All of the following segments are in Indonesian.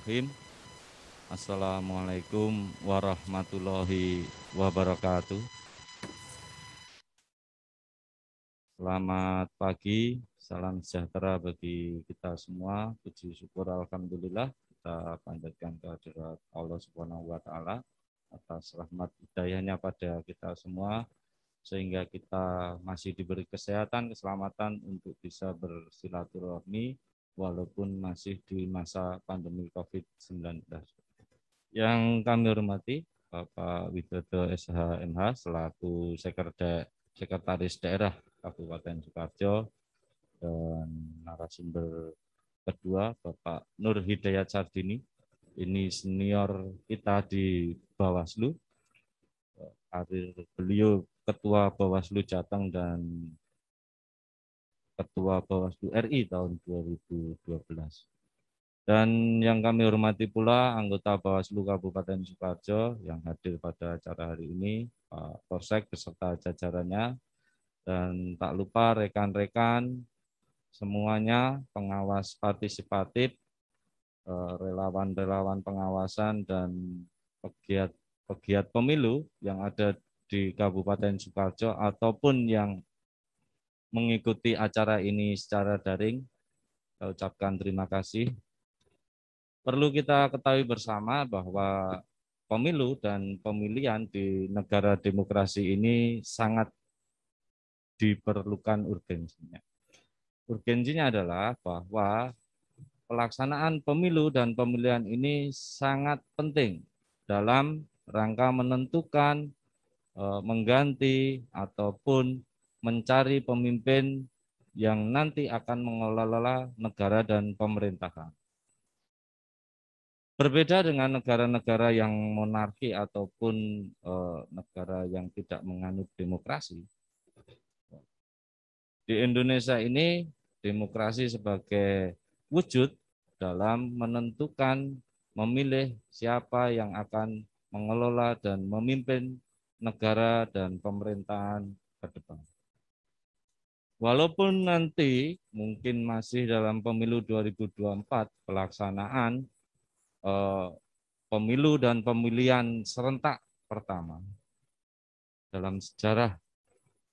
Bismillahirrahmanirrahim. Assalamualaikum warahmatullahi wabarakatuh. Selamat pagi, salam sejahtera bagi kita semua. Puji syukur alhamdulillah kita panjatkan kehadirat Allah Subhanahu wa taala atas rahmat hidayahnya pada kita semua sehingga kita masih diberi kesehatan, keselamatan untuk bisa bersilaturahmi walaupun masih di masa pandemi COVID-19. Yang kami hormati Bapak Widodo SHMH selaku Sekretaris Daerah Kabupaten Sukoharjo dan narasumber kedua Bapak Nur Hidayat Sardini, ini senior kita di Bawaslu. Karir beliau Ketua Bawaslu Jateng dan Ketua Bawaslu RI tahun 2012. Dan yang kami hormati pula anggota Bawaslu Kabupaten Sukoharjo yang hadir pada acara hari ini, Pak Polsek beserta jajarannya, dan tak lupa rekan-rekan semuanya, pengawas partisipatif, relawan-relawan pengawasan, dan pegiat pemilu yang ada di Kabupaten Sukoharjo ataupun yang mengikuti acara ini secara daring. Saya ucapkan terima kasih. Perlu kita ketahui bersama bahwa pemilu dan pemilihan di negara demokrasi ini sangat diperlukan urgensinya. Urgensinya adalah bahwa pelaksanaan pemilu dan pemilihan ini sangat penting dalam rangka menentukan, mengganti, ataupun mencari pemimpin yang nanti akan mengelola negara dan pemerintahan. Berbeda dengan negara-negara yang monarki ataupun negara yang tidak menganut demokrasi. Di Indonesia ini demokrasi sebagai wujud dalam menentukan, memilih siapa yang akan mengelola dan memimpin negara dan pemerintahan ke depan. Walaupun nanti mungkin masih dalam pemilu 2024 pelaksanaan pemilu dan pemilihan serentak pertama dalam sejarah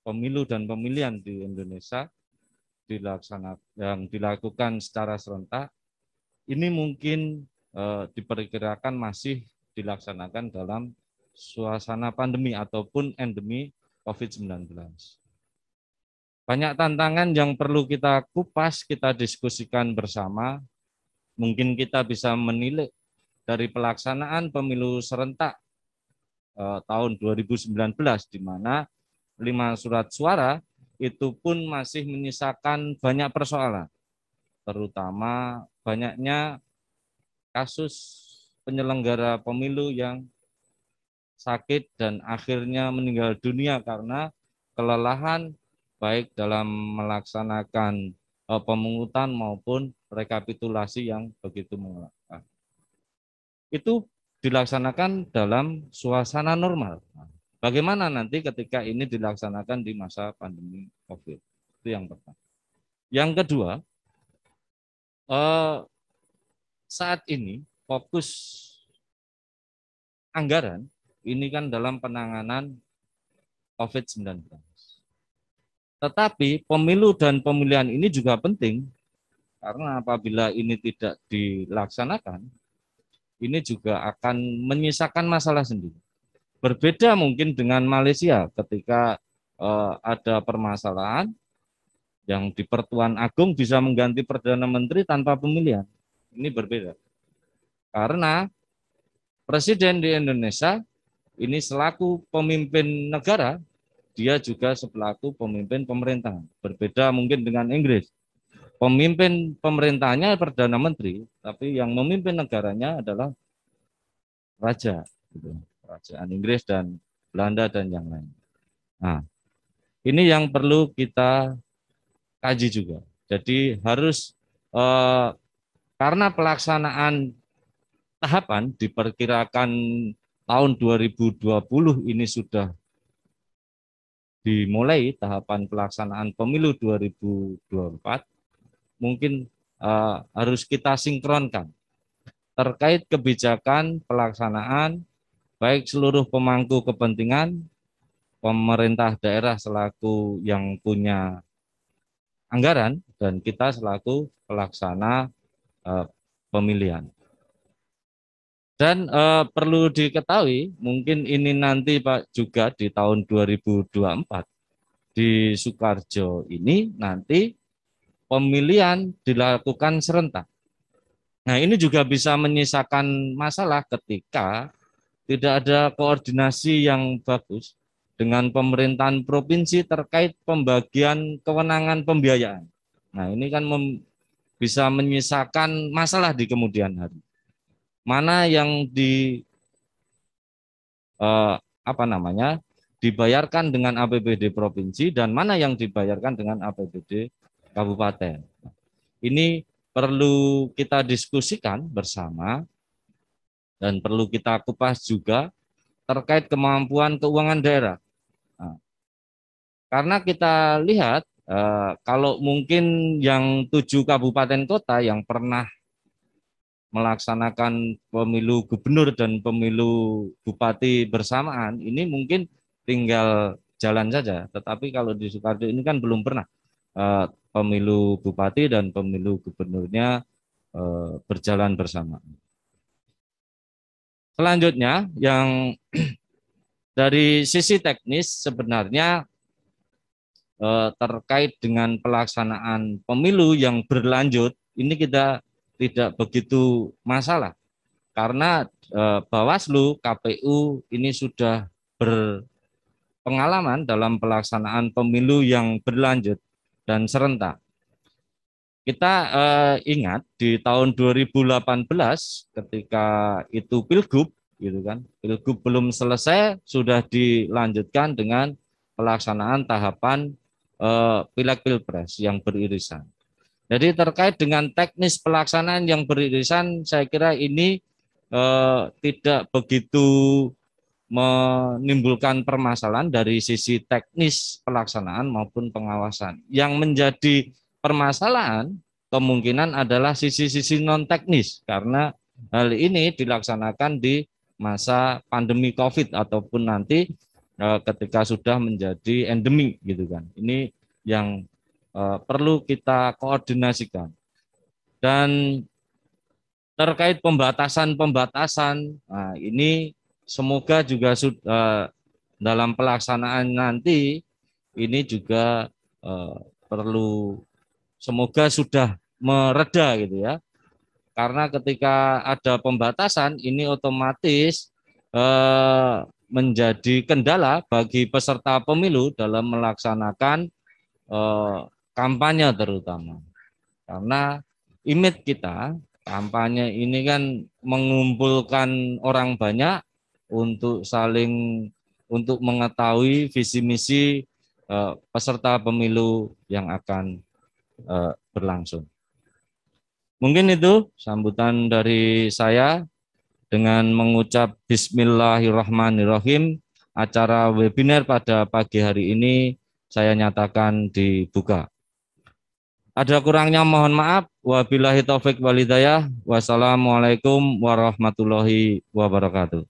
pemilu dan pemilihan di Indonesia yang dilakukan secara serentak, ini mungkin diperkirakan masih dilaksanakan dalam suasana pandemi ataupun endemi COVID-19. Banyak tantangan yang perlu kita kupas, kita diskusikan bersama. Mungkin kita bisa menilai dari pelaksanaan pemilu serentak tahun 2019 di mana 5 surat suara itu pun masih menyisakan banyak persoalan, terutama banyaknya kasus penyelenggara pemilu yang sakit dan akhirnya meninggal dunia karena kelelahan baik dalam melaksanakan pemungutan maupun rekapitulasi yang begitu melelahkan. Itu dilaksanakan dalam suasana normal. Bagaimana nanti ketika ini dilaksanakan di masa pandemi COVID? Itu yang pertama. Yang kedua, saat ini fokus anggaran ini kan dalam penanganan COVID-19. Tetapi pemilu dan pemilihan ini juga penting karena apabila ini tidak dilaksanakan, ini juga akan menyisakan masalah sendiri. Berbeda mungkin dengan Malaysia ketika ada permasalahan yang di Pertuan Agung bisa mengganti Perdana Menteri tanpa pemilihan. Ini berbeda. Karena Presiden di Indonesia ini selaku pemimpin negara, dia juga selaku pemimpin pemerintahan. Berbeda mungkin dengan Inggris. Pemimpin pemerintahnya Perdana Menteri, tapi yang memimpin negaranya adalah raja. Kerajaan Inggris dan Belanda dan yang lain. Nah, ini yang perlu kita kaji juga. Jadi harus karena pelaksanaan tahapan diperkirakan tahun 2020 ini sudah dimulai tahapan pelaksanaan pemilu 2024, mungkin harus kita sinkronkan terkait kebijakan pelaksanaan baik seluruh pemangku kepentingan, pemerintah daerah selaku yang punya anggaran, dan kita selaku pelaksana pemilihan. Dan perlu diketahui, mungkin ini nanti Pak juga di tahun 2024 di Sukoharjo ini nanti pemilihan dilakukan serentak. Nah, ini juga bisa menyisakan masalah ketika tidak ada koordinasi yang bagus dengan pemerintahan provinsi terkait pembagian kewenangan pembiayaan. Nah, ini kan bisa menyisakan masalah di kemudian hari. Mana yang dibayarkan dengan APBD provinsi dan mana yang dibayarkan dengan APBD kabupaten. Ini perlu kita diskusikan bersama dan perlu kita kupas juga terkait kemampuan keuangan daerah. Nah, karena kita lihat kalau mungkin yang 7 kabupaten kota yang pernah melaksanakan pemilu gubernur dan pemilu bupati bersamaan, ini mungkin tinggal jalan saja. Tetapi kalau di Sukoharjo ini kan belum pernah pemilu bupati dan pemilu gubernurnya berjalan bersama. Selanjutnya, yang dari sisi teknis sebenarnya terkait dengan pelaksanaan pemilu yang berlanjut, ini kita tidak begitu masalah. Karena Bawaslu, KPU ini sudah berpengalaman dalam pelaksanaan pemilu yang berlanjut dan serentak. Kita ingat di tahun 2018 ketika itu Pilgub, gitu kan, Pilgub belum selesai sudah dilanjutkan dengan pelaksanaan tahapan Pileg Pilpres yang beririsan. Jadi terkait dengan teknis pelaksanaan yang beririsan, saya kira ini tidak begitu menimbulkan permasalahan dari sisi teknis pelaksanaan maupun pengawasan. Yang menjadi permasalahan kemungkinan adalah sisi-sisi non teknis karena hal ini dilaksanakan di masa pandemi COVID ataupun nanti ketika sudah menjadi endemik gitu kan. Ini yang perlu kita koordinasikan. Dan terkait pembatasan-pembatasan, nah ini semoga juga dalam pelaksanaan nanti ini juga perlu semoga sudah mereda gitu ya. Karena ketika ada pembatasan ini otomatis menjadi kendala bagi peserta pemilu dalam melaksanakan kampanye terutama. Karena image kita, kampanye ini kan mengumpulkan orang banyak untuk untuk mengetahui visi misi peserta pemilu yang akan berlangsung. Mungkin itu sambutan dari saya dengan mengucap Bismillahirrahmanirrahim. Acara webinar pada pagi hari ini saya nyatakan dibuka. Ada kurangnya mohon maaf. Wabillahi taufik walhidayah. Wassalamualaikum warahmatullahi wabarakatuh.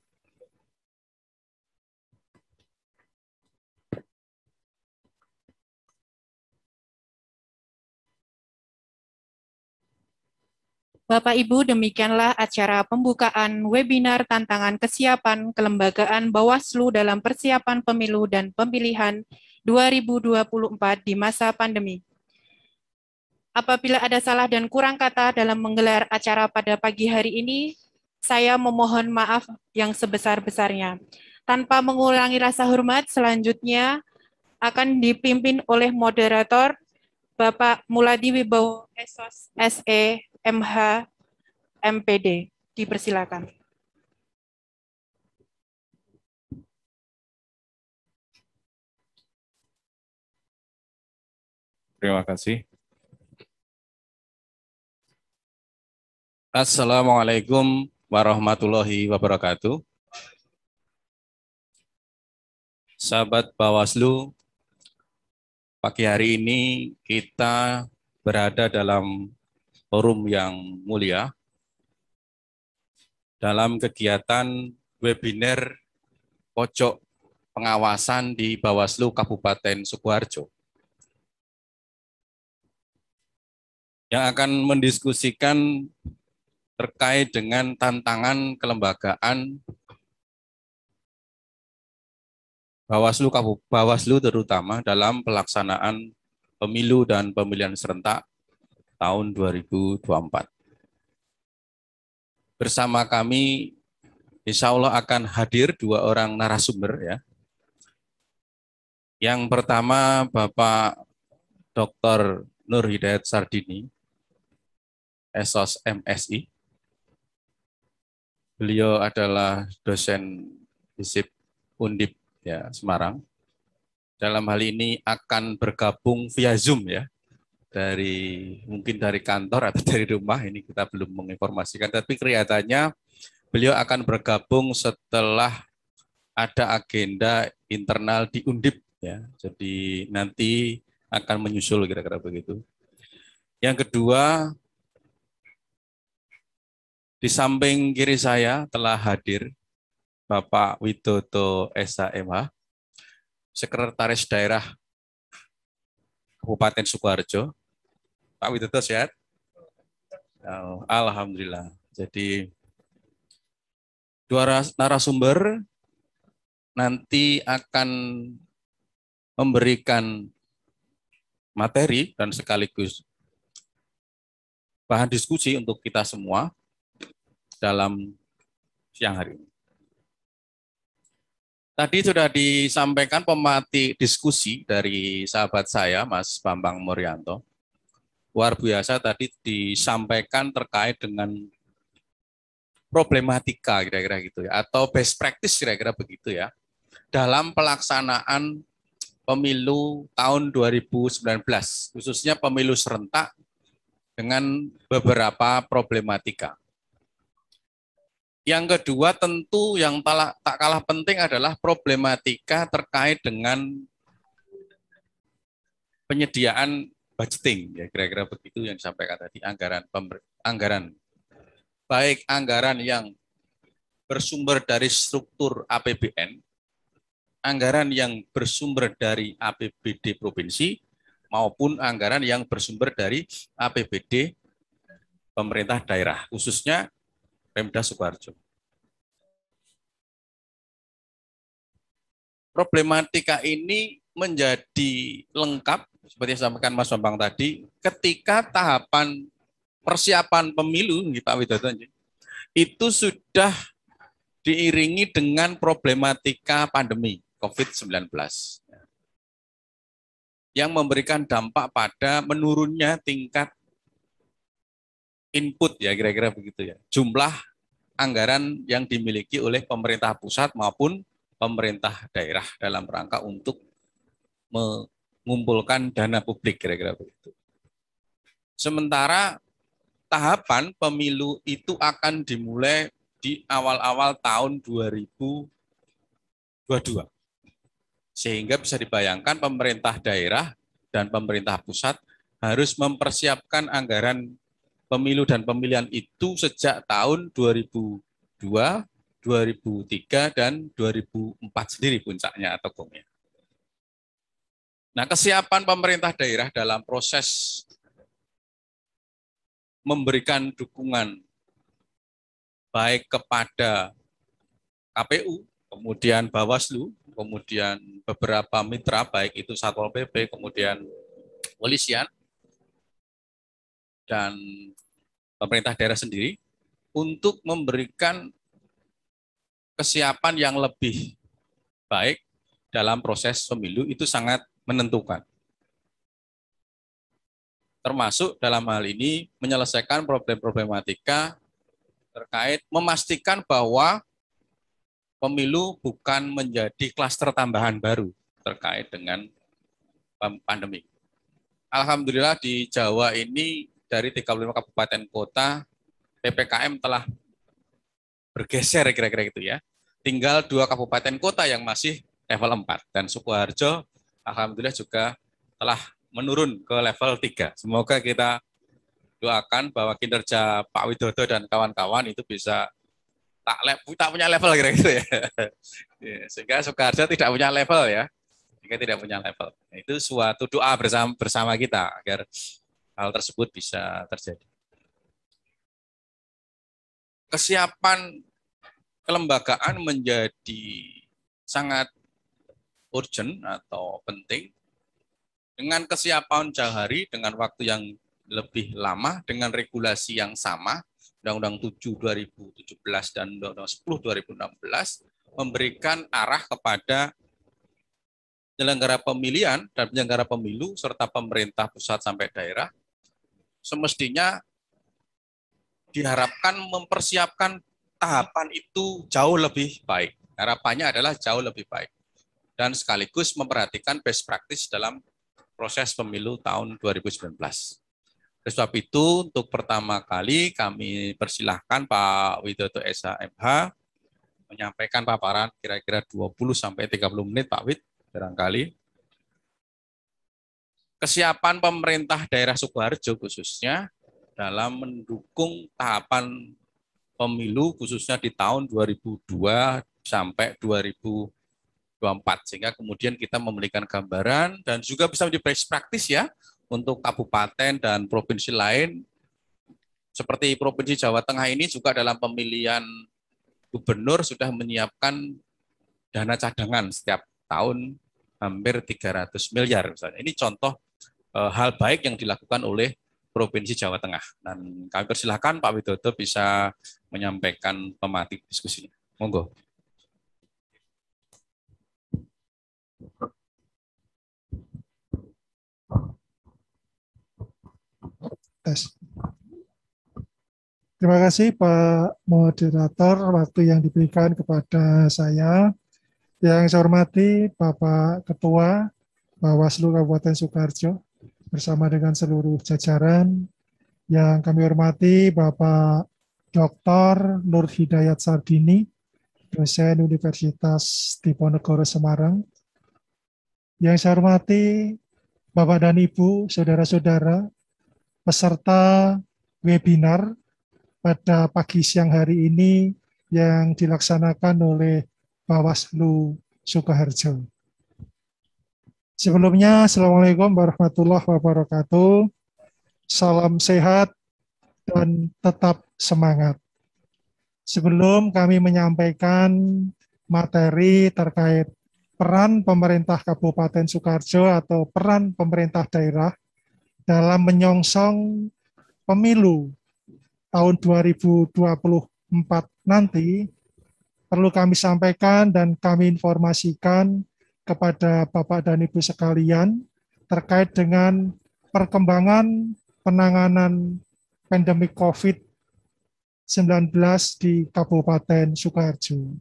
Bapak Ibu, demikianlah acara pembukaan webinar tantangan kesiapan kelembagaan Bawaslu dalam persiapan pemilu dan pemilihan 2024 di masa pandemi. Apabila ada salah dan kurang kata dalam menggelar acara pada pagi hari ini, saya memohon maaf yang sebesar-besarnya. Tanpa mengurangi rasa hormat, selanjutnya akan dipimpin oleh moderator Bapak Muladi Wibowo Esos SE MH MPD. Dipersilakan. Terima kasih. Assalamualaikum warahmatullahi wabarakatuh. Sahabat Bawaslu, pagi hari ini kita berada dalam forum yang mulia, dalam kegiatan webinar pojok pengawasan di Bawaslu Kabupaten Sukoharjo yang akan mendiskusikan terkait dengan tantangan kelembagaan Bawaslu terutama dalam pelaksanaan pemilu dan pemilihan serentak tahun 2024. Bersama kami insya Allah akan hadir 2 orang narasumber ya. Yang pertama Bapak Dr. Nur Hidayat Sardini, Esos MSI. Beliau adalah dosen FISIP Undip ya, Semarang. Dalam hal ini akan bergabung via Zoom ya. Mungkin dari kantor atau dari rumah, ini kita belum menginformasikan, tapi kelihatannya beliau akan bergabung setelah ada agenda internal di Undip ya. Jadi nanti akan menyusul kira-kira begitu. Yang kedua, di samping kiri saya telah hadir Bapak Widodo SHMH, Sekretaris Daerah Kabupaten Sukoharjo. Pak Widodo sehat? Oh, alhamdulillah. Jadi 2 narasumber nanti akan memberikan materi dan sekaligus bahan diskusi untuk kita semua dalam siang hari ini. Tadi sudah disampaikan pemati diskusi dari sahabat saya, Mas Bambang Muryanto. Luar biasa tadi disampaikan terkait dengan problematika kira-kira gitu ya, atau best practice kira-kira begitu ya, dalam pelaksanaan pemilu tahun 2019, khususnya pemilu serentak dengan beberapa problematika. Yang kedua tentu yang tak kalah penting adalah problematika terkait dengan penyediaan budgeting ya, kira-kira begitu yang disampaikan tadi, anggaran baik anggaran yang bersumber dari struktur APBN, anggaran yang bersumber dari APBD provinsi maupun anggaran yang bersumber dari APBD pemerintah daerah, khususnya Pemda Sukoharjo. Problematika ini menjadi lengkap, seperti yang disampaikan Mas Bambang tadi, ketika tahapan persiapan pemilu, Pak Widodo, itu sudah diiringi dengan problematika pandemi COVID-19 yang memberikan dampak pada menurunnya tingkat input ya, kira-kira begitu ya, jumlah anggaran yang dimiliki oleh pemerintah pusat maupun pemerintah daerah dalam rangka untuk mengumpulkan dana publik, kira-kira begitu. Sementara tahapan pemilu itu akan dimulai di awal-awal tahun 2022. Sehingga bisa dibayangkan pemerintah daerah dan pemerintah pusat harus mempersiapkan anggaran pemilu dan pemilihan itu sejak tahun 2002, 2003, dan 2004 sendiri puncaknya atau gongnya. Nah, kesiapan pemerintah daerah dalam proses memberikan dukungan baik kepada KPU, kemudian Bawaslu, kemudian beberapa mitra, baik itu Satpol PP, kemudian polisian, dan pemerintah daerah sendiri, untuk memberikan kesiapan yang lebih baik dalam proses pemilu itu sangat menentukan. Termasuk dalam hal ini menyelesaikan problematika terkait memastikan bahwa pemilu bukan menjadi klaster tambahan baru terkait dengan pandemi. Alhamdulillah di Jawa ini dari 35 kabupaten kota PPKM telah bergeser kira-kira gitu ya. Tinggal 2 kabupaten kota yang masih level 4 dan Sukoharjo alhamdulillah juga telah menurun ke level 3. Semoga kita doakan bahwa kinerja Pak Widodo dan kawan-kawan itu bisa tak punya level kira gitu ya. Sehingga Sukoharjo tidak punya level ya. Sehingga tidak punya level. Itu suatu doa bersama kita agar hal tersebut bisa terjadi. Kesiapan kelembagaan menjadi sangat urgent atau penting. Dengan kesiapan jauh hari, dengan waktu yang lebih lama, dengan regulasi yang sama, Undang-Undang 7 2017 dan Undang-Undang 10 2016 memberikan arah kepada penyelenggara pemilihan dan penyelenggara pemilu serta pemerintah pusat sampai daerah semestinya diharapkan mempersiapkan tahapan itu jauh lebih baik. Harapannya adalah jauh lebih baik. Dan sekaligus memperhatikan best practice dalam proses pemilu tahun 2019. Oleh sebab itu, untuk pertama kali kami persilahkan Pak Widodo SHMH menyampaikan paparan kira-kira 20-30 menit, Pak Wid, barangkali. Kesiapan pemerintah daerah Sukoharjo khususnya dalam mendukung tahapan pemilu khususnya di tahun 2002 sampai 2024. Sehingga kemudian kita memberikan gambaran dan juga bisa menjadi best practice ya, untuk kabupaten dan provinsi lain, seperti Provinsi Jawa Tengah ini juga dalam pemilihan gubernur sudah menyiapkan dana cadangan setiap tahun hampir 300 miliar misalnya. Ini contoh hal baik yang dilakukan oleh Provinsi Jawa Tengah. Dan kami persilahkan Pak Widodo bisa menyampaikan tematik diskusinya. Monggo. Terima kasih Pak Moderator waktu yang diberikan kepada saya. Yang saya hormati Bapak Ketua Bawaslu Kabupaten Sukoharjo bersama dengan seluruh jajaran. Yang kami hormati Bapak Dr. Nur Hidayat Sardini, dosen Universitas Diponegoro Semarang. Yang saya hormati Bapak dan Ibu, saudara-saudara, peserta webinar pada pagi siang hari ini yang dilaksanakan oleh Bawaslu Sukoharjo. Sebelumnya, Assalamualaikum warahmatullahi wabarakatuh. Salam sehat dan tetap semangat. Sebelum kami menyampaikan materi terkait peran pemerintah Kabupaten Sukoharjo atau peran pemerintah daerah dalam menyongsong pemilu tahun 2024 nanti, perlu kami sampaikan dan kami informasikan kepada Bapak dan Ibu sekalian terkait dengan perkembangan penanganan pandemi COVID-19 di Kabupaten Sukoharjo.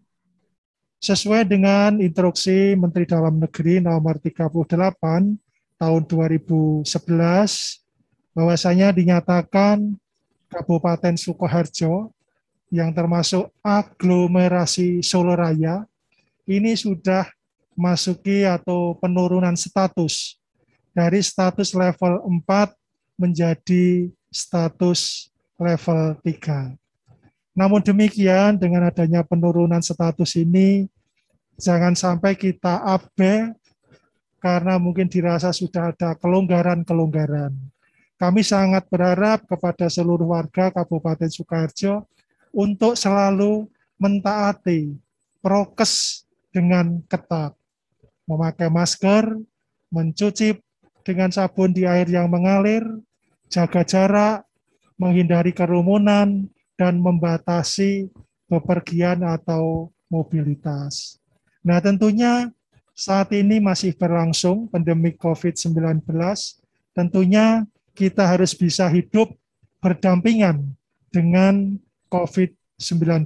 Sesuai dengan instruksi Menteri Dalam Negeri nomor 38 tahun 2011, bahwasanya dinyatakan Kabupaten Sukoharjo yang termasuk aglomerasi Solo Raya ini sudah masuki atau penurunan status dari status level 4 menjadi status level 3. Namun demikian, dengan adanya penurunan status ini, jangan sampai kita abai karena mungkin dirasa sudah ada kelonggaran-kelonggaran. Kami sangat berharap kepada seluruh warga Kabupaten Sukoharjo untuk selalu mentaati prokes dengan ketat. Memakai masker, mencuci dengan sabun di air yang mengalir, jaga jarak, menghindari kerumunan, dan membatasi bepergian atau mobilitas. Nah, tentunya saat ini masih berlangsung pandemi COVID-19, tentunya kita harus bisa hidup berdampingan dengan COVID-19.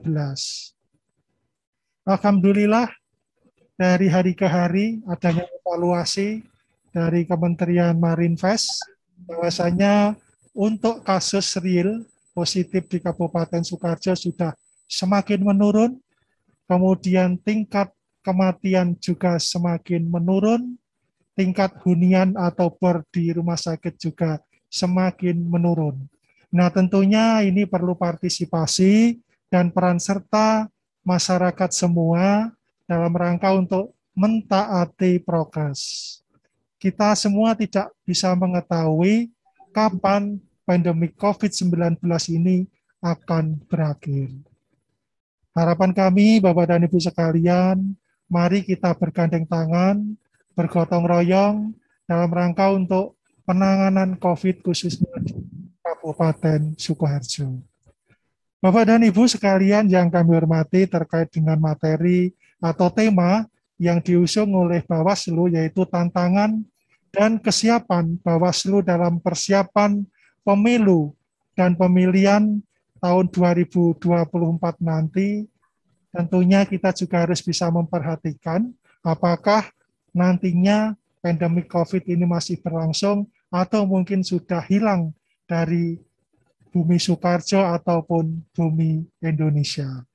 Alhamdulillah, dari hari ke hari adanya evaluasi dari Kementerian Marinvest, bahwasanya untuk kasus real positif di Kabupaten Sukoharjo sudah semakin menurun, kemudian tingkat kematian juga semakin menurun, tingkat hunian atau bor di rumah sakit juga semakin menurun. Nah, tentunya ini perlu partisipasi dan peran serta masyarakat semua dalam rangka untuk mentaati prokes. Kita semua tidak bisa mengetahui kapan pandemi COVID-19 ini akan berakhir. Harapan kami, Bapak dan Ibu sekalian, mari kita bergandeng tangan, bergotong royong dalam rangka untuk penanganan COVID khususnya di Kabupaten Sukoharjo. Bapak dan Ibu sekalian yang kami hormati terkait dengan materi atau tema yang diusung oleh Bawaslu yaitu tantangan dan kesiapan Bawaslu dalam persiapan pemilu dan pemilihan tahun 2024 nanti, tentunya kita juga harus bisa memperhatikan apakah nantinya pandemi COVID ini masih berlangsung atau mungkin sudah hilang dari bumi Sukoharjo ataupun bumi Indonesia.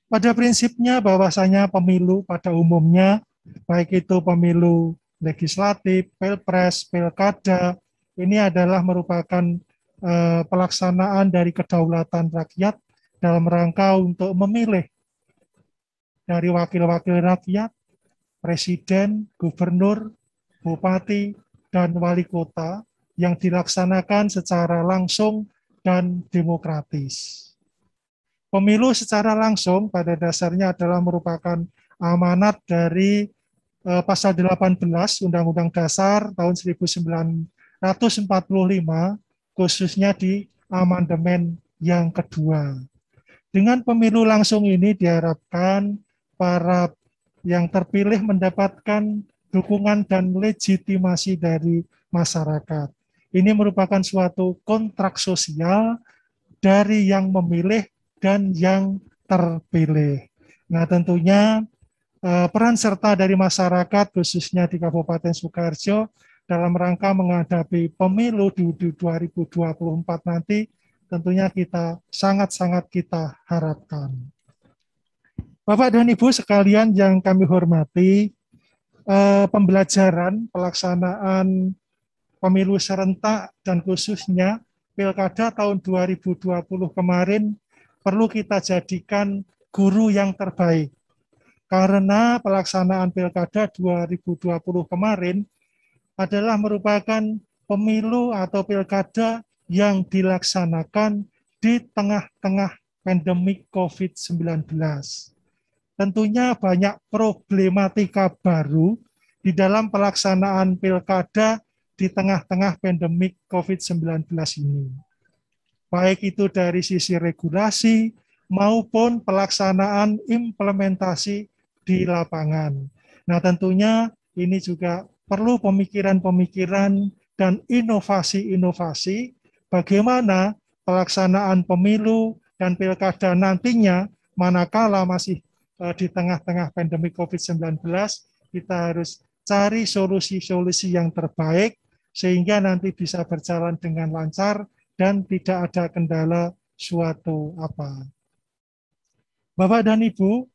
Pada prinsipnya bahwasanya pemilu pada umumnya, baik itu pemilu legislatif, pilpres, pilkada, ini adalah merupakan pelaksanaan dari kedaulatan rakyat dalam rangka untuk memilih dari wakil-wakil rakyat, presiden, gubernur, bupati, dan wali kota yang dilaksanakan secara langsung dan demokratis. Pemilu secara langsung pada dasarnya adalah merupakan amanat dari pasal 18 Undang-Undang Dasar tahun 1945, khususnya di amandemen yang kedua. Dengan pemilu langsung ini diharapkan para yang terpilih mendapatkan dukungan dan legitimasi dari masyarakat. Ini merupakan suatu kontrak sosial dari yang memilih dan yang terpilih. Nah, tentunya peran serta dari masyarakat khususnya di Kabupaten Sukoharjo dalam rangka menghadapi pemilu di 2024 nanti tentunya kita sangat-sangat kita harapkan. Bapak dan Ibu sekalian yang kami hormati, pembelajaran pelaksanaan pemilu serentak dan khususnya Pilkada tahun 2020 kemarin perlu kita jadikan guru yang terbaik. Karena pelaksanaan Pilkada 2020 kemarin adalah merupakan pemilu atau pilkada yang dilaksanakan di tengah-tengah pandemi COVID-19. Tentunya banyak problematika baru di dalam pelaksanaan pilkada di tengah-tengah pandemi COVID-19 ini. Baik itu dari sisi regulasi maupun pelaksanaan implementasi di lapangan. Nah, tentunya ini juga perlu pemikiran-pemikiran dan inovasi-inovasi bagaimana pelaksanaan pemilu dan pilkada nantinya manakala masih di tengah-tengah pandemi COVID-19, kita harus cari solusi-solusi yang terbaik sehingga nanti bisa berjalan dengan lancar dan tidak ada kendala suatu apa. Bapak dan Ibu,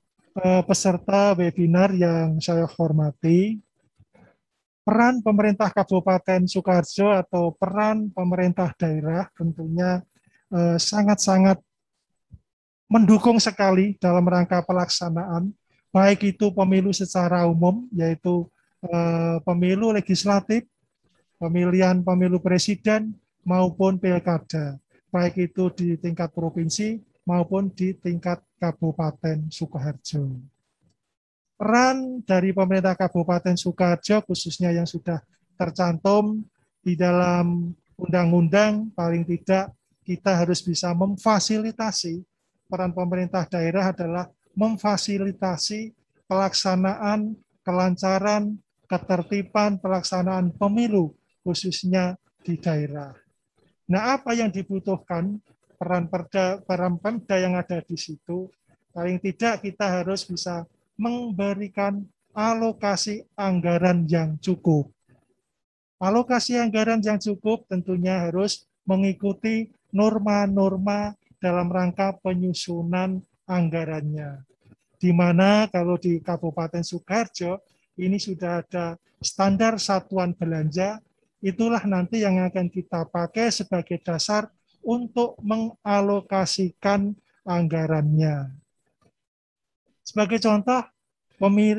peserta webinar yang saya hormati, peran pemerintah Kabupaten Sukoharjo atau peran pemerintah daerah tentunya sangat-sangat mendukung sekali dalam rangka pelaksanaan, baik itu pemilu secara umum, yaitu pemilu legislatif, pemilihan pemilu presiden, maupun pilkada, baik itu di tingkat provinsi maupun di tingkat Kabupaten Sukoharjo. Peran dari pemerintah Kabupaten Sukoharjo khususnya yang sudah tercantum di dalam undang-undang, paling tidak kita harus bisa memfasilitasi. Peran pemerintah daerah adalah memfasilitasi pelaksanaan, kelancaran, ketertiban pelaksanaan pemilu khususnya di daerah. Nah, apa yang dibutuhkan peran Pemda yang ada di situ? Paling tidak kita harus bisa memberikan alokasi anggaran yang cukup. Alokasi anggaran yang cukup tentunya harus mengikuti norma-norma dalam rangka penyusunan anggarannya. Di mana kalau di Kabupaten Sukoharjo ini sudah ada standar satuan belanja, itulah nanti yang akan kita pakai sebagai dasar untuk mengalokasikan anggarannya. Sebagai contoh,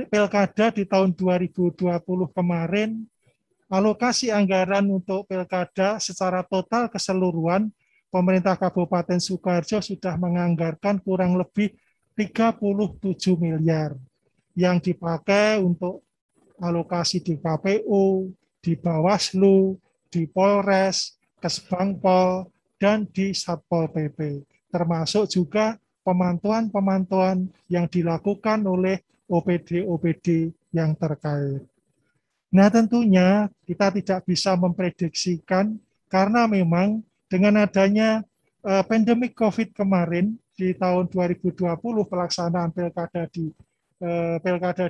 pilkada di tahun 2020 kemarin, alokasi anggaran untuk pilkada secara total keseluruhan, pemerintah Kabupaten Sukoharjo sudah menganggarkan kurang lebih 37 miliar yang dipakai untuk alokasi di KPU, di Bawaslu, di Polres, Kesbangpol, dan di Satpol PP. Termasuk juga pemantauan-pemantauan yang dilakukan oleh OPD-OPD yang terkait. Nah, tentunya kita tidak bisa memprediksikan karena memang dengan adanya pandemik COVID kemarin di tahun 2020 pelaksanaan pilkada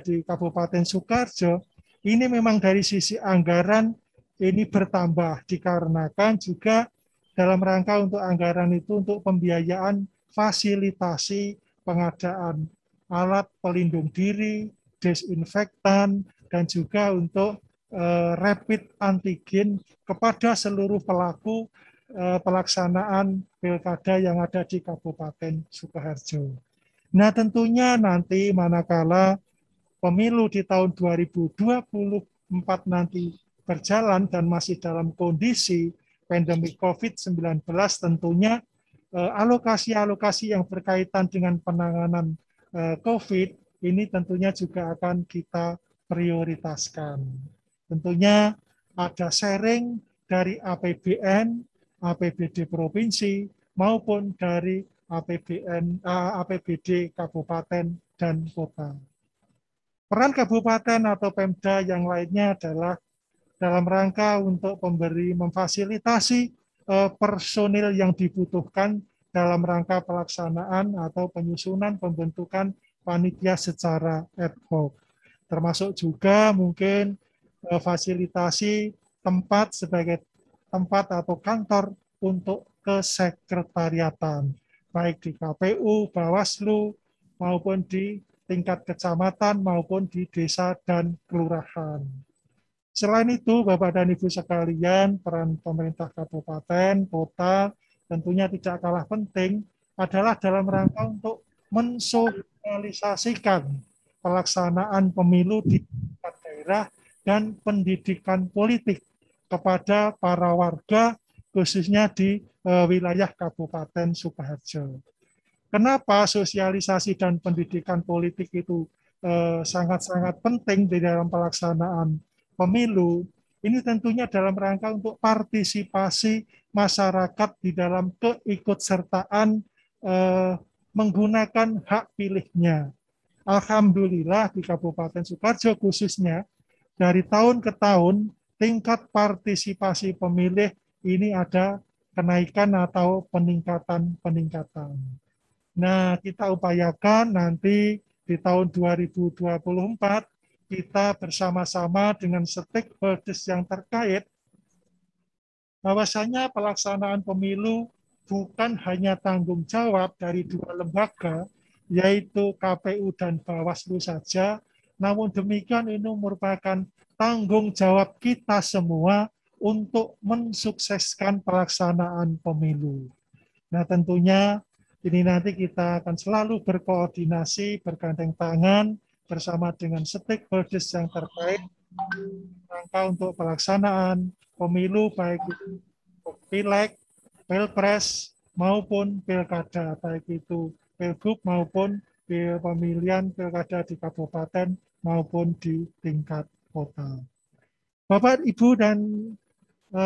di Kabupaten Sukoharjo ini memang dari sisi anggaran ini bertambah dikarenakan juga dalam rangka untuk anggaran itu untuk pembiayaan fasilitasi pengadaan alat pelindung diri, desinfektan, dan juga untuk rapid antigen kepada seluruh pelaku pelaksanaan pilkada yang ada di Kabupaten Sukoharjo. Nah, tentunya nanti manakala pemilu di tahun 2024 nanti berjalan dan masih dalam kondisi pandemi COVID-19, tentunya alokasi-alokasi yang berkaitan dengan penanganan COVID ini tentunya juga akan kita prioritaskan. Tentunya ada sharing dari APBN, APBD provinsi, maupun dari APBD kabupaten dan kota. Peran kabupaten atau Pemda yang lainnya adalah dalam rangka untuk memfasilitasi personil yang dibutuhkan dalam rangka pelaksanaan atau penyusunan pembentukan panitia secara ad hoc. Termasuk juga mungkin fasilitasi tempat sebagai tempat atau kantor untuk kesekretariatan, baik di KPU, Bawaslu, maupun di tingkat kecamatan, maupun di desa dan kelurahan. Selain itu, Bapak dan Ibu sekalian, peran pemerintah kabupaten, kota, tentunya tidak kalah penting adalah dalam rangka untuk mensosialisasikan pelaksanaan pemilu di tingkat daerah dan pendidikan politik kepada para warga, khususnya di wilayah Kabupaten Sukoharjo. Kenapa sosialisasi dan pendidikan politik itu sangat-sangat penting di dalam pelaksanaan pemilu? Ini tentunya dalam rangka untuk partisipasi masyarakat di dalam keikutsertaan menggunakan hak pilihnya. Alhamdulillah di Kabupaten Sukoharjo khususnya dari tahun ke tahun tingkat partisipasi pemilih ini ada kenaikan atau peningkatan. Nah, kita upayakan nanti di tahun 2024 kita bersama-sama dengan stakeholders yang terkait bahwasanya pelaksanaan pemilu bukan hanya tanggung jawab dari dua lembaga, yaitu KPU dan Bawaslu saja, namun demikian ini merupakan tanggung jawab kita semua untuk mensukseskan pelaksanaan pemilu. Nah, tentunya ini nanti kita akan selalu berkoordinasi, bergandeng tangan bersama dengan stakeholders yang terkait rangka untuk pelaksanaan pemilu baik itu pileg, pilpres maupun pilkada, baik itu pilgub maupun pemilihan pilkada di kabupaten maupun di tingkat kota. Bapak, Ibu, dan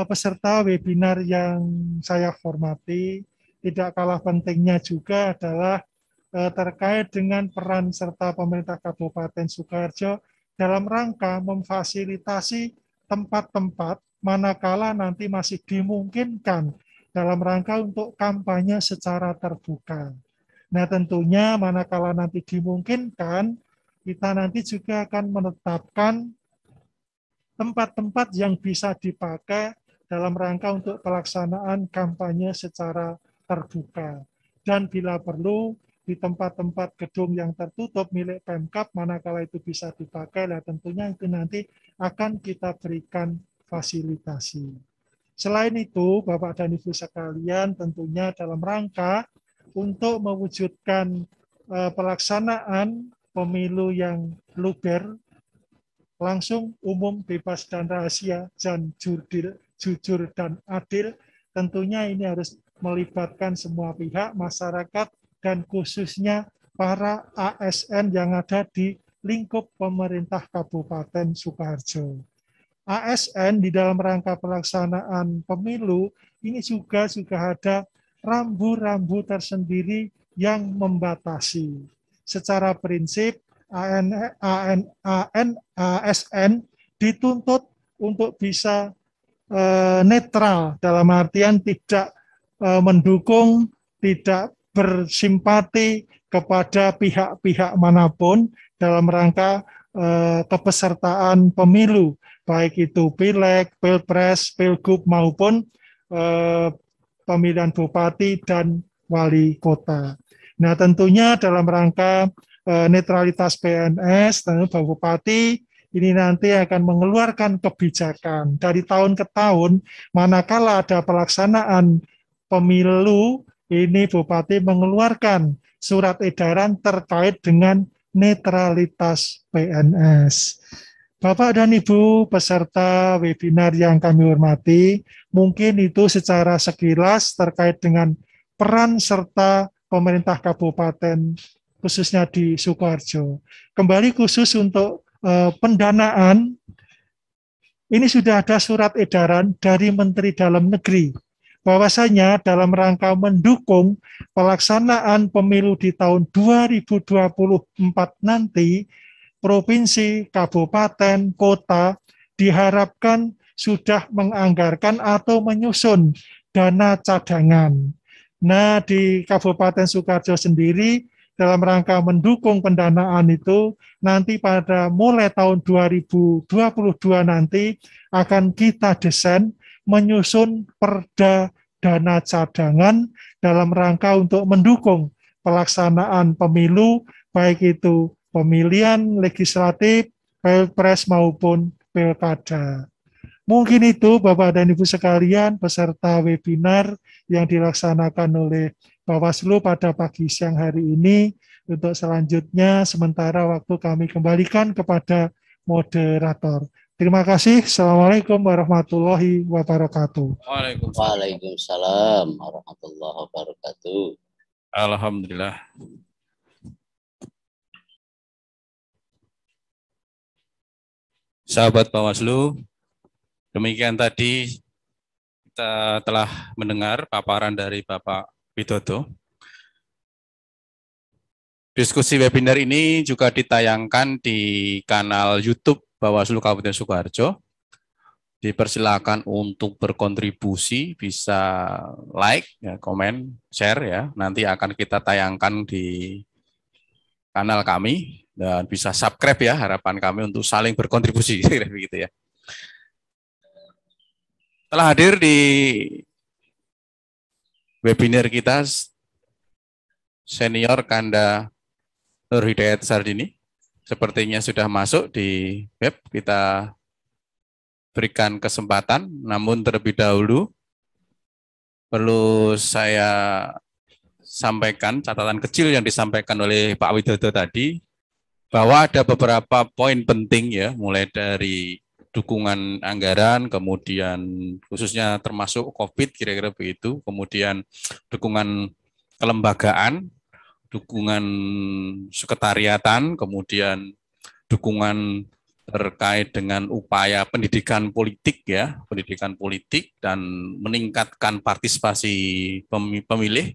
peserta webinar yang saya hormati, tidak kalah pentingnya juga adalah terkait dengan peran serta pemerintah Kabupaten Sukoharjo dalam rangka memfasilitasi tempat-tempat manakala nanti masih dimungkinkan dalam rangka untuk kampanye secara terbuka. Nah, tentunya manakala nanti dimungkinkan, kita nanti juga akan menetapkan tempat-tempat yang bisa dipakai dalam rangka untuk pelaksanaan kampanye secara terbuka. Dan bila perlu, di tempat-tempat gedung yang tertutup milik Pemkab, manakala itu bisa dipakai, nah tentunya itu nanti akan kita berikan fasilitasi. Selain itu, Bapak dan Ibu sekalian, tentunya dalam rangka untuk mewujudkan pelaksanaan pemilu yang luber, langsung, umum, bebas dan rahasia, dan jujur dan adil, tentunya ini harus melibatkan semua pihak, masyarakat, dan khususnya para ASN yang ada di lingkup pemerintah Kabupaten Sukoharjo. ASN di dalam rangka pelaksanaan pemilu ini juga ada rambu-rambu tersendiri yang membatasi. Secara prinsip ASN dituntut untuk bisa netral, dalam artian tidak mendukung, tidak bersimpati kepada pihak-pihak manapun dalam rangka kepesertaan pemilu, baik itu pileg, pilpres, pilgub maupun pemilihan bupati dan wali kota. Nah, tentunya dalam rangka netralitas PNS, tentu Bapak Bupati ini nanti akan mengeluarkan kebijakan dari tahun ke tahun, manakala ada pelaksanaan pemilu, ini Bupati mengeluarkan surat edaran terkait dengan netralitas PNS. Bapak dan Ibu peserta webinar yang kami hormati, mungkin itu secara sekilas terkait dengan peran serta pemerintah kabupaten, khususnya di Sukoharjo. Kembali khusus untuk pendanaan, ini sudah ada surat edaran dari Menteri Dalam Negeri, bahwasanya dalam rangka mendukung pelaksanaan pemilu di tahun 2024 nanti, provinsi, kabupaten, kota diharapkan sudah menganggarkan atau menyusun dana cadangan. Nah, di Kabupaten Sukoharjo sendiri, dalam rangka mendukung pendanaan itu, nanti pada mulai tahun 2022 nanti akan kita desain menyusun perda dana cadangan dalam rangka untuk mendukung pelaksanaan pemilu, baik itu pemilihan legislatif, pilpres maupun pilkada. Mungkin itu Bapak dan Ibu sekalian peserta webinar yang dilaksanakan oleh Bawaslu pada pagi siang hari ini. Untuk selanjutnya sementara waktu kami kembalikan kepada moderator. Terima kasih. Assalamualaikum warahmatullahi wabarakatuh. Waalaikumsalam warahmatullahi wabarakatuh. Alhamdulillah. Sahabat Bawaslu, demikian tadi kita telah mendengar paparan dari Bapak Widodo. Diskusi webinar ini juga ditayangkan di kanal YouTube Bawaslu Kabupaten Sukoharjo. Dipersilakan untuk berkontribusi, bisa like, ya, komen, share ya. Nanti akan kita tayangkan di kanal kami dan bisa subscribe ya. Harapan kami untuk saling berkontribusi gitu ya. Telah hadir di webinar kita Senior Kanda Nur Hidayat Sardini. Sepertinya sudah masuk di web, kita berikan kesempatan, namun terlebih dahulu perlu saya sampaikan catatan kecil yang disampaikan oleh Pak Widodo tadi, bahwa ada beberapa poin penting ya, mulai dari dukungan anggaran, kemudian khususnya termasuk COVID, kira-kira begitu, kemudian dukungan kelembagaan, dukungan sekretariatan, kemudian dukungan terkait dengan upaya pendidikan politik ya, pendidikan politik dan meningkatkan partisipasi pemilih.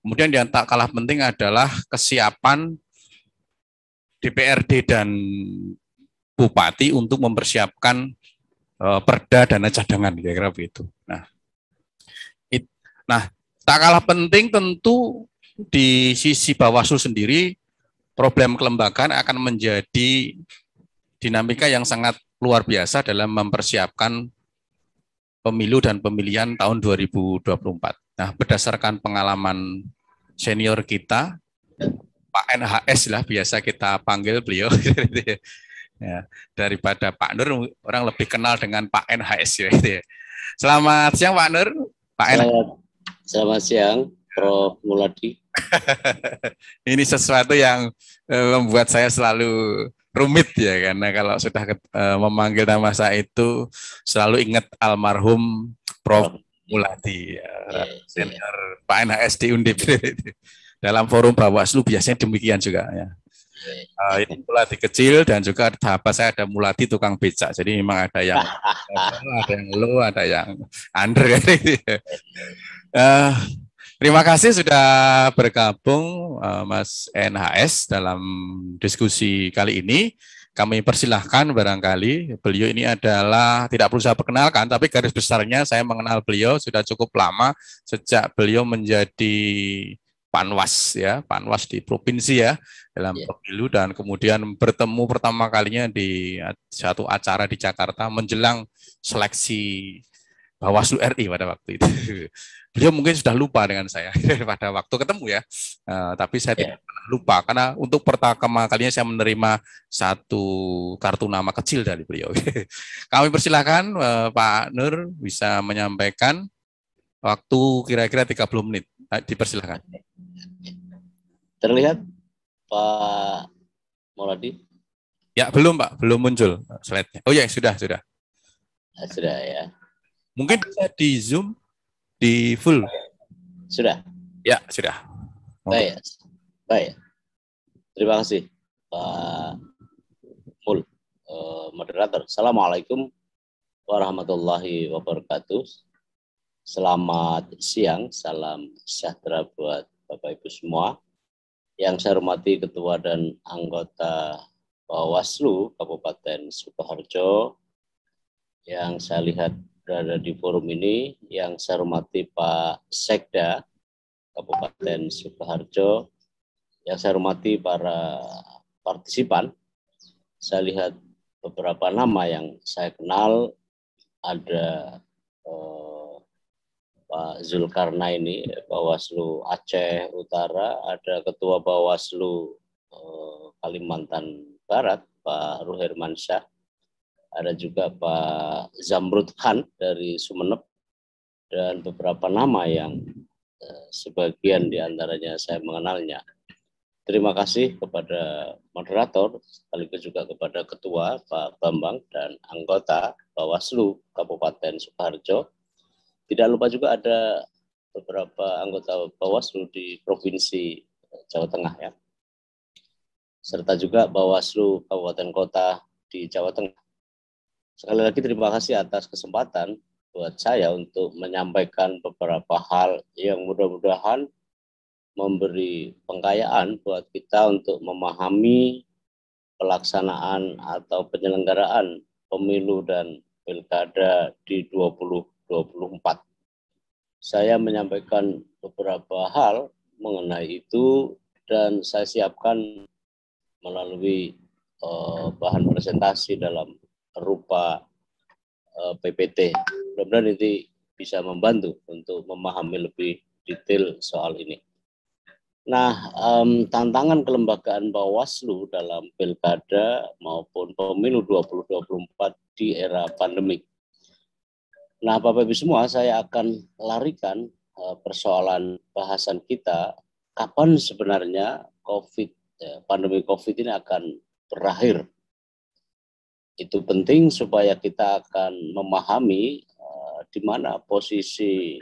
Kemudian yang tak kalah penting adalah kesiapan DPRD dan Bupati untuk mempersiapkan perda dana cadangan, kira-kira begitu. Nah, tak kalah penting tentu di sisi Bawaslu sendiri, problem kelembagaan akan menjadi dinamika yang sangat luar biasa dalam mempersiapkan pemilu dan pemilihan tahun 2024. Nah, berdasarkan pengalaman senior kita, Pak NHS lah biasa kita panggil beliau, ya, daripada Pak Nur, orang lebih kenal dengan Pak NHS ya. Selamat siang Pak Nur, Pak Enak. Selamat siang, Prof. Muladi. Ini sesuatu yang membuat saya selalu rumit ya, karena kalau sudah memanggil nama saya itu selalu ingat almarhum Prof. Muladi, senior Pak NHS di Undip. Dalam forum Bawaslu biasanya demikian juga ya. Ini Muladi kecil dan juga sahabat saya ada Muladi tukang becak. Jadi memang ada yang ada yang lo, ada yang under. Terima kasih sudah bergabung Mas NHS dalam diskusi kali ini. Kami persilahkan barangkali beliau ini adalah, tidak perlu saya perkenalkan, tapi garis besarnya saya mengenal beliau sudah cukup lama, sejak beliau menjadi Panwas ya, Panwas di provinsi ya, dalam pemilu, dan kemudian bertemu pertama kalinya di satu acara di Jakarta menjelang seleksi Bawaslu RI pada waktu itu. Beliau mungkin sudah lupa dengan saya pada waktu ketemu ya, tapi saya tidak pernah lupa karena untuk pertama kalinya saya menerima satu kartu nama kecil dari beliau. Kami persilahkan Pak Nur bisa menyampaikan, waktu kira-kira 30 menit. Dipersilahkan. Terlihat Pak Muladi? Ya belum Pak, belum muncul slide-nya. Oh ya sudah. Sudah ya. Mungkin bisa di zoom, di full. Sudah. Ya sudah. Baik. Terima kasih Pak Mul, moderator. Assalamualaikum warahmatullahi wabarakatuh. Selamat siang, salam sejahtera buat Bapak Ibu semua. Yang saya hormati Ketua dan anggota Bawaslu Kabupaten Sukoharjo, yang saya lihat berada di forum ini, yang saya hormati Pak Sekda Kabupaten Sukoharjo, yang saya hormati para partisipan. Saya lihat beberapa nama yang saya kenal, ada Pak Zulkarnaini, Bawaslu Aceh Utara, ada Ketua Bawaslu Kalimantan Barat, Pak Ruhermansyah, ada juga Pak Zamrud Khan dari Sumeneb, dan beberapa nama yang sebagian diantaranya saya mengenalnya. Terima kasih kepada moderator, sekaligus juga kepada Ketua Pak Bambang dan anggota Bawaslu Kabupaten Sukoharjo. Tidak lupa juga ada beberapa anggota Bawaslu di Provinsi Jawa Tengah ya, serta juga Bawaslu Kabupaten Kota di Jawa Tengah. Sekali lagi terima kasih atas kesempatan buat saya untuk menyampaikan beberapa hal yang mudah-mudahan memberi pengkayaan buat kita untuk memahami pelaksanaan atau penyelenggaraan pemilu dan pilkada di 2024. Saya menyampaikan beberapa hal mengenai itu dan saya siapkan melalui bahan presentasi dalam rupa PPT. Mudah-mudahan ini bisa membantu untuk memahami lebih detail soal ini. Nah, tantangan kelembagaan Bawaslu dalam pilkada maupun pemilu 2024 di era pandemi. Nah, Bapak Ibu semua, saya akan larikan persoalan bahasan kita, kapan sebenarnya pandemi COVID ini akan berakhir. Itu penting supaya kita akan memahami di mana posisi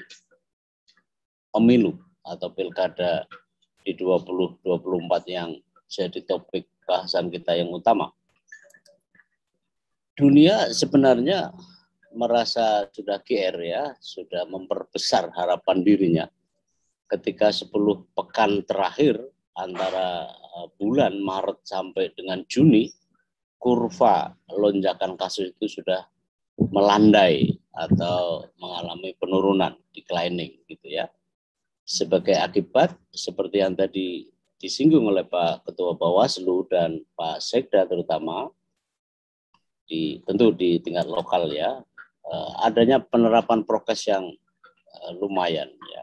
pemilu atau pilkada di 2024 yang jadi topik bahasan kita yang utama. Dunia sebenarnya merasa sudah GR ya, sudah memperbesar harapan dirinya ketika 10 pekan terakhir antara bulan Maret sampai dengan Juni, kurva lonjakan kasus itu sudah melandai atau mengalami penurunan, declining gitu ya. Sebagai akibat seperti yang tadi disinggung oleh Pak Ketua Bawaslu dan Pak Sekda terutama, tentu di tingkat lokal ya, adanya penerapan prokes yang lumayan ya,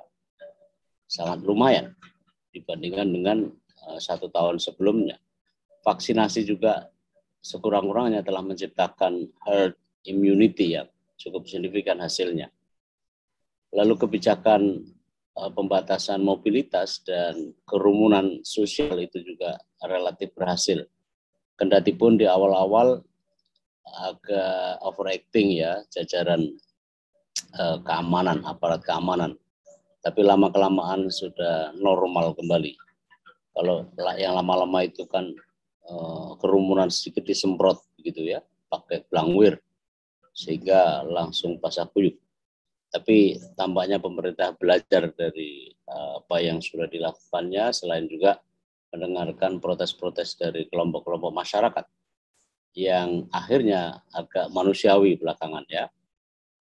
sangat lumayan dibandingkan dengan 1 tahun sebelumnya. Vaksinasi juga sekurang-kurangnya telah menciptakan herd immunity yang cukup signifikan hasilnya. Lalu kebijakan pembatasan mobilitas dan kerumunan sosial itu juga relatif berhasil. Kendati pun di awal-awal agak overacting ya jajaran keamanan, aparat keamanan. Tapi lama-kelamaan sudah normal kembali. Kalau yang lama-lama itu kan kerumunan sedikit disemprot gitu ya, pakai blangwir, sehingga langsung basah kuyup. Tapi tampaknya pemerintah belajar dari apa yang sudah dilakukannya, selain juga mendengarkan protes-protes dari kelompok-kelompok masyarakat yang akhirnya agak manusiawi belakangan ya.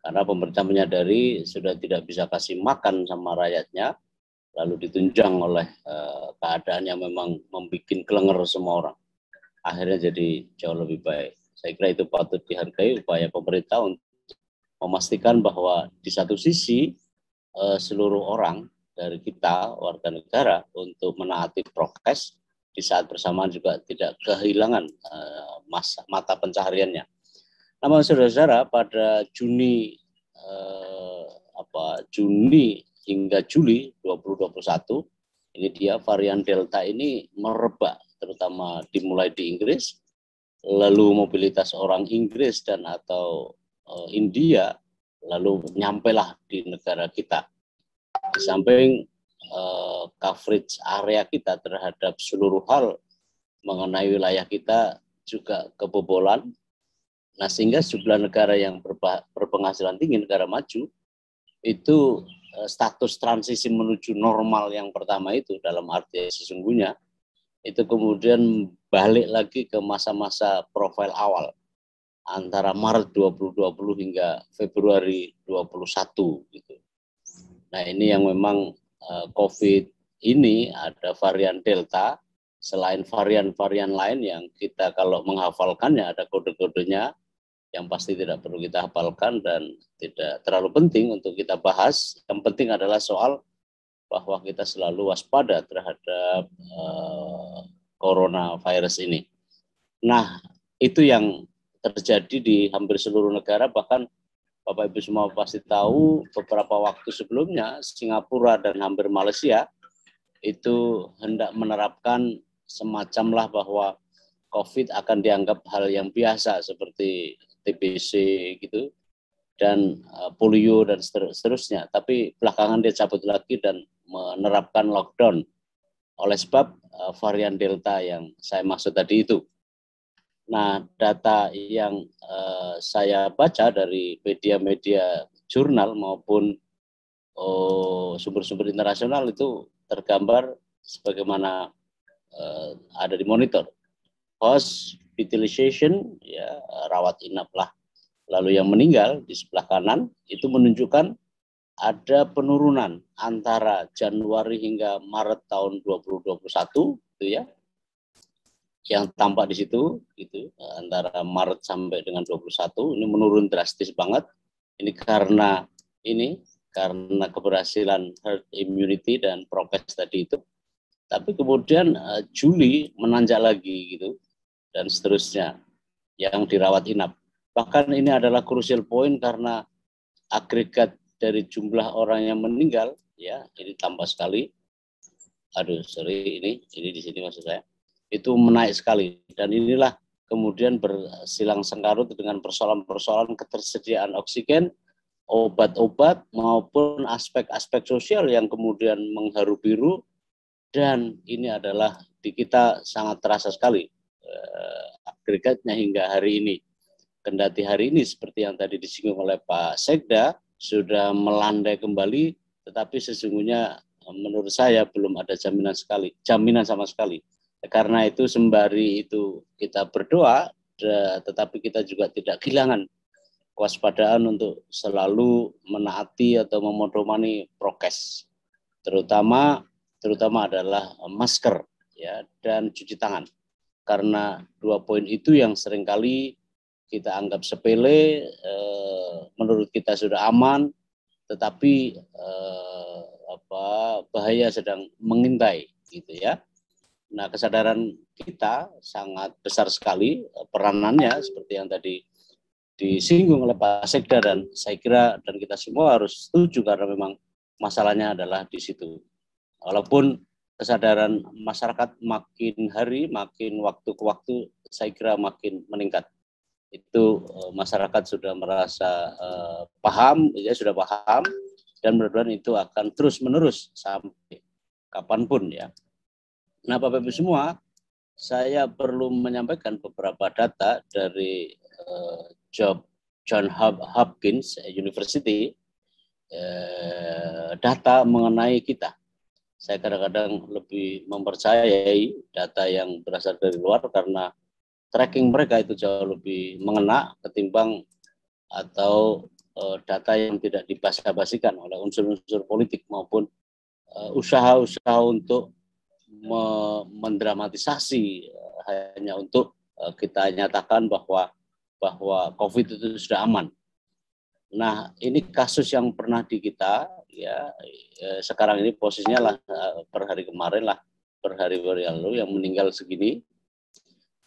Karena pemerintah menyadari sudah tidak bisa kasih makan sama rakyatnya, lalu ditunjang oleh keadaan yang memang membuat kelenger semua orang. Akhirnya jadi jauh lebih baik. Saya kira itu patut dihargai upaya pemerintah untuk memastikan bahwa di satu sisi seluruh orang dari kita warga negara untuk menaati prokes, di saat bersamaan juga tidak kehilangan mata pencahariannya. Namun saudara-saudara, pada Juni hingga Juli 2021 ini dia varian Delta ini merebak, terutama dimulai di Inggris, lalu mobilitas orang Inggris dan atau India, lalu nyampelah di negara kita. Di samping coverage area kita terhadap seluruh hal mengenai wilayah kita juga kebobolan. Nah, sehingga sejumlah negara yang berpenghasilan tinggi, negara maju, itu status transisi menuju normal yang pertama itu dalam arti sesungguhnya, itu kemudian balik lagi ke masa-masa profil awal antara Maret 2020 hingga Februari 2021 gitu. Nah, ini yang memang COVID ini ada varian Delta, selain varian-varian lain yang kita kalau menghafalkannya ada kode-kodenya yang pasti tidak perlu kita hafalkan dan tidak terlalu penting untuk kita bahas. Yang penting adalah soal bahwa kita selalu waspada terhadap coronavirus ini. Nah, itu yang terjadi di hampir seluruh negara, bahkan Bapak Ibu semua pasti tahu beberapa waktu sebelumnya Singapura dan hampir Malaysia itu hendak menerapkan semacamlah bahwa COVID akan dianggap hal yang biasa seperti TBC gitu dan polio dan seterusnya. Tapi belakangan dia cabut lagi dan menerapkan lockdown oleh sebab varian Delta yang saya maksud tadi itu. Nah, data yang saya baca dari media-media jurnal maupun sumber-sumber internasional itu tergambar sebagaimana ada di monitor. Hospitalization, ya, rawat inap lah. Lalu yang meninggal di sebelah kanan itu menunjukkan ada penurunan antara Januari hingga Maret tahun 2021, itu ya. Yang tampak di situ itu antara Maret sampai dengan 21 ini menurun drastis banget. Ini karena keberhasilan herd immunity dan prokes tadi itu. Tapi kemudian Juli menanjak lagi gitu dan seterusnya yang dirawat inap. Bahkan ini adalah crucial point karena agregat dari jumlah orang yang meninggal ya ini tambah sekali. Ini di sini maksud saya. Itu menaik sekali dan inilah kemudian bersilang sengkarut dengan persoalan-persoalan ketersediaan oksigen, obat-obat maupun aspek-aspek sosial yang kemudian mengharu biru dan ini adalah di kita sangat terasa sekali agregatnya hingga hari ini. Kendati hari ini seperti yang tadi disinggung oleh Pak Sekda sudah melandai kembali, tetapi sesungguhnya menurut saya belum ada jaminan sama sekali. Karena itu sembari itu kita berdoa, tetapi kita juga tidak kehilangan kewaspadaan untuk selalu menaati atau memodomani prokes, terutama adalah masker ya dan cuci tangan. Karena dua poin itu yang seringkali kita anggap sepele, menurut kita sudah aman, tetapi bahaya sedang mengintai gitu ya. Nah, kesadaran kita sangat besar sekali peranannya seperti yang tadi disinggung oleh Pak Sekda, dan saya kira dan kita semua harus setuju karena memang masalahnya adalah di situ. Walaupun kesadaran masyarakat makin hari, makin waktu ke waktu, saya kira makin meningkat. Itu masyarakat sudah merasa paham, ya sudah paham, dan mudah-mudahan itu akan terus-menerus sampai kapanpun ya. Nah, Bapak Ibu semua, saya perlu menyampaikan beberapa data dari Johns Hopkins University, data mengenai kita. Saya kadang-kadang lebih mempercayai data yang berasal dari luar karena tracking mereka itu jauh lebih mengena ketimbang atau data yang tidak dibasa-basikan oleh unsur-unsur politik maupun usaha-usaha untuk mendramatisasi hanya untuk kita nyatakan bahwa COVID itu sudah aman. Nah, ini kasus yang pernah di kita, ya sekarang ini posisinya lah per hari kemarin lah, per hari lalu yang meninggal segini,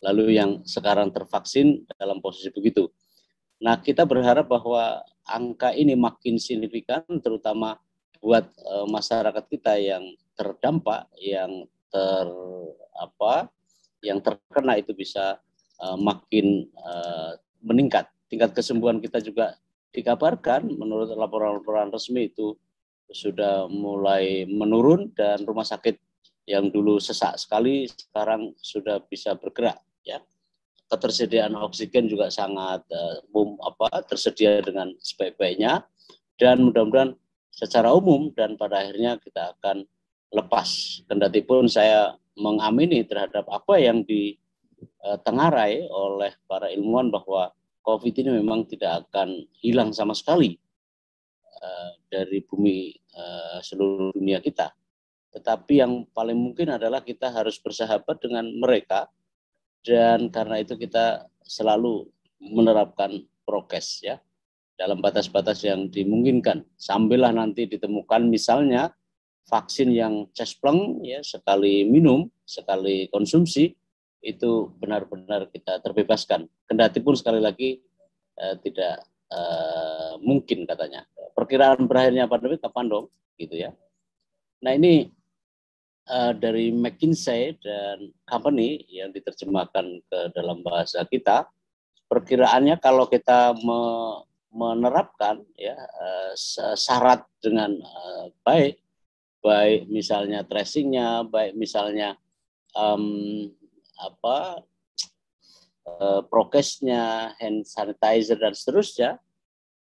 lalu yang sekarang tervaksin dalam posisi begitu. Nah, kita berharap bahwa angka ini makin signifikan, terutama buat masyarakat kita yang terdampak, yang terkena itu bisa makin meningkat. Tingkat kesembuhan kita juga dikabarkan menurut laporan-laporan resmi itu sudah mulai menurun, dan rumah sakit yang dulu sesak sekali sekarang sudah bisa bergerak ya. Ketersediaan oksigen juga sangat tersedia dengan sebaik-baiknya, dan mudah-mudahan secara umum dan pada akhirnya kita akan lepas. Kendatipun saya mengamini terhadap apa yang ditengarai oleh para ilmuwan bahwa COVID ini memang tidak akan hilang sama sekali dari bumi seluruh dunia kita. Tetapi yang paling mungkin adalah kita harus bersahabat dengan mereka, dan karena itu kita selalu menerapkan prokes ya dalam batas-batas yang dimungkinkan. Sambillah nanti ditemukan misalnya vaksin yang cespleng ya, sekali minum, sekali konsumsi, itu benar-benar kita terbebaskan. Kendatipun sekali lagi tidak mungkin katanya. Perkiraan berakhirnya pandemi kapan dong? Gitu ya. Nah, ini dari McKinsey dan Company yang diterjemahkan ke dalam bahasa kita, perkiraannya kalau kita menerapkan ya syarat dengan baik misalnya tracingnya, baik misalnya prokesnya, hand sanitizer dan seterusnya,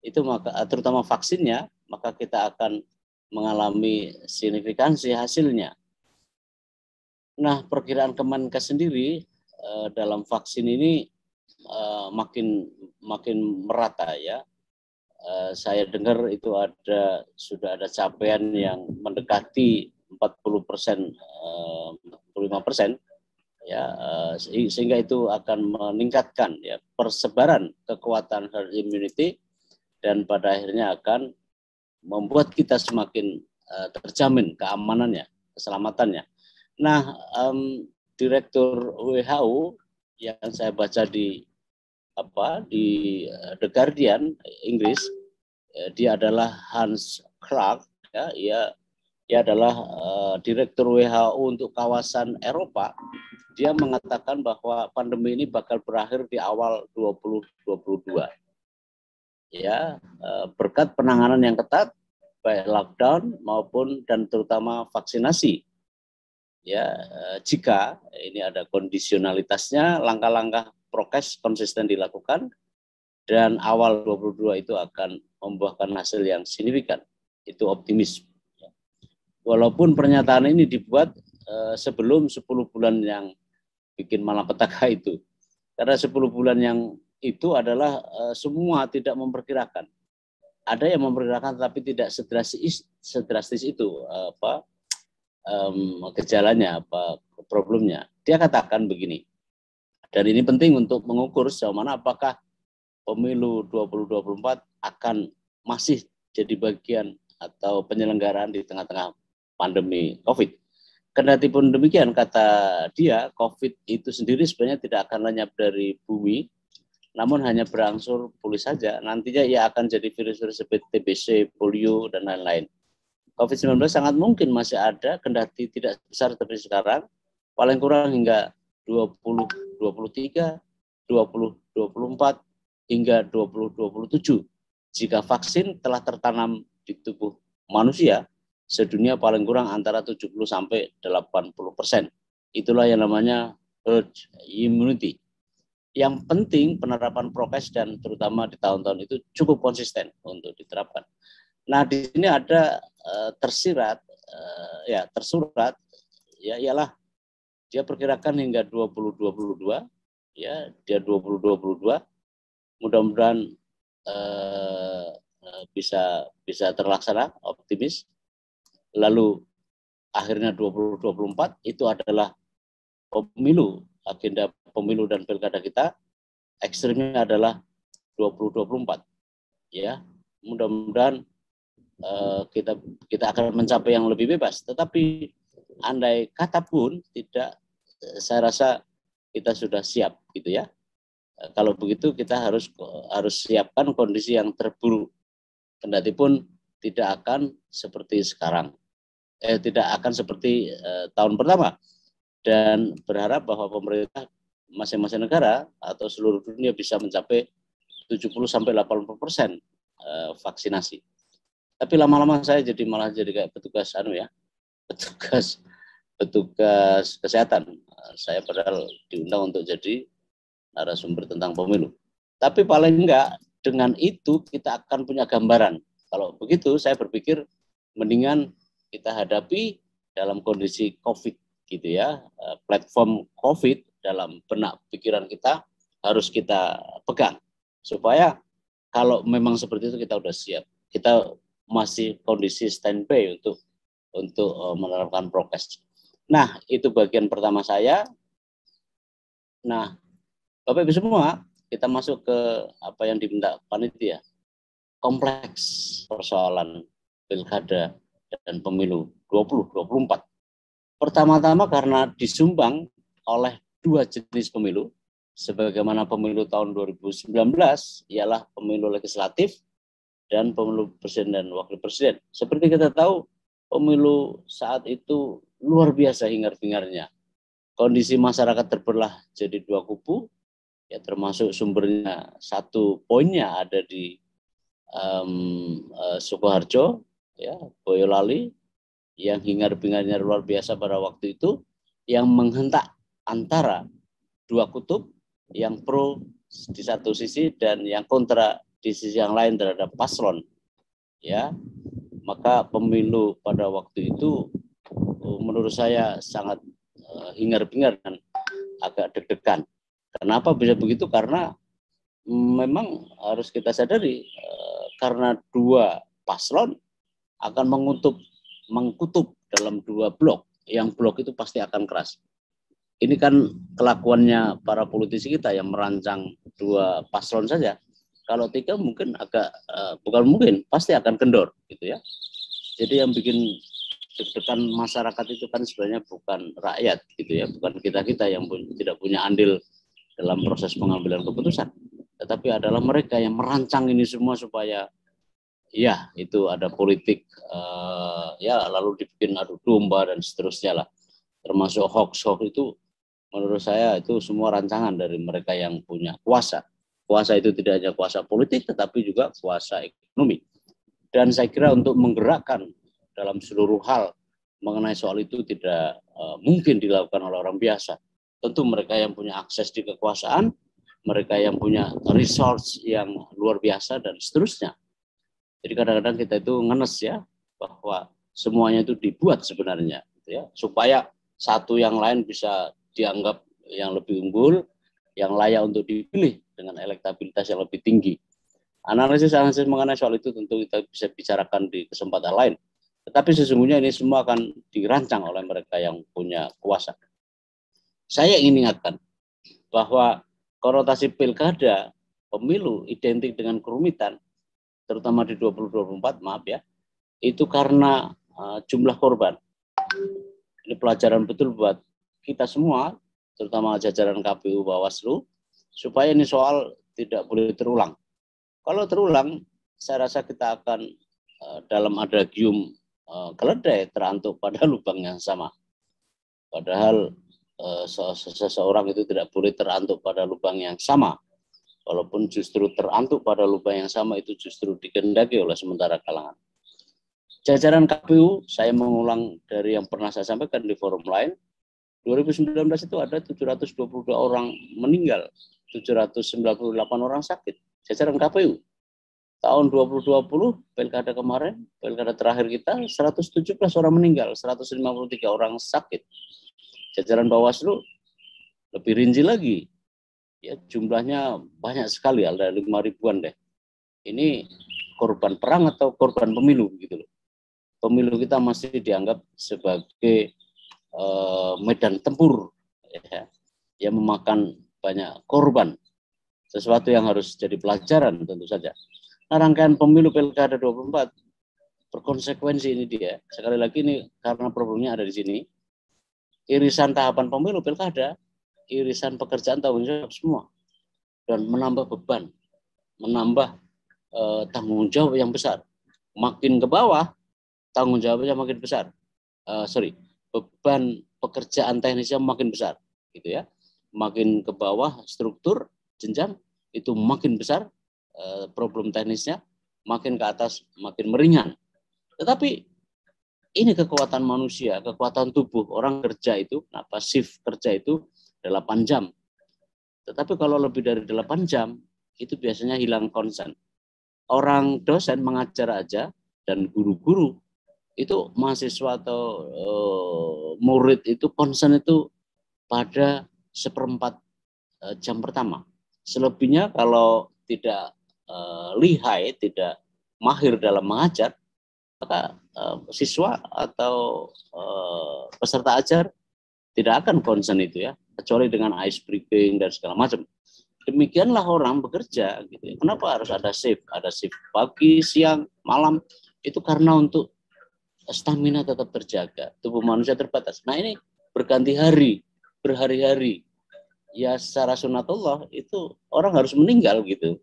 itu maka terutama vaksinnya, maka kita akan mengalami signifikansi hasilnya. Nah, perkiraan Kemenkes sendiri dalam vaksin ini makin merata ya. Saya dengar itu sudah ada capaian yang mendekati 40%, 45%. Ya, sehingga itu akan meningkatkan ya persebaran kekuatan herd immunity, dan pada akhirnya akan membuat kita semakin terjamin keamanannya, keselamatannya. Nah, Direktur WHO yang saya baca di The Guardian Inggris, dia adalah Hans Clark ya, dia adalah Direktur WHO untuk kawasan Eropa. Dia mengatakan bahwa pandemi ini bakal berakhir di awal 2022. Ya, berkat penanganan yang ketat, baik lockdown maupun dan terutama vaksinasi. Ya, jika ini ada kondisionalitasnya, langkah-langkah prokes konsisten dilakukan, dan awal 2022 itu akan membuahkan hasil yang signifikan. Itu optimis. Walaupun pernyataan ini dibuat sebelum 10 bulan yang bikin malapetaka itu. Karena 10 bulan yang itu adalah semua tidak memperkirakan. Ada yang memperkirakan tapi tidak sedrastis itu gejalanya, problemnya. Dia katakan begini, dan ini penting untuk mengukur sejauh mana apakah pemilu 2024 akan masih jadi bagian atau penyelenggaraan di tengah-tengah pandemi COVID. Kendatipun demikian, kata dia, COVID itu sendiri sebenarnya tidak akan lenyap dari bumi, namun hanya berangsur pulih saja. Nantinya ia akan jadi virus-virus seperti TBC, polio, dan lain-lain. COVID-19 sangat mungkin masih ada, kendati tidak besar seperti sekarang, paling kurang hingga 2023, 2024, hingga 2027. Jika vaksin telah tertanam di tubuh manusia, sedunia paling kurang antara 70-80%. Itulah yang namanya herd immunity. Yang penting penerapan prokes dan terutama di tahun-tahun itu cukup konsisten untuk diterapkan. Nah, di sini ada tersurat ialah dia perkirakan hingga 2022 ya, dia 2022 mudah-mudahan bisa terlaksana, optimis. Lalu akhirnya 2024 itu adalah pemilu, agenda pemilu dan pilkada kita, ekstrimnya adalah 2024. Ya, mudah-mudahan kita akan mencapai yang lebih bebas. Tetapi andai kata pun tidak, saya rasa kita sudah siap, gitu ya. Kalau begitu kita harus siapkan kondisi yang terburuk. Kendati pun tidak akan seperti sekarang, tidak akan seperti tahun pertama. Dan berharap bahwa pemerintah masing-masing negara atau seluruh dunia bisa mencapai 70-80% vaksinasi. Tapi lama-lama saya malah jadi kayak petugas kesehatan. Saya padahal diundang untuk jadi narasumber tentang pemilu. Tapi paling enggak dengan itu kita akan punya gambaran. Kalau begitu saya berpikir mendingan kita hadapi dalam kondisi COVID gitu ya. Platform COVID dalam benak pikiran kita harus kita pegang supaya kalau memang seperti itu kita udah siap. Kita masih kondisi standby untuk menerapkan prokes. Nah, itu bagian pertama saya. Nah, Bapak Ibu semua, kita masuk ke apa yang diminta panitia. Kompleks persoalan pilkada dan pemilu 2024. Pertama-tama karena disumbang oleh dua jenis pemilu, sebagaimana pemilu tahun 2019 ialah pemilu legislatif dan pemilu presiden dan wakil presiden. Seperti kita tahu, pemilu saat itu luar biasa hingar-bingarnya. Kondisi masyarakat terbelah jadi dua kubu, ya termasuk sumbernya satu poinnya ada di Sukoharjo, ya Boyolali, yang hingar-bingarnya luar biasa pada waktu itu, yang menghentak antara dua kutub, yang pro di satu sisi dan yang kontra di sisi yang lain terhadap paslon. Ya, maka pemilu pada waktu itu menurut saya sangat hingar-bingar dan agak deg-degan. Kenapa bisa begitu? Karena memang harus kita sadari karena dua paslon akan mengkutub dalam dua blok. Yang blok itu pasti akan keras. Ini kan kelakuannya para politisi kita yang merancang dua paslon saja. Kalau tiga mungkin agak bukan mungkin, pasti akan kendor gitu ya. Jadi yang bikin deg-degan masyarakat itu kan sebenarnya bukan rakyat gitu ya, bukan kita-kita yang tidak punya andil dalam proses pengambilan keputusan, tetapi adalah mereka yang merancang ini semua supaya ya itu ada politik ya lalu dibikin adu domba dan seterusnya lah, termasuk hoax itu menurut saya itu semua rancangan dari mereka yang punya kuasa. Kuasa itu tidak hanya kuasa politik tetapi juga kuasa ekonomi. Dan saya kira untuk menggerakkan dalam seluruh hal mengenai soal itu tidak mungkin dilakukan oleh orang biasa. Tentu mereka yang punya akses di kekuasaan, mereka yang punya resource yang luar biasa dan seterusnya. Jadi kadang-kadang kita itu ngenes ya bahwa semuanya itu dibuat sebenarnya gitu ya, supaya satu yang lain bisa dianggap yang lebih unggul, yang layak untuk dipilih dengan elektabilitas yang lebih tinggi. Analisis mengenai soal itu tentu kita bisa bicarakan di kesempatan lain. Tetapi sesungguhnya ini semua akan dirancang oleh mereka yang punya kuasa. Saya ingin ingatkan bahwa konotasi pilkada, pemilu identik dengan kerumitan, terutama di 2024, maaf ya, itu karena jumlah korban. Ini pelajaran betul buat kita semua, terutama jajaran KPU Bawaslu, supaya ini soal tidak boleh terulang. Kalau terulang, saya rasa kita akan dalam adagium keledai terantuk pada lubang yang sama. Padahal seseorang itu tidak boleh terantuk pada lubang yang sama. Walaupun justru terantuk pada lubang yang sama itu justru dikehendaki oleh sementara kalangan. Jajaran KPU, saya mengulang dari yang pernah saya sampaikan di forum lain, 2019 itu ada 722 orang meninggal, 798 orang sakit. Jajaran KPU. Tahun 2020, pilkada kemarin, pilkada terakhir kita, 117 orang meninggal, 153 orang sakit. Jajaran Bawaslu lebih rinci lagi. Ya, jumlahnya banyak sekali, ada 5.000-an deh. Ini korban perang atau korban pemilu gitu loh. Pemilu kita masih dianggap sebagai medan tempur ya, yang memakan banyak korban. Sesuatu yang harus jadi pelajaran tentu saja. Nah, rangkaian pemilu pilkada 24 berkonsekuensi ini dia. Sekali lagi ini karena problemnya ada di sini. Irisan tahapan pemilu pilkada, irisan pekerjaan tanggung jawab semua, dan menambah beban, menambah tanggung jawab yang besar. Makin ke bawah tanggung jawabnya makin besar. Beban pekerjaan teknisnya makin besar, gitu ya. Makin ke bawah struktur jenjang itu makin besar problem teknisnya, makin ke atas makin meringan. Tetapi ini kekuatan manusia, kekuatan tubuh orang kerja itu, shift kerja itu 8 jam. Tetapi kalau lebih dari 8 jam, itu biasanya hilang konsen. Orang dosen mengajar aja, dan guru-guru, itu mahasiswa atau murid itu konsen itu pada 1/4 jam pertama. Selebihnya kalau tidak lihai, tidak mahir dalam mengajar, maka siswa atau peserta ajar tidak akan konsen itu ya, kecuali dengan ice breaking dan segala macam. Demikianlah orang bekerja gitu. Kenapa harus ada shift? Ada shift pagi, siang, malam. Itu karena untuk stamina tetap terjaga. Tubuh manusia terbatas. Nah ini berganti hari, berhari-hari. Ya secara sunatullah itu orang harus meninggal gitu.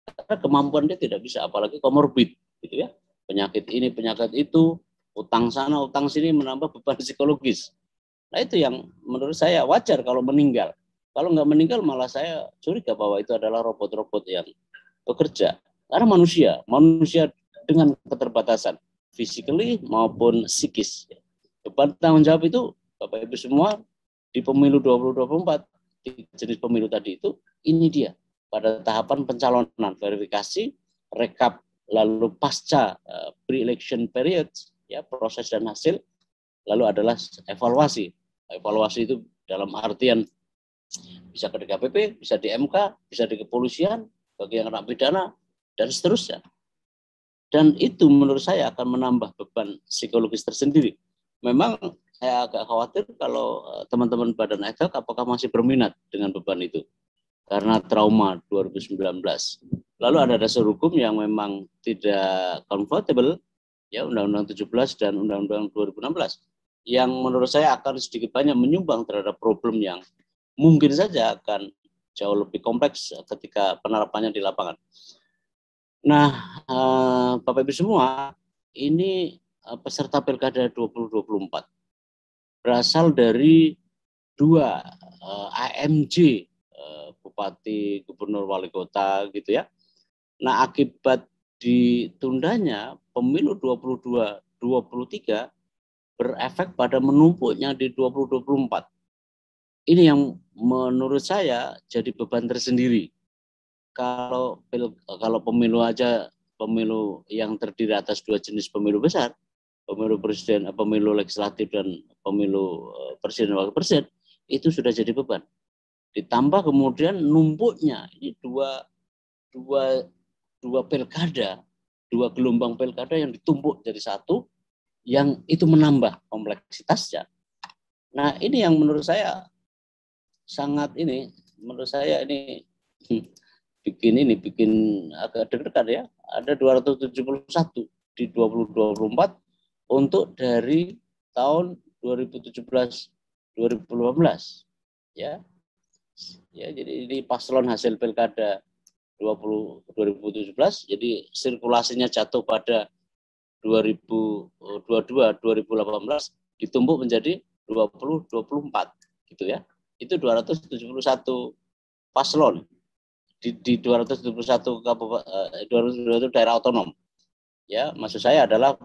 Karena kemampuan dia tidak bisa, apalagi komorbid gitu ya. Penyakit ini, penyakit itu, utang sana, utang sini, menambah beban psikologis. Nah itu yang menurut saya wajar kalau meninggal. Kalau nggak meninggal malah saya curiga bahwa itu adalah robot-robot yang bekerja. Karena manusia dengan keterbatasan, physically maupun psikis. Beban tanggung jawab itu, Bapak Ibu semua, di pemilu 2024, di jenis pemilu tadi itu, ini dia. Pada tahapan pencalonan, verifikasi, rekap, lalu pasca pre-election period, ya proses dan hasil, lalu adalah evaluasi. Evaluasi itu dalam artian bisa ke DKPP, bisa di MK, bisa di kepolisian, bagi yang kena pidana, dan seterusnya. Dan itu menurut saya akan menambah beban psikologis tersendiri. Memang saya agak khawatir kalau teman-teman Badan ad hoc apakah masih berminat dengan beban itu. Karena trauma 2019. Lalu ada dasar hukum yang memang tidak comfortable, ya Undang-Undang 17 dan Undang-Undang 2016, yang menurut saya akan sedikit banyak menyumbang terhadap problem yang mungkin saja akan jauh lebih kompleks ketika penerapannya di lapangan. Nah, Bapak Ibu semua, ini peserta Pilkada 2024 berasal dari 2 AMJ, Bupati, Gubernur, Wali Kota gitu ya. Nah, akibat ditundanya pemilu 2023 berefek pada menumpuknya di 2024. Ini yang menurut saya jadi beban tersendiri. Kalau pemilu aja, pemilu yang terdiri atas 2 jenis pemilu besar, pemilu presiden, pemilu legislatif dan pemilu presiden wakil presiden, itu sudah jadi beban. Ditambah kemudian numpuknya ini dua pilkada, 2 gelombang pilkada yang ditumpuk jadi satu, yang itu menambah kompleksitasnya. Nah ini yang menurut saya sangat ini, menurut saya ini bikin agak deg-degan ya. Ada 271 di 2024 untuk dari tahun 2017-2018 ya. Ya, jadi ini paslon hasil pilkada 2017, jadi sirkulasinya jatuh pada 2022-2018 ditumpuk menjadi 2024 gitu ya. Itu 271 paslon di 271 221 daerah otonom. Ya, maksud saya adalah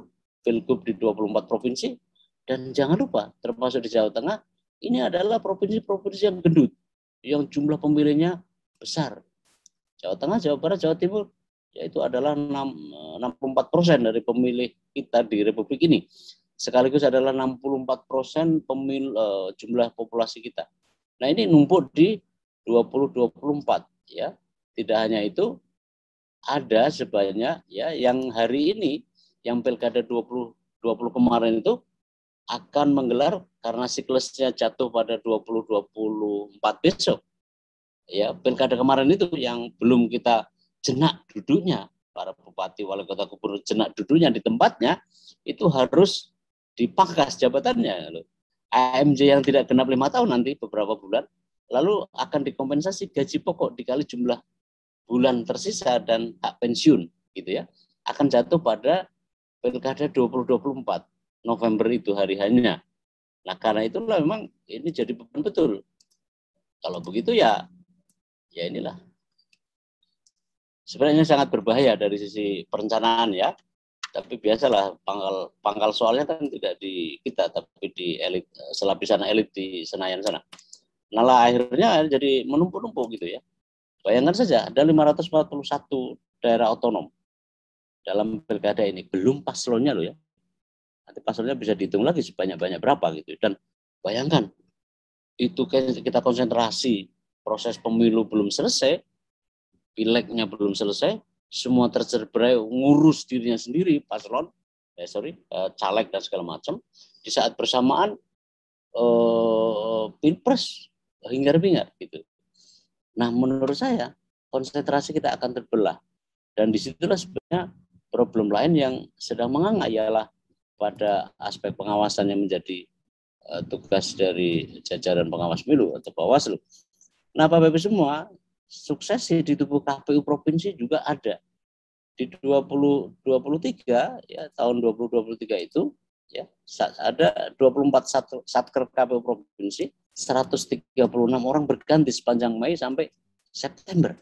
pilgub di 24 provinsi, dan jangan lupa termasuk di Jawa Tengah ini adalah provinsi-provinsi yang gendut, yang jumlah pemilihnya besar. Jawa Tengah, Jawa Barat, Jawa Timur, yaitu adalah 64% dari pemilih kita di Republik ini. Sekaligus adalah 64% jumlah populasi kita. Nah, ini numpuk di 2024 ya. Tidak hanya itu, ada sebanyak ya yang hari ini yang pilkada 2020 kemarin itu akan menggelar karena siklusnya jatuh pada 2024 besok. Ya, pilkada kemarin itu yang belum kita jenak duduknya, para bupati, wali kota, gubernur jenak duduknya di tempatnya, itu harus dipangkas jabatannya. AMJ yang tidak genap 5 tahun nanti beberapa bulan, lalu akan dikompensasi gaji pokok dikali jumlah bulan tersisa dan hak pensiun, gitu ya, akan jatuh pada pilkada 2024 November itu hari hanya. Nah, karena itulah memang ini jadi beban betul. Kalau begitu ya inilah. Sebenarnya sangat berbahaya dari sisi perencanaan ya. Tapi biasalah pangkal soalnya kan tidak di kita, tapi di elit, selapisan elit di Senayan sana. Nah lah, akhirnya jadi menumpuk-numpuk gitu ya. Bayangkan saja ada 541 daerah otonom dalam pilkada ini, belum paslonnya loh ya. Nanti paslonnya bisa dihitung lagi sebanyak-banyak berapa gitu. Dan bayangkan itu kita konsentrasi, proses pemilu belum selesai, pileknya belum selesai, semua tercerai ngurus dirinya sendiri, paslon, caleg dan segala macam. Di saat bersamaan pilpres hingar-bingar gitu. Nah, menurut saya konsentrasi kita akan terbelah, dan disitulah sebenarnya problem lain yang sedang menganga, ialah pada aspek pengawasan yang menjadi tugas dari jajaran pengawas pemilu atau Bawaslu. Nah, Bapak Ibu semua, suksesi di tubuh KPU provinsi juga ada. Di 2023 ya, tahun 2023 itu ya, ada 24 satker KPU provinsi, 136 orang berganti sepanjang Mei sampai September.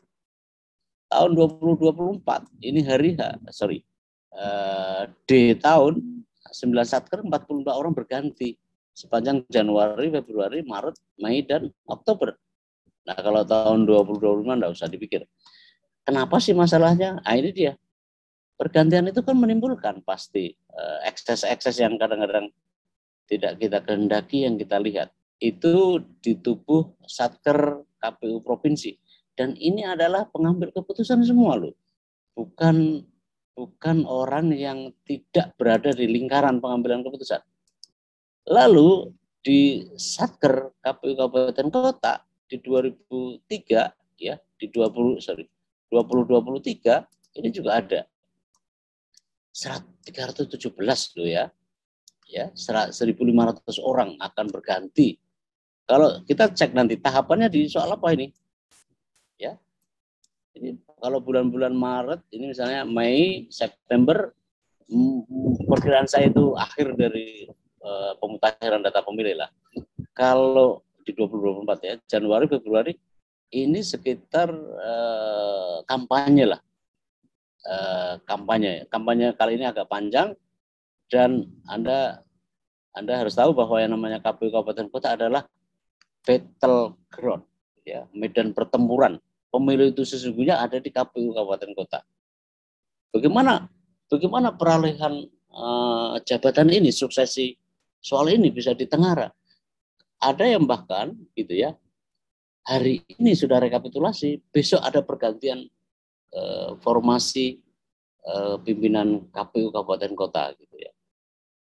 Tahun 2024 ini D tahun 9 satker 42 orang berganti sepanjang Januari, Februari, Maret, Mei dan Oktober. Nah, kalau tahun 2025 enggak usah dipikir. Kenapa sih masalahnya? Nah, ini dia. Pergantian itu kan menimbulkan pasti ekses-ekses yang kadang-kadang tidak kita kehendaki yang kita lihat. Itu di tubuh satker KPU provinsi. Dan ini adalah pengambil keputusan semua loh. Bukan orang yang tidak berada di lingkaran pengambilan keputusan. Lalu di satker KPU Kabupaten Kota di 2003 ya, di 2023 ini juga ada 317 loh ya. Ya, 1.500 orang akan berganti. Kalau kita cek nanti tahapannya di soal apa ini? Ya. Ini kalau bulan-bulan Maret ini misalnya Mei, September, perkiraan saya itu akhir dari pemutakhiran data pemilih lah. Kalau di 2024 ya, Januari, Februari ini sekitar kampanye lah. Kampanye kali ini agak panjang, dan Anda harus tahu bahwa yang namanya KPU Kabupaten Kota adalah battleground ya, medan pertempuran. Pemilu itu sesungguhnya ada di KPU Kabupaten Kota. Bagaimana peralihan jabatan ini, suksesi soal ini bisa ditengarai? Ada yang bahkan gitu ya, hari ini sudah rekapitulasi, besok ada pergantian formasi pimpinan KPU Kabupaten Kota gitu ya.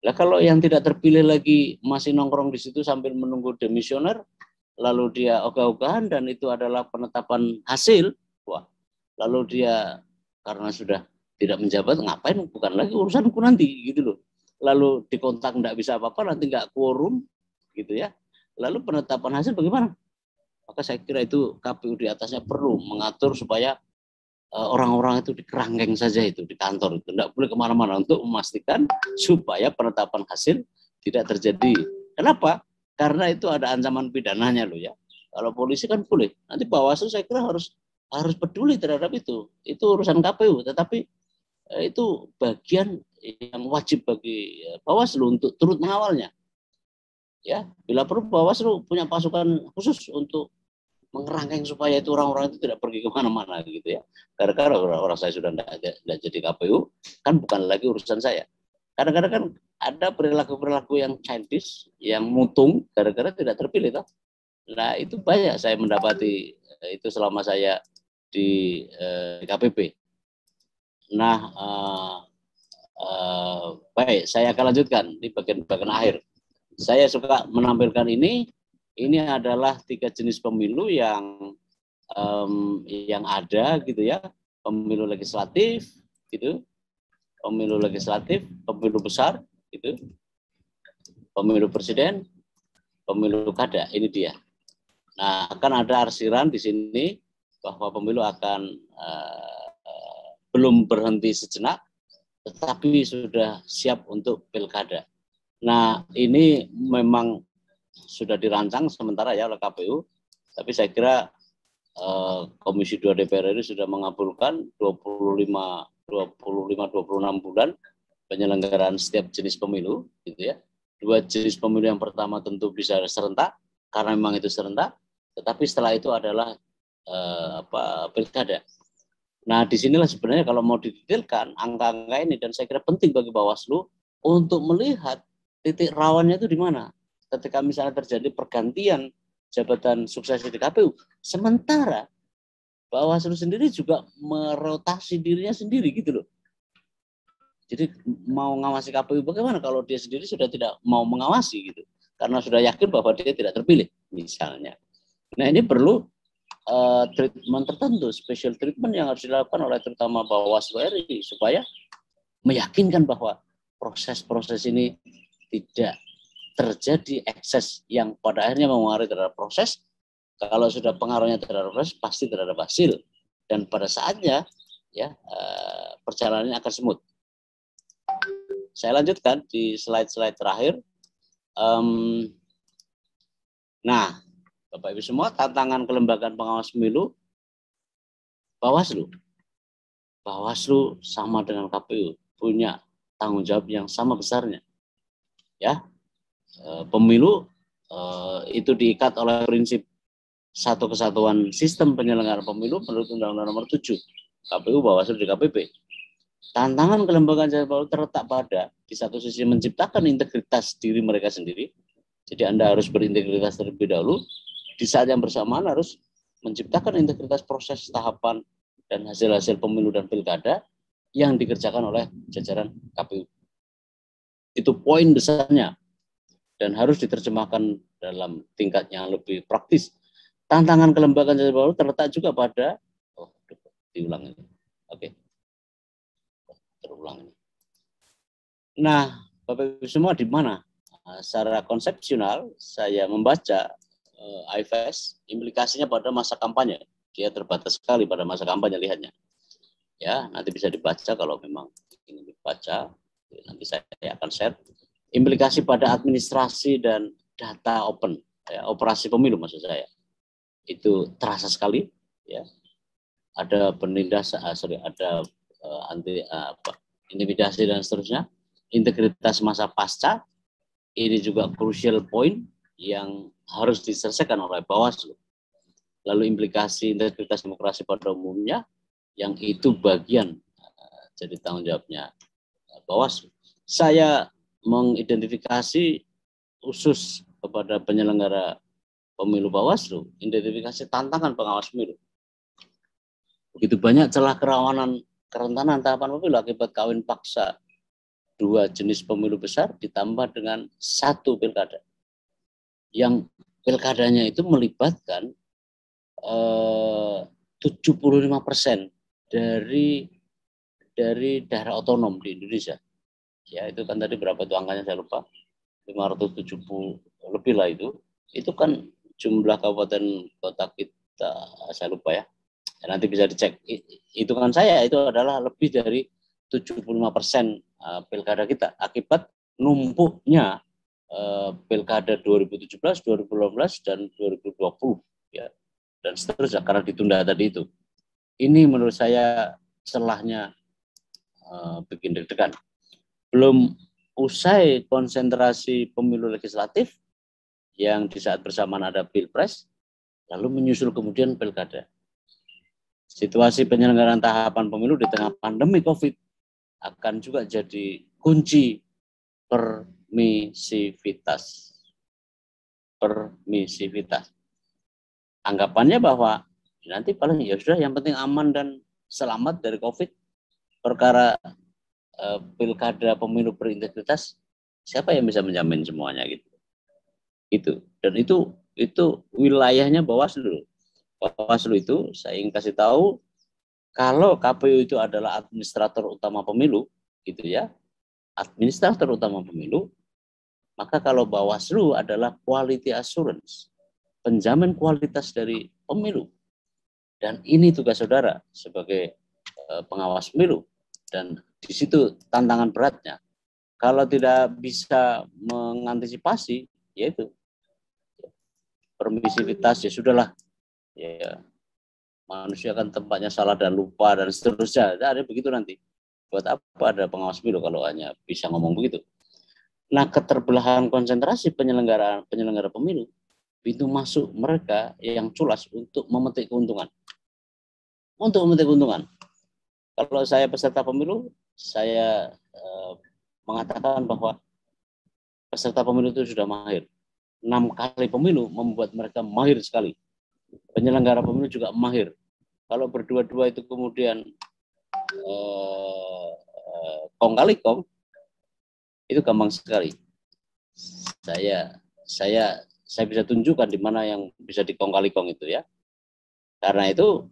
Nah, kalau yang tidak terpilih lagi masih nongkrong di situ sambil menunggu demisioner, lalu dia ogah-ogahan dan itu adalah penetapan hasil, wah, lalu dia karena sudah tidak menjabat, ngapain, bukan lagi urusanku nanti gitu loh. Lalu dikontak enggak bisa apa-apa, nanti enggak quorum gitu ya. Lalu penetapan hasil bagaimana? Maka saya kira itu KPU di atasnya perlu mengatur supaya orang-orang itu di kerangkeng saja itu di kantor itu, tidak boleh kemana-mana untuk memastikan supaya penetapan hasil tidak terjadi. Kenapa? Karena itu ada ancaman pidananya loh ya. Kalau polisi kan boleh. Nanti Bawaslu saya kira harus peduli terhadap itu. Itu urusan KPU. Tetapi itu bagian yang wajib bagi Bawaslu untuk turut mengawalnya. Ya, bila perlu Bawaslu punya pasukan khusus untuk mengerangkeng supaya itu orang-orang itu tidak pergi kemana-mana gitu ya. Karena orang saya sudah tidak jadi KPU, kan bukan lagi urusan saya. Kadang-kadang kan ada perilaku-perilaku yang childish, yang mutung, gara-gara tidak terpilih. Toh. Nah itu banyak saya mendapati itu selama saya di KPP. Nah, baik, saya akan lanjutkan di bagian akhir. Saya suka menampilkan ini adalah 3 jenis pemilu yang ada gitu ya, pemilu legislatif gitu, pemilu besar gitu, pemilu presiden, pemilu kada, ini dia. Nah, akan ada arsiran di sini bahwa pemilu akan belum berhenti sejenak, tetapi sudah siap untuk pilkada. Nah, ini memang sudah dirancang sementara ya oleh KPU, tapi saya kira Komisi 2 DPR RI sudah mengabulkan 26 bulan penyelenggaraan setiap jenis pemilu, gitu ya. 2 jenis pemilu yang pertama tentu bisa serentak, karena memang itu serentak, tetapi setelah itu adalah pilkada. Nah, disinilah sebenarnya kalau mau didetailkan angka-angka ini, dan saya kira penting bagi Bawaslu untuk melihat titik rawannya itu di mana. Ketika misalnya terjadi pergantian jabatan suksesi di KPU, sementara Bawaslu sendiri juga merotasi dirinya sendiri gitu loh. Jadi mau mengawasi KPU bagaimana kalau dia sendiri sudah tidak mau mengawasi gitu, karena sudah yakin bahwa dia tidak terpilih misalnya. Nah ini perlu treatment tertentu, special treatment yang harus dilakukan oleh terutama Bawaslu RI supaya meyakinkan bahwa proses-proses ini tidak terjadi ekses yang pada akhirnya mempengaruhi terhadap proses. Kalau sudah pengaruhnya terhadap proses, pasti terhadap hasil, dan pada saatnya ya perjalanannya akan smooth. Saya lanjutkan di slide-slide terakhir. Nah, Bapak Ibu semua, tantangan kelembagaan pengawas pemilu Bawaslu sama dengan KPU punya tanggung jawab yang sama besarnya. Ya, pemilu itu diikat oleh prinsip satu kesatuan sistem penyelenggaraan pemilu menurut Undang-Undang Nomor 7 KPU, Bawaslu, DKPP. Tantangan kelembagaan Bawaslu terletak pada di satu sisi menciptakan integritas diri mereka sendiri. Jadi Anda harus berintegritas terlebih dahulu. Di saat yang bersamaan harus menciptakan integritas proses, tahapan, dan hasil-hasil pemilu dan pilkada yang dikerjakan oleh jajaran KPU. Itu poin besarnya dan harus diterjemahkan dalam tingkat yang lebih praktis. Tantangan kelembagaan Bawaslu terletak juga pada diulang ini. Oke. Terulang ini. Nah, Bapak Ibu semua, di mana secara konsepsional saya membaca IFS implikasinya pada masa kampanye. Dia terbatas sekali pada masa kampanye lihatnya. Ya, nanti bisa dibaca kalau memang ingin dibaca. Nanti saya akan share implikasi pada administrasi dan data open, ya, operasi pemilu maksud saya. Itu terasa sekali, ya. Ada penindasan, ada intimidasi dan seterusnya. Integritas masa pasca ini juga crucial point yang harus diselesaikan oleh Bawaslu. Lalu implikasi integritas demokrasi pada umumnya, yang itu bagian jadi tanggung jawabnya Bawaslu. Saya mengidentifikasi khusus kepada penyelenggara pemilu Bawaslu, identifikasi tantangan pengawas pemilu. Begitu banyak celah kerawanan, kerentanan tahapan pemilu akibat kawin paksa 2 jenis pemilu besar ditambah dengan 1 pilkada. Yang pilkadanya itu melibatkan 75% dari daerah otonom di Indonesia. Ya, itu kan tadi berapa itu angkanya saya lupa. 570 lebih lah itu. Itu kan jumlah kabupaten kota kita, saya lupa ya. Nanti bisa dicek. Hitungan saya itu adalah lebih dari 75% pilkada kita akibat numpuknya pilkada 2017, 2018, dan 2020 ya, dan seterusnya karena ditunda tadi itu. Ini menurut saya celahnya bikin deg-degan. Belum usai konsentrasi pemilu legislatif yang di saat bersamaan ada pilpres, lalu menyusul kemudian pilkada. Situasi penyelenggaraan tahapan pemilu di tengah pandemi COVID akan juga jadi kunci permisivitas. Anggapannya bahwa nanti paling ya sudah, yang penting aman dan selamat dari COVID. Perkara pilkada pemilu berintegritas, siapa yang bisa menjamin semuanya gitu. Dan itu wilayahnya Bawaslu. Bawaslu itu saya ingin kasih tahu, kalau KPU itu adalah administrator utama pemilu gitu ya, administrator utama pemilu, maka kalau Bawaslu adalah quality assurance, penjamin kualitas dari pemilu. Dan ini tugas saudara sebagai pengawas pemilu. Dan di situ tantangan beratnya. Kalau tidak bisa mengantisipasi, yaitu permisivitas, ya sudahlah. Ya, manusia kan tempatnya salah dan lupa dan seterusnya. Ada begitu nanti. Buat apa ada pengawas pemilu kalau hanya bisa ngomong begitu? Nah, keterbelahan konsentrasi penyelenggara pemilu, pintu masuk mereka yang culas untuk memetik keuntungan. Kalau saya peserta pemilu, saya mengatakan bahwa peserta pemilu itu sudah mahir. 6 kali pemilu membuat mereka mahir sekali. Penyelenggara pemilu juga mahir. Kalau berdua-dua itu kemudian kong kali kong, itu gampang sekali. Saya bisa tunjukkan di mana yang bisa dikong kali kong itu ya. Karena itu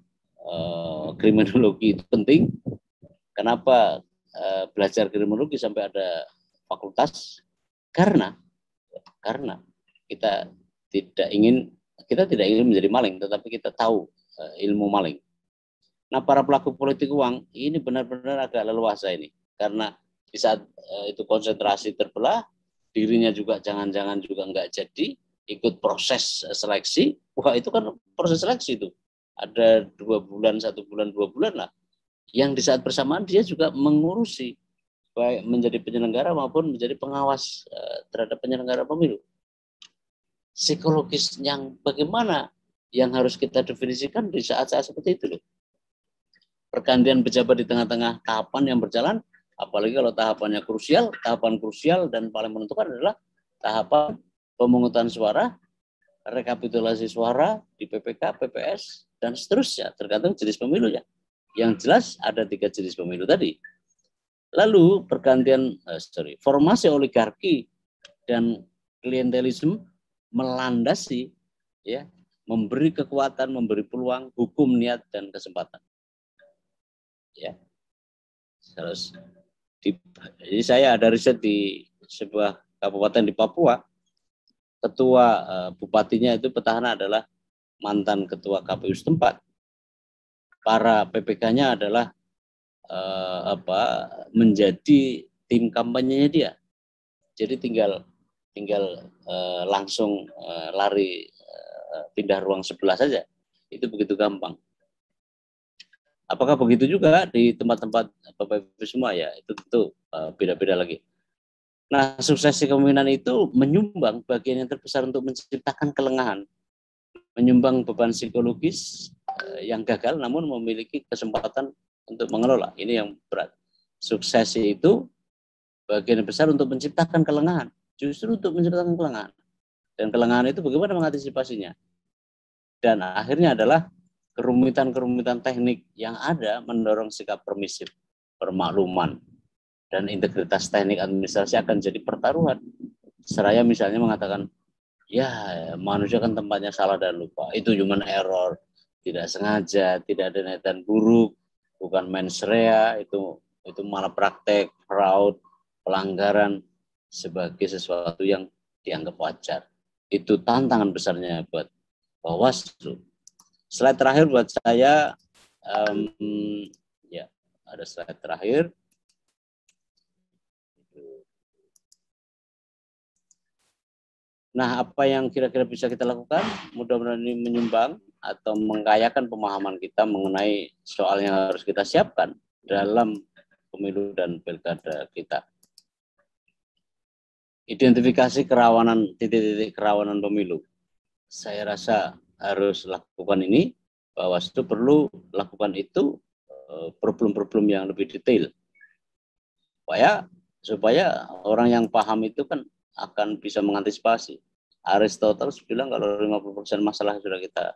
kriminologi itu penting. Kenapa belajar kriminologi sampai ada fakultas? Karena kita tidak ingin menjadi maling, tetapi kita tahu ilmu maling. Nah, para pelaku politik uang ini benar-benar agak leluasa ini, karena di saat itu konsentrasi terbelah, dirinya juga jangan-jangan juga nggak jadi ikut proses seleksi. Wah, itu kan proses seleksi itu. Ada 2 bulan, 1 bulan, 2 bulan lah. Yang di saat bersamaan dia juga mengurusi baik menjadi penyelenggara maupun menjadi pengawas terhadap penyelenggara pemilu. Psikologis yang bagaimana yang harus kita definisikan di saat-saat seperti itu loh. Pergantian pejabat di tengah-tengah tahapan yang berjalan, apalagi kalau tahapan krusial dan paling menentukan adalah tahapan pemungutan suara, rekapitulasi suara di PPK, PPS, dan seterusnya, tergantung jenis pemilunya. Yang jelas ada 3 jenis pemilu tadi. Lalu pergantian, formasi oligarki dan klientelisme melandasi, ya, memberi kekuatan, memberi peluang, hukum, niat, dan kesempatan. Ya, jadi saya ada riset di sebuah kabupaten di Papua. Ketua bupatinya itu petahana adalah mantan ketua KPU setempat. Para PPK-nya adalah menjadi tim kampanyenya dia. Jadi tinggal langsung lari pindah ruang sebelah saja. Itu begitu gampang. Apakah begitu juga di tempat-tempat Bapak Ibu semua ya? Itu tentu beda-beda lagi. Nah, suksesi kepemimpinan itu menyumbang bagian yang terbesar untuk menciptakan kelengahan, menyumbang beban psikologis yang gagal, namun memiliki kesempatan untuk mengelola. Ini yang berat. Suksesi itu bagian besar untuk menciptakan kelengahan, justru untuk menciptakan kelengahan. Dan kelengahan itu bagaimana mengantisipasinya? Dan akhirnya adalah kerumitan-kerumitan teknik yang ada mendorong sikap permisif, permakluman, dan integritas teknik administrasi akan jadi pertaruhan. Seraya misalnya mengatakan, ya manusia kan tempatnya salah dan lupa, itu human error, tidak sengaja, tidak ada niatan buruk, bukan mens rea, itu malah praktek, fraud, pelanggaran sebagai sesuatu yang dianggap wajar. Itu tantangan besarnya buat Bawaslu. Slide terakhir buat saya Ya, ada slide terakhir. Nah, apa yang kira-kira bisa kita lakukan? Mudah-mudahan ini menyumbang atau mengkayakan pemahaman kita mengenai soal yang harus kita siapkan dalam pemilu dan pilkada kita. Identifikasi kerawanan, titik-titik kerawanan pemilu. Saya rasa harus lakukan ini, Bawaslu perlu lakukan itu, problem-problem yang lebih detail. Supaya orang yang paham itu kan akan bisa mengantisipasi. Aristoteles bilang kalau 50% masalah sudah kita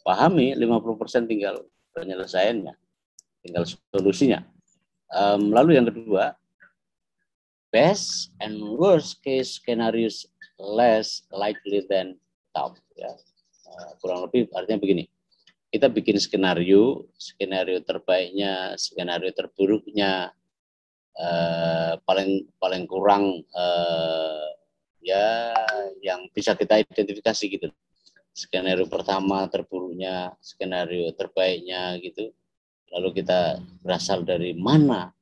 pahami, 50% tinggal penyelesaiannya, tinggal solusinya. Lalu yang kedua, best and worst case scenarios less likely than thought. Ya. Kurang lebih artinya begini, kita bikin skenario terbaiknya, skenario terburuknya, paling kurang ya yang bisa kita identifikasi gitu. Skenario pertama terburuknya, skenario terbaiknya gitu. Lalu kita berasal dari mana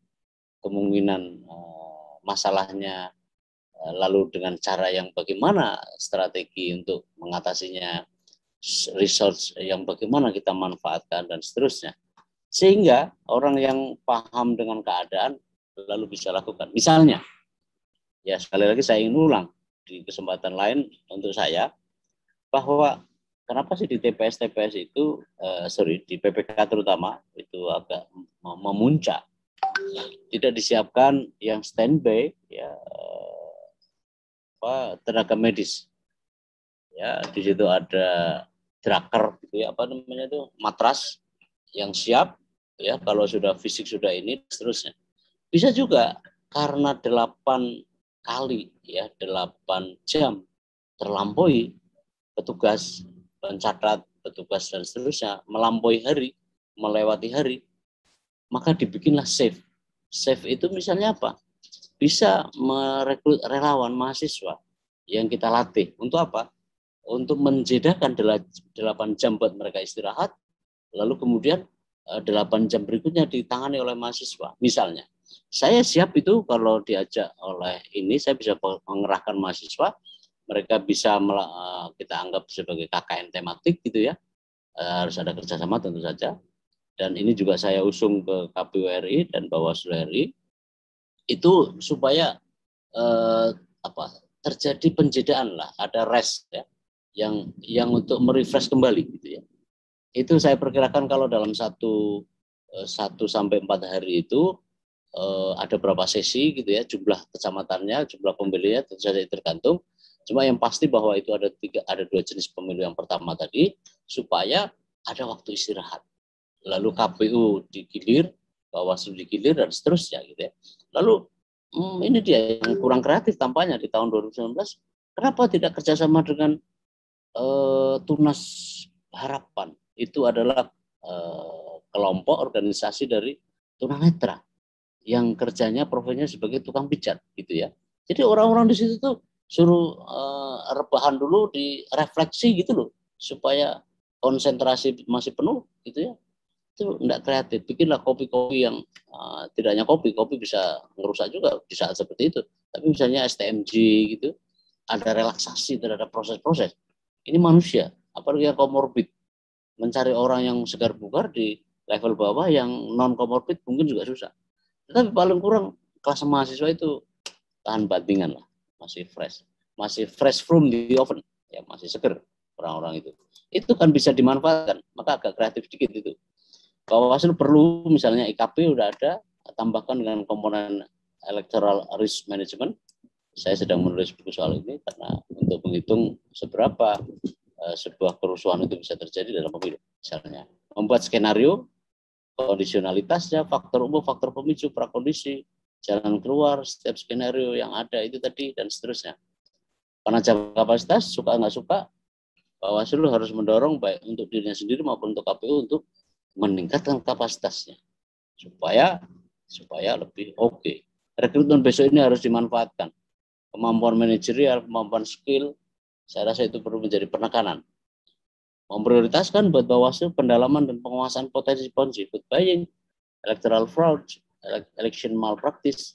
kemungkinan masalahnya, lalu dengan cara yang bagaimana strategi untuk mengatasinya, resource yang bagaimana kita manfaatkan dan seterusnya. Sehingga orang yang paham dengan keadaan lalu bisa lakukan. Misalnya, ya sekali lagi saya ingin ulang di kesempatan lain untuk saya, bahwa kenapa sih di TPS itu, di PPK terutama, itu agak memuncak. Tidak disiapkan yang standby, ya, tenaga medis. Ya, di situ ada tracker, gitu ya, apa namanya itu, matras yang siap, ya, kalau sudah fisik sudah ini, seterusnya. Bisa juga karena 8 kali, ya, 8 jam terlampaui petugas pencatat, petugas dan seterusnya, melampaui hari, melewati hari, maka dibikinlah SAFE. SAFE itu misalnya apa? Bisa merekrut relawan mahasiswa yang kita latih. Untuk apa? Untuk menjedakan 8 jam buat mereka istirahat, lalu kemudian 8 jam berikutnya ditangani oleh mahasiswa. Misalnya, saya siap itu kalau diajak oleh ini, saya bisa mengerahkan mahasiswa, mereka bisa kita anggap sebagai KKN tematik gitu ya, harus ada kerjasama tentu saja. Dan ini juga saya usung ke KPU RI dan Bawaslu RI, itu supaya terjadi penjedaan lah, ada rest ya, yang untuk merefresh kembali gitu ya. Itu saya perkirakan kalau dalam 1 sampai 4 hari itu ada berapa sesi gitu ya, jumlah kecamatannya, jumlah pemilihnya tentu saja tergantung. Cuma yang pasti bahwa itu ada 2 jenis pemilu yang pertama tadi, supaya ada waktu istirahat. Lalu KPU digilir, Bawaslu digilir dan seterusnya gitu ya. Lalu ini dia yang kurang kreatif tampaknya di tahun 2019. Kenapa tidak kerjasama dengan Tunas Harapan? Itu adalah kelompok organisasi dari tunanetra yang kerjanya profilnya sebagai tukang pijat gitu ya. Jadi orang-orang di situ tuh suruh rebahan dulu, direfleksi gitu loh, supaya konsentrasi masih penuh gitu ya. Itu enggak kreatif. Bikinlah kopi-kopi yang tidak hanya kopi bisa ngerusak juga di saat seperti itu. Tapi misalnya STMJ gitu, ada relaksasi terhadap proses-proses. Ini manusia, apalagi yang komorbid. Mencari orang yang segar bugar di level bawah yang non komorbid mungkin juga susah. Tetapi paling kurang kelas mahasiswa itu tahan bantingan lah, masih fresh from the oven, ya, masih seger orang-orang itu. Itu kan bisa dimanfaatkan, maka agak kreatif dikit itu. Bawaslu perlu misalnya IKP udah ada, tambahkan dengan komponen electoral risk management. Saya sedang menulis buku soal ini karena untuk menghitung seberapa sebuah kerusuhan itu bisa terjadi dalam pemilu. Misalnya membuat skenario, kondisionalitasnya, faktor umum, faktor pemicu, prakondisi, jalan keluar, setiap skenario yang ada itu tadi dan seterusnya. Penajam kapasitas, suka nggak suka, Bawaslu harus mendorong baik untuk dirinya sendiri maupun untuk KPU untuk meningkatkan kapasitasnya supaya lebih oke. Rekrutmen besok ini harus dimanfaatkan. Kemampuan manajerial, kemampuan skill, saya rasa itu perlu menjadi penekanan. memprioritaskan buat Bawaslu pendalaman dan penguasaan potensi vote buying, electoral fraud, election malpractice,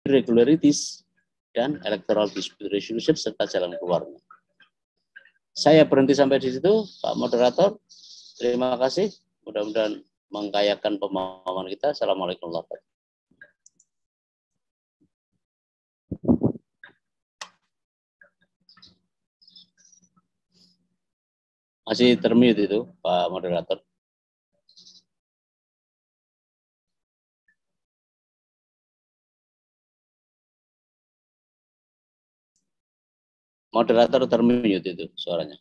irregularities, dan electoral dispute resolution serta jalan keluarnya. Saya berhenti sampai di situ, Pak Moderator. Terima kasih. Mudah-mudahan mengkayakan pemahaman kita. Assalamualaikum warahmatullahi wabarakatuh. Masih termute itu, Pak Moderator. Moderator termute itu suaranya.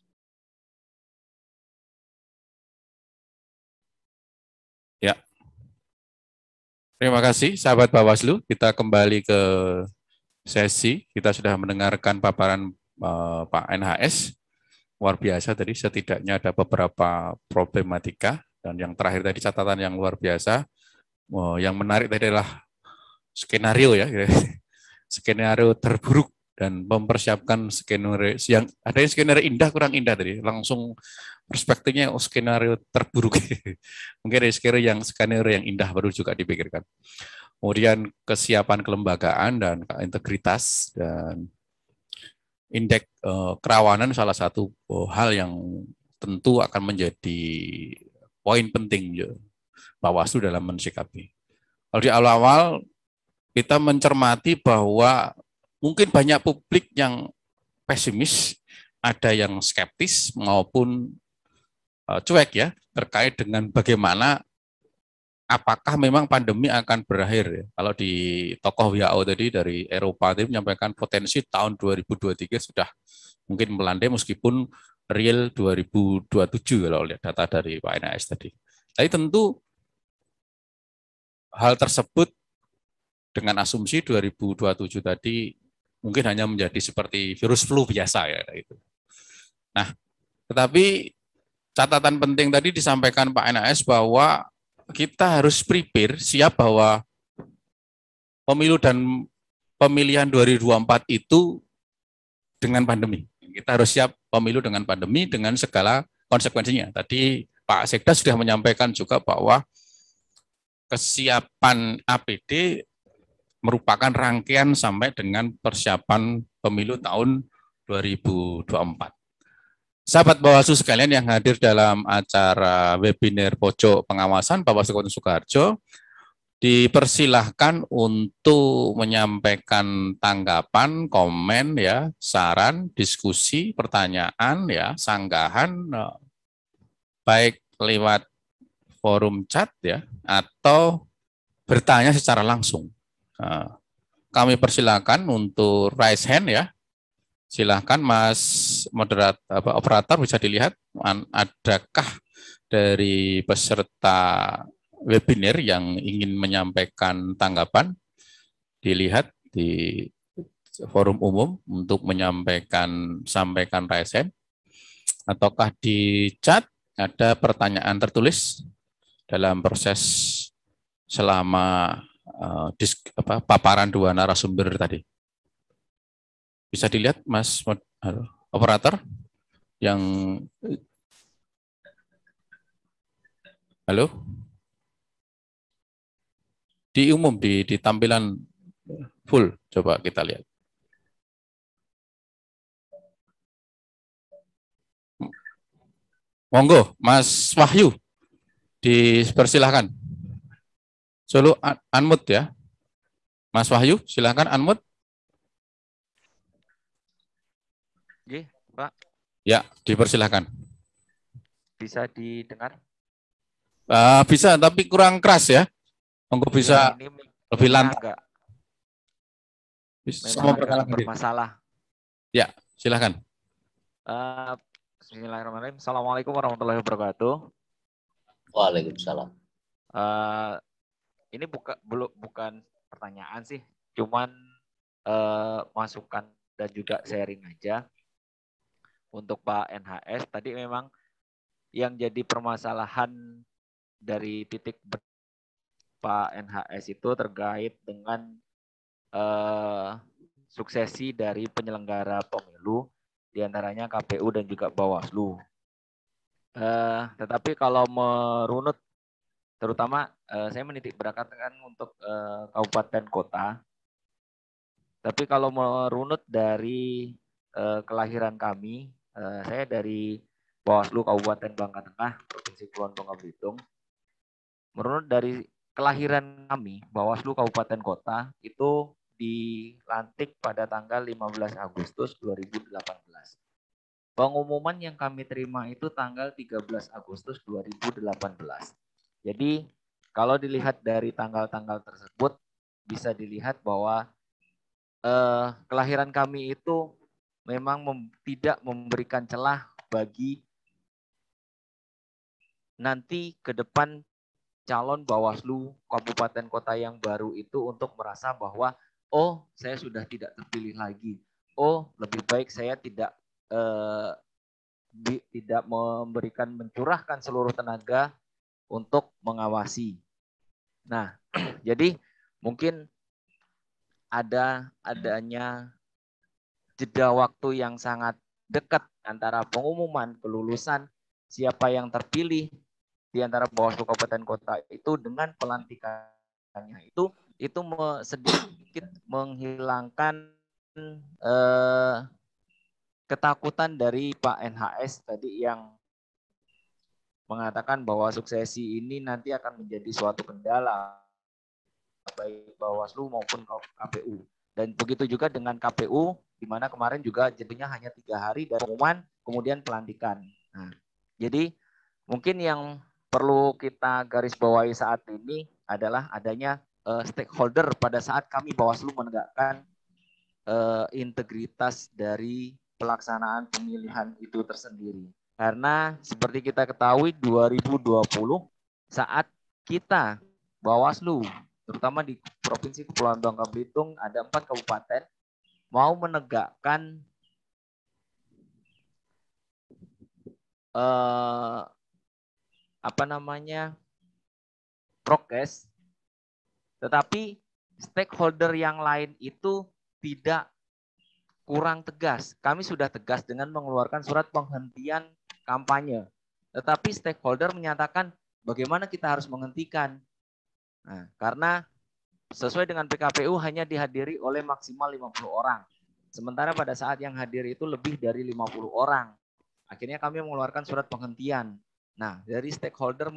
Ya. Terima kasih, sahabat Bawaslu. Kita kembali ke sesi. Kita sudah mendengarkan paparan Pak NHS. Luar biasa tadi, setidaknya ada beberapa problematika. Dan yang terakhir tadi catatan yang luar biasa. Yang menarik tadi adalah skenario ya. Skenario terburuk dan mempersiapkan skenario yang ada yang skenario indah kurang indah tadi. Langsung perspektifnya skenario terburuk. Mungkin ada skenario yang indah baru juga dipikirkan. Kemudian kesiapan kelembagaan dan integritas dan indeks kerawanan salah satu hal yang tentu akan menjadi poin penting Bawaslu dalam mensikapi. Kalau di awal-awal kita mencermati bahwa mungkin banyak publik yang pesimis, ada yang skeptis maupun cuek ya terkait dengan bagaimana apakah memang pandemi akan berakhir ya. Kalau di tokoh WHO tadi dari Eropa tadi menyampaikan potensi tahun 2023 sudah mungkin melandai meskipun real 2027 kalau lihat data dari Pak NHS tadi. Tapi tentu hal tersebut dengan asumsi 2027 tadi mungkin hanya menjadi seperti virus flu biasa ya itu. Nah, tetapi catatan penting tadi disampaikan Pak NHS bahwa kita harus prepare, siap bahwa pemilu dan pemilihan 2024 itu dengan pandemi. Kita harus siap pemilu dengan pandemi dengan segala konsekuensinya. Tadi Pak Sekda sudah menyampaikan juga bahwa kesiapan APD merupakan rangkaian sampai dengan persiapan pemilu tahun 2024. Sahabat Bawaslu sekalian yang hadir dalam acara webinar Pojok Pengawasan Bawaslu Kabupaten Sukoharjo, dipersilahkan untuk menyampaikan tanggapan, komen, ya, saran, diskusi, pertanyaan, ya, sanggahan, baik lewat forum chat, ya, atau bertanya secara langsung. Kami persilahkan untuk raise hand, ya. Silahkan Mas operator bisa dilihat adakah dari peserta webinar yang ingin menyampaikan tanggapan, dilihat di forum umum untuk sampaikan raise hand, ataukah di chat ada pertanyaan tertulis dalam proses selama paparan dua narasumber tadi. Bisa dilihat Mas operator yang halo di umum di tampilan full, coba kita lihat. Monggo Mas Wahyu dipersilahkan. Solo unmute ya. Mas Wahyu silahkan unmute. Oke, Pak. Ya, dipersilahkan. Bisa didengar? Bisa, tapi kurang keras ya. Monggo bisa ini lebih lantang. Memang agak bermasalah. Ya, silahkan. Bismillahirrahmanirrahim. Assalamualaikum warahmatullahi wabarakatuh. Waalaikumsalam. Ini bukan pertanyaan sih, cuman masukan dan juga sharing aja. Untuk Pak NHS, tadi memang yang jadi permasalahan dari titik Pak NHS itu terkait dengan suksesi dari penyelenggara pemilu, diantaranya KPU dan juga Bawaslu. Tetapi kalau merunut, terutama saya menitik beratkan untuk kabupaten kota. Tapi kalau merunut dari kelahiran kami, saya dari Bawaslu Kabupaten Bangka Tengah, Provinsi Kepulauan Bangka Belitung. Merunut dari kelahiran kami, Bawaslu Kabupaten Kota itu dilantik pada tanggal 15 Agustus 2018. Pengumuman yang kami terima itu tanggal 13 Agustus 2018. Jadi kalau dilihat dari tanggal-tanggal tersebut, bisa dilihat bahwa kelahiran kami itu memang tidak memberikan celah bagi nanti ke depan calon Bawaslu Kabupaten Kota yang baru itu untuk merasa bahwa oh saya sudah tidak terpilih lagi, oh lebih baik saya tidak mencurahkan seluruh tenaga untuk mengawasi. Nah, jadi mungkin adanya jeda waktu yang sangat dekat antara pengumuman kelulusan siapa yang terpilih di antara Bawaslu Kabupaten Kota itu dengan pelantikannya itu sedikit menghilangkan ketakutan dari Pak NHS tadi yang mengatakan bahwa suksesi ini nanti akan menjadi suatu kendala baik Bawaslu maupun KPU. Dan begitu juga dengan KPU, di mana kemarin juga jadinya hanya 3 hari dari pengumuman, kemudian pelantikan. Nah, jadi mungkin yang perlu kita garis bawahi saat ini adalah adanya stakeholder pada saat kami Bawaslu menegakkan integritas dari pelaksanaan pemilihan itu tersendiri. Karena seperti kita ketahui 2020 saat kita Bawaslu terutama di Provinsi Kepulauan Bangka Belitung ada 4 kabupaten mau menegakkan prokes, tetapi stakeholder yang lain itu tidak kurang tegas. Kami sudah tegas dengan mengeluarkan surat penghentian kampanye, tetapi stakeholder menyatakan bagaimana kita harus menghentikan. Nah, karena sesuai dengan PKPU hanya dihadiri oleh maksimal 50 orang. Sementara pada saat yang hadir itu lebih dari 50 orang. Akhirnya kami mengeluarkan surat penghentian. Nah, dari stakeholder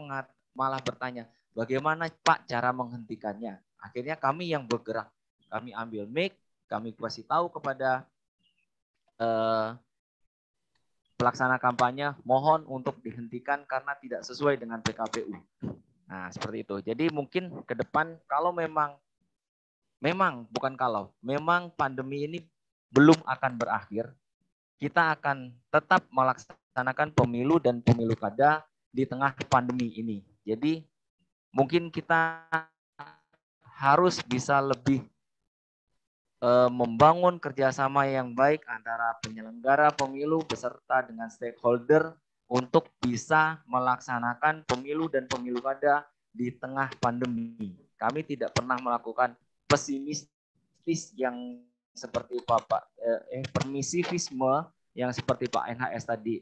malah bertanya, bagaimana Pak cara menghentikannya? Akhirnya kami yang bergerak. Kami ambil mic, kami kasih tahu kepada pelaksana kampanye, mohon untuk dihentikan karena tidak sesuai dengan PKPU. Nah, seperti itu. Jadi mungkin ke depan kalau memang pandemi ini belum akan berakhir, kita akan tetap melaksanakan pemilu dan pemilu kada di tengah pandemi ini. Jadi mungkin kita harus bisa lebih membangun kerjasama yang baik antara penyelenggara pemilu beserta dengan stakeholder untuk bisa melaksanakan pemilu dan pemilu kada di tengah pandemi. Kami tidak pernah melakukan pesimistis yang seperti permisivisme yang seperti Pak NHS tadi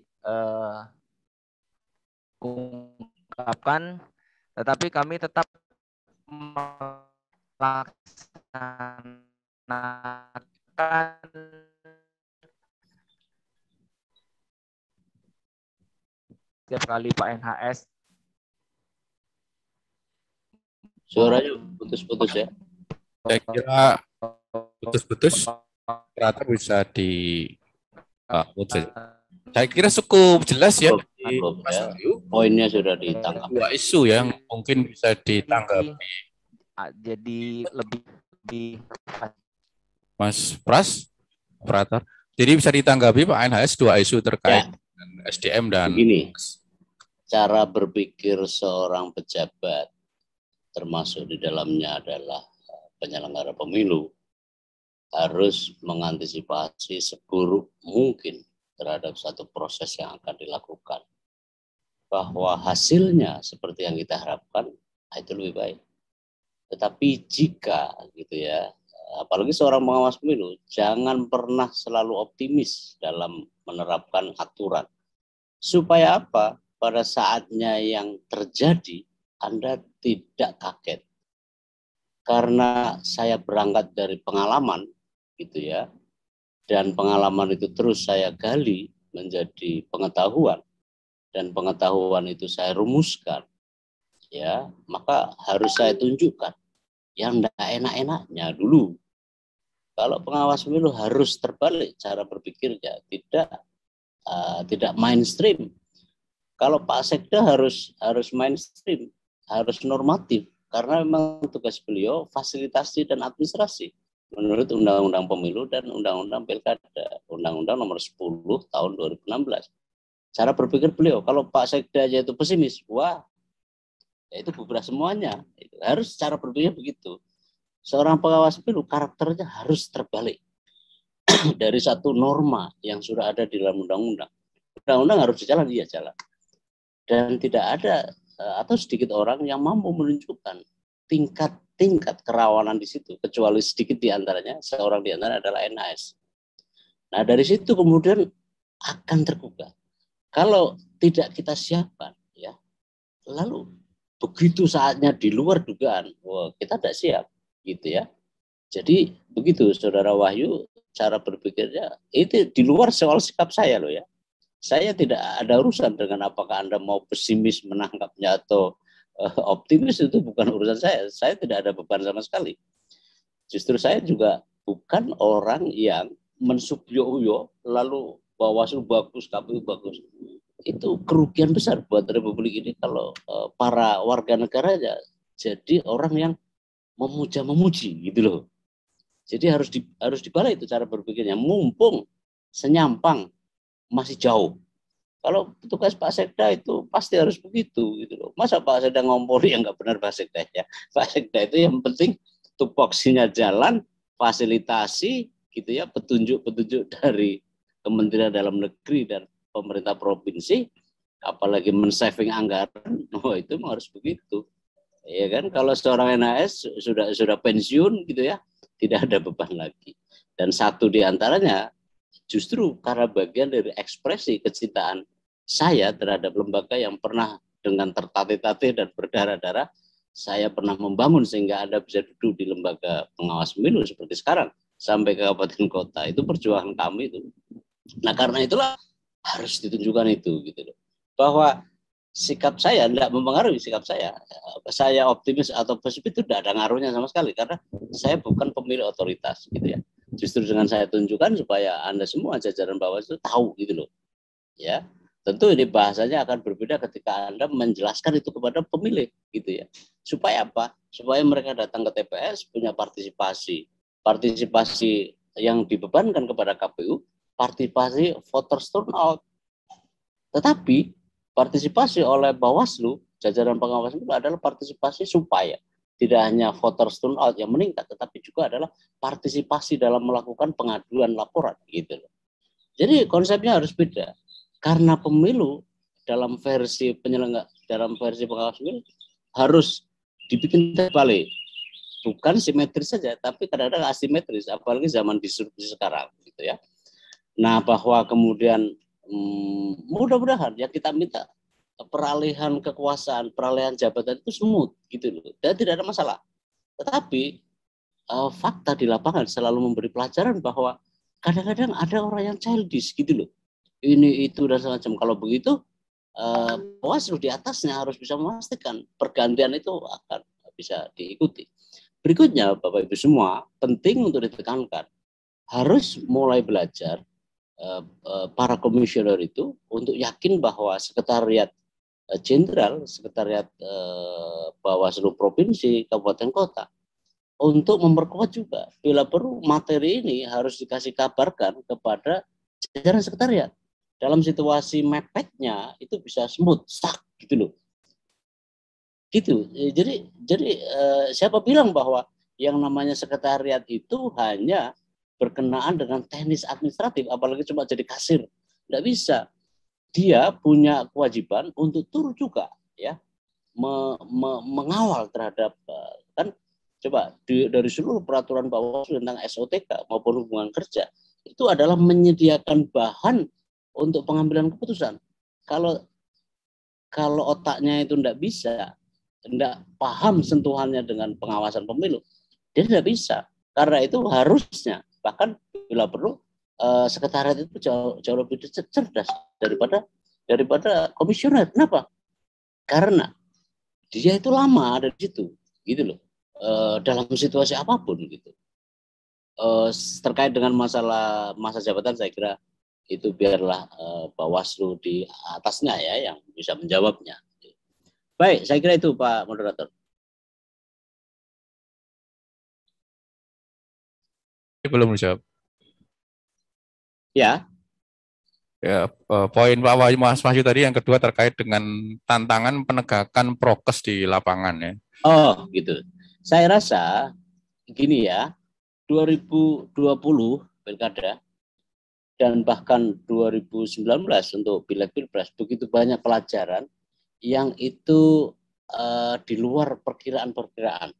ungkapkan, tetapi kami tetap melaksanakan setiap kali Pak NHS. Suaranya putus-putus ya. Saya kira putus-putus rata bisa di saya kira cukup jelas ya. Poinnya sudah ditangkap. 2 isu yang mungkin bisa ditanggapi. Jadi lebih Mas Pras, operator. Jadi bisa ditanggapi Pak NHS 2 isu terkait dengan SDM dan begini. Cara berpikir seorang pejabat termasuk di dalamnya adalah penyelenggara pemilu harus mengantisipasi seburuk mungkin terhadap satu proses yang akan dilakukan. Bahwa hasilnya seperti yang kita harapkan itu lebih baik. Tetapi jika gitu ya, apalagi seorang pengawas pemilu, jangan pernah selalu optimis dalam menerapkan aturan. Supaya apa? pada saatnya yang terjadi, Anda tidak kaget. Karena saya berangkat dari pengalaman, gitu ya, dan pengalaman itu terus saya gali menjadi pengetahuan, dan pengetahuan itu saya rumuskan, ya, maka harus saya tunjukkan yang tidak enak-enaknya dulu. Kalau pengawas pemilu harus terbalik cara berpikirnya, tidak mainstream. Kalau Pak Sekda harus mainstream, harus normatif, karena memang tugas beliau fasilitasi dan administrasi menurut Undang-Undang Pemilu dan Undang-Undang Pilkada, Undang-Undang Nomor 10 Tahun 2016. Cara berpikir beliau, kalau Pak Sekda aja itu pesimis, wah, ya itu bubrah semuanya. Harus cara berpikir begitu. Seorang pengawas pemilu karakternya harus terbalik dari satu norma yang sudah ada di dalam undang-undang. Undang-undang harus jalan, iya jalan. Dan tidak ada atau sedikit orang yang mampu menunjukkan tingkat kerawanan di situ, kecuali sedikit diantaranya, seorang diantaranya adalah NAS. Nah dari situ kemudian akan terbuka. Kalau tidak kita siapkan, ya, lalu begitu saatnya di luar dugaan, wah, kita tidak siap, gitu ya. Jadi begitu, Saudara Wahyu, cara berpikirnya itu di luar soal sikap saya loh ya. Saya tidak ada urusan dengan apakah Anda mau pesimis menangkapnya atau optimis, itu bukan urusan saya. Saya tidak ada beban sama sekali. Justru saya juga bukan orang yang mensubyuh-uyuh lalu Bawaslu bagus, KPU bagus. Itu kerugian besar buat Republik ini kalau para warga negaranya jadi orang yang memuja-memuji gitu loh. Jadi harus dibalik itu cara berpikirnya. Mumpung senyampang masih jauh. Kalau tugas Pak Sekda itu pasti harus begitu gitu loh. Masa Pak Sekda ngompori yang nggak benar Pak Sekda ya. Pak Sekda itu yang penting tupoksinya jalan, fasilitasi gitu ya, petunjuk dari Kementerian Dalam Negeri dan pemerintah provinsi, apalagi men-saving anggaran, itu harus begitu. Ya kan, kalau seorang NAS sudah pensiun gitu ya, tidak ada beban lagi. Dan satu di antaranya justru karena bagian dari ekspresi kecintaan saya terhadap lembaga yang pernah dengan tertatih-tatih dan berdarah-darah saya pernah membangun sehingga Anda bisa duduk di lembaga pengawas pemilu seperti sekarang sampai ke kabupaten kota. Itu perjuangan kami itu. Nah karena itulah harus ditunjukkan itu gitu loh. Bahwa sikap saya tidak mempengaruhi sikap saya. Saya optimis atau pesimis itu tidak ada ngaruhnya sama sekali karena saya bukan pemilik otoritas gitu ya. Justru dengan saya tunjukkan supaya Anda semua jajaran Bawaslu tahu gitu loh. Ya. Tentu ini bahasanya akan berbeda ketika Anda menjelaskan itu kepada pemilih gitu ya. Supaya apa? Supaya mereka datang ke TPS punya partisipasi. Partisipasi yang dibebankan kepada KPU, partisipasi voters turnout. Tetapi partisipasi oleh Bawaslu, jajaran pengawas itu adalah partisipasi supaya tidak hanya voters turnout yang meningkat, tetapi juga adalah partisipasi dalam melakukan pengaduan laporan gitu loh. Jadi konsepnya harus beda. Karena pemilu dalam versi pengawas pemilu harus dibikin terbalik. Bukan simetris saja, tapi kadang-kadang asimetris, apalagi zaman disrupsi sekarang gitu ya. Nah, bahwa kemudian mudah-mudahan ya kita minta peralihan kekuasaan, peralihan jabatan itu smooth gitu loh. Dan tidak ada masalah. Tetapi fakta di lapangan selalu memberi pelajaran bahwa kadang-kadang ada orang yang childish gitu loh. Ini itu dan semacam. Kalau begitu Bawaslu di atasnya harus bisa memastikan pergantian itu akan bisa diikuti. Berikutnya Bapak Ibu semua penting untuk ditekankan harus mulai belajar para komisioner itu untuk yakin bahwa sekretariat jenderal, sekretariat Bawaslu provinsi, kabupaten kota untuk memperkuat juga bila perlu materi ini harus dikasih kabarkan kepada jajaran sekretariat. Dalam situasi mepetnya itu bisa smooth, stuck gitu loh. Gitu. Jadi siapa bilang bahwa yang namanya sekretariat itu hanya berkenaan dengan teknis administratif, apalagi cuma jadi kasir. Tidak bisa. Dia punya kewajiban untuk turut juga ya mengawal terhadap kan coba dari seluruh peraturan Bawaslu tentang SOTK maupun hubungan kerja itu adalah menyediakan bahan untuk pengambilan keputusan. Kalau kalau otaknya itu tidak paham sentuhannya dengan pengawasan pemilu, dia tidak bisa. Karena itu harusnya, bahkan bila perlu, sekretariat itu jauh lebih cerdas daripada komisioner. Kenapa? Karena dia itu lama ada di situ, gitu loh. Dalam situasi apapun gitu. Terkait dengan masalah masa jabatan, saya kira itu biarlah Bawaslu di atasnya ya yang bisa menjawabnya. Baik, saya kira itu Pak Moderator. Belum dijawab. Ya. Ya, poin Pak Mas Wahyu tadi yang kedua terkait dengan tantangan penegakan prokes di lapangan ya. Oh, gitu. Saya rasa gini ya, 2020 Pilkada dan bahkan 2019 untuk Pileg-Pilpres begitu banyak pelajaran yang itu di luar perkiraan-perkiraan.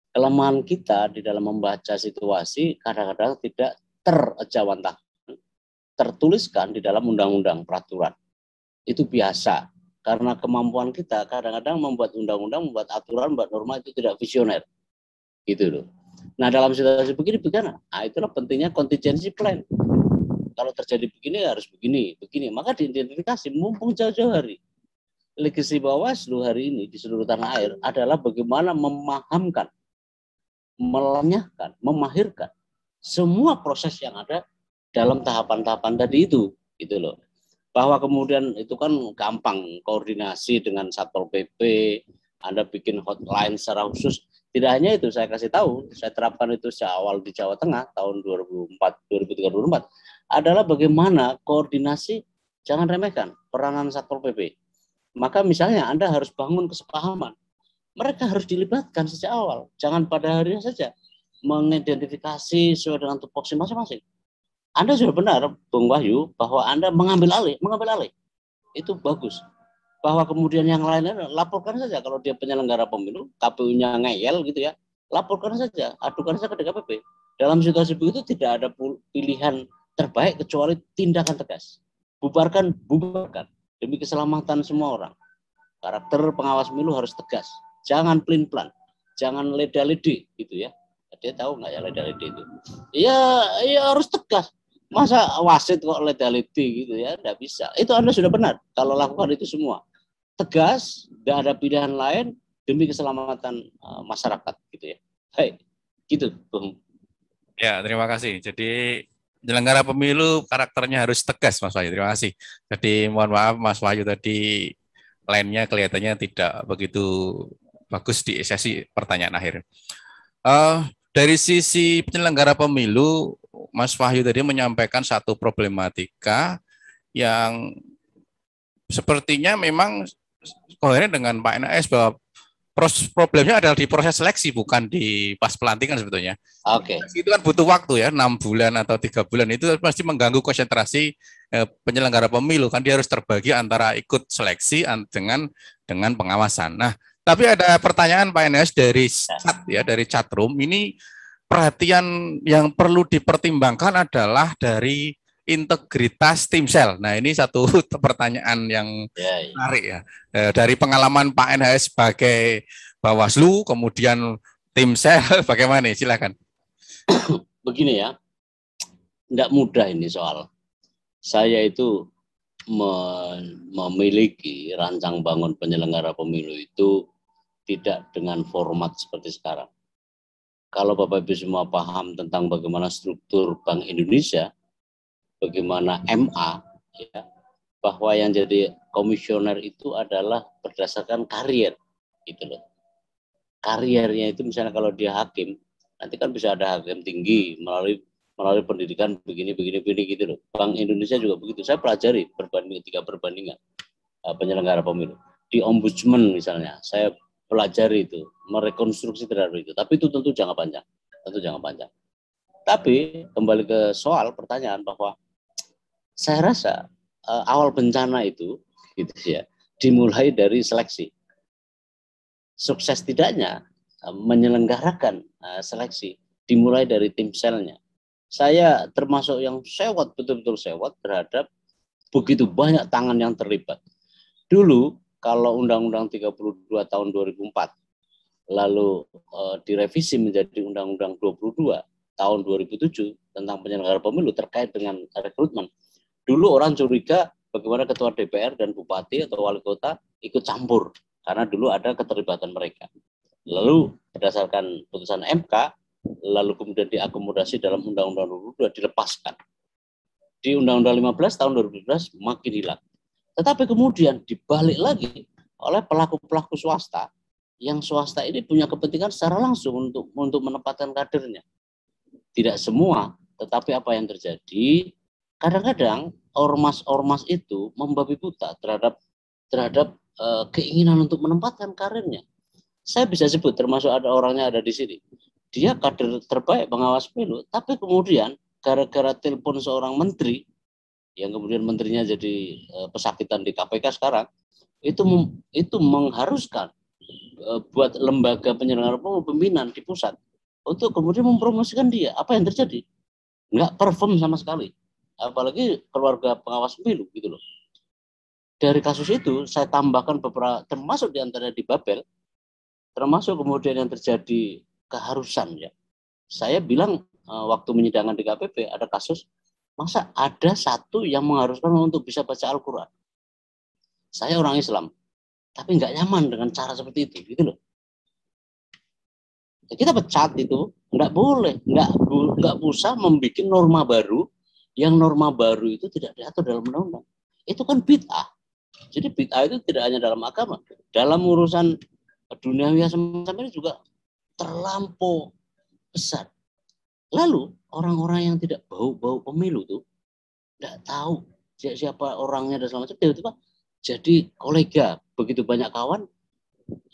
Kelemahan kita di dalam membaca situasi kadang-kadang tidak tertuliskan di dalam undang-undang peraturan. Itu biasa, karena kemampuan kita kadang-kadang membuat undang-undang, membuat aturan, membuat norma itu tidak visioner. Gitu loh. Nah, dalam situasi begini bagaimana? Nah, itulah pentingnya contingency plan. Kalau terjadi begini harus begini. Maka diidentifikasi mumpung jauh-jauh hari. Legasi Bawaslu hari ini di seluruh tanah air adalah bagaimana memahamkan, melenyahkan, memahirkan semua proses yang ada dalam tahapan-tahapan tadi itu, gitu loh. Bahwa kemudian itu kan gampang koordinasi dengan Satpol PP, Anda bikin hotline secara khusus. Tidak hanya itu, saya kasih tahu, saya terapkan itu sejak awal di Jawa Tengah tahun 2003-2004 adalah bagaimana koordinasi, jangan remehkan peranan Satpol PP. Maka misalnya Anda harus bangun kesepahaman. Mereka harus dilibatkan sejak awal. Jangan pada harinya saja mengidentifikasi sesuai dengan tupoksi masing-masing. Anda sudah benar, Bung Wahyu, bahwa Anda mengambil alih. Itu bagus. Bahwa kemudian yang lainnya laporkan saja kalau dia penyelenggara pemilu, KPU-nya ngeyel gitu ya. Laporkan saja, adukan saja ke DKPP. Dalam situasi begitu tidak ada pilihan terbaik kecuali tindakan tegas. Bubarkan. Demi keselamatan semua orang. Karakter pengawas pemilu harus tegas. Jangan pelin-pelan. Jangan leda-lede gitu ya. Dia tahu nggak ya leda-lede itu? Ya harus tegas. Masa wasit kok leda-lede gitu ya? Nggak bisa. Itu Anda sudah benar. Kalau lakukan itu semua. Tegas, nggak ada pilihan lain demi keselamatan masyarakat gitu ya. Baik, gitu Bung. Ya, terima kasih. Jadi penyelenggara pemilu karakternya harus tegas, Mas Wahyu. Terima kasih. Jadi mohon maaf Mas Wahyu tadi lainnya kelihatannya tidak begitu bagus di sesi pertanyaan akhir. Dari sisi penyelenggara pemilu, Mas Wahyu tadi menyampaikan satu problematika yang sepertinya memang koheren dengan Pak NAS bahwa problemnya adalah di proses seleksi, bukan di pas pelantikan sebetulnya. Oke. Itu kan butuh waktu ya, 6 bulan atau 3 bulan, itu pasti mengganggu konsentrasi penyelenggara pemilu, kan dia harus terbagi antara ikut seleksi dengan pengawasan. Nah, tapi ada pertanyaan Pak Enes dari chat ya, dari chatroom. Ini perhatian yang perlu dipertimbangkan adalah dari integritas timsel. Nah, ini satu pertanyaan yang menarik ya. Dari pengalaman Pak NHS sebagai Bawaslu, kemudian timsel, bagaimana nih? Silakan. Begini ya, tidak mudah ini soal. Saya itu memiliki rancang bangun penyelenggara pemilu itu tidak dengan format seperti sekarang. Kalau Bapak Ibu semua paham tentang bagaimana struktur Bank Indonesia, bagaimana MA, ya, bahwa yang jadi komisioner itu adalah berdasarkan karier, gitu loh. Kariernya itu misalnya kalau dia hakim, nanti kan bisa ada hakim tinggi melalui pendidikan begini gitu loh. Bank Indonesia juga begitu. Saya pelajari tiga perbandingan penyelenggara pemilu. Di ombudsman misalnya, saya pelajari itu, merekonstruksi terhadap itu. Tapi itu tentu jangka panjang. Tapi kembali ke soal pertanyaan bahwa saya rasa awal bencana itu gitu ya, dimulai dari seleksi. Sukses tidaknya menyelenggarakan seleksi dimulai dari tim selnya. Saya termasuk yang betul-betul sewot terhadap begitu banyak tangan yang terlibat. Dulu kalau Undang-Undang 32 tahun 2004 lalu direvisi menjadi Undang-Undang 22 tahun 2007 tentang penyelenggara pemilu terkait dengan rekrutmen. Dulu orang curiga bagaimana ketua DPR dan bupati atau wali kota ikut campur karena dulu ada keterlibatan mereka. Lalu berdasarkan putusan MK, lalu kemudian diakomodasi dalam Undang-Undang 22 dilepaskan. Di Undang-Undang 15 tahun 2012 makin hilang. Tetapi kemudian dibalik lagi oleh pelaku-pelaku swasta, yang swasta ini punya kepentingan secara langsung untuk menempatkan kadernya. Tidak semua, tetapi apa yang terjadi, kadang-kadang ormas-ormas itu membabi buta terhadap keinginan untuk menempatkan karirnya. Saya bisa sebut, termasuk ada orangnya ada di sini. Dia kader terbaik pengawas pemilu, tapi kemudian gara-gara telepon seorang menteri, yang kemudian menterinya jadi pesakitan di KPK sekarang, itu mengharuskan buat lembaga penyelenggara pemilu pimpinan di pusat untuk kemudian mempromosikan dia. Apa yang terjadi? Nggak perform sama sekali. Apalagi keluarga pengawas pemilu gitu loh. Dari kasus itu saya tambahkan beberapa, termasuk diantara di Babel, termasuk kemudian yang terjadi keharusan ya. Saya bilang waktu menyidangkan di KPP ada kasus, masa ada satu yang mengharuskan untuk bisa baca Al-Quran. Saya orang Islam, tapi nggak nyaman dengan cara seperti itu, gitu loh. Ya, kita pecat itu, nggak boleh, nggak usah membuat norma baru, yang norma baru itu tidak diatur dalam undang-undang. Itu kan bid'ah. Jadi bid'ah itu tidak hanya dalam agama, dalam urusan duniawi semacam ini juga terlampau besar. Lalu orang-orang yang tidak bau-bau pemilu tuh, nggak tahu siapa orangnya dan segala macam, tiba-tiba jadi kolega, begitu banyak kawan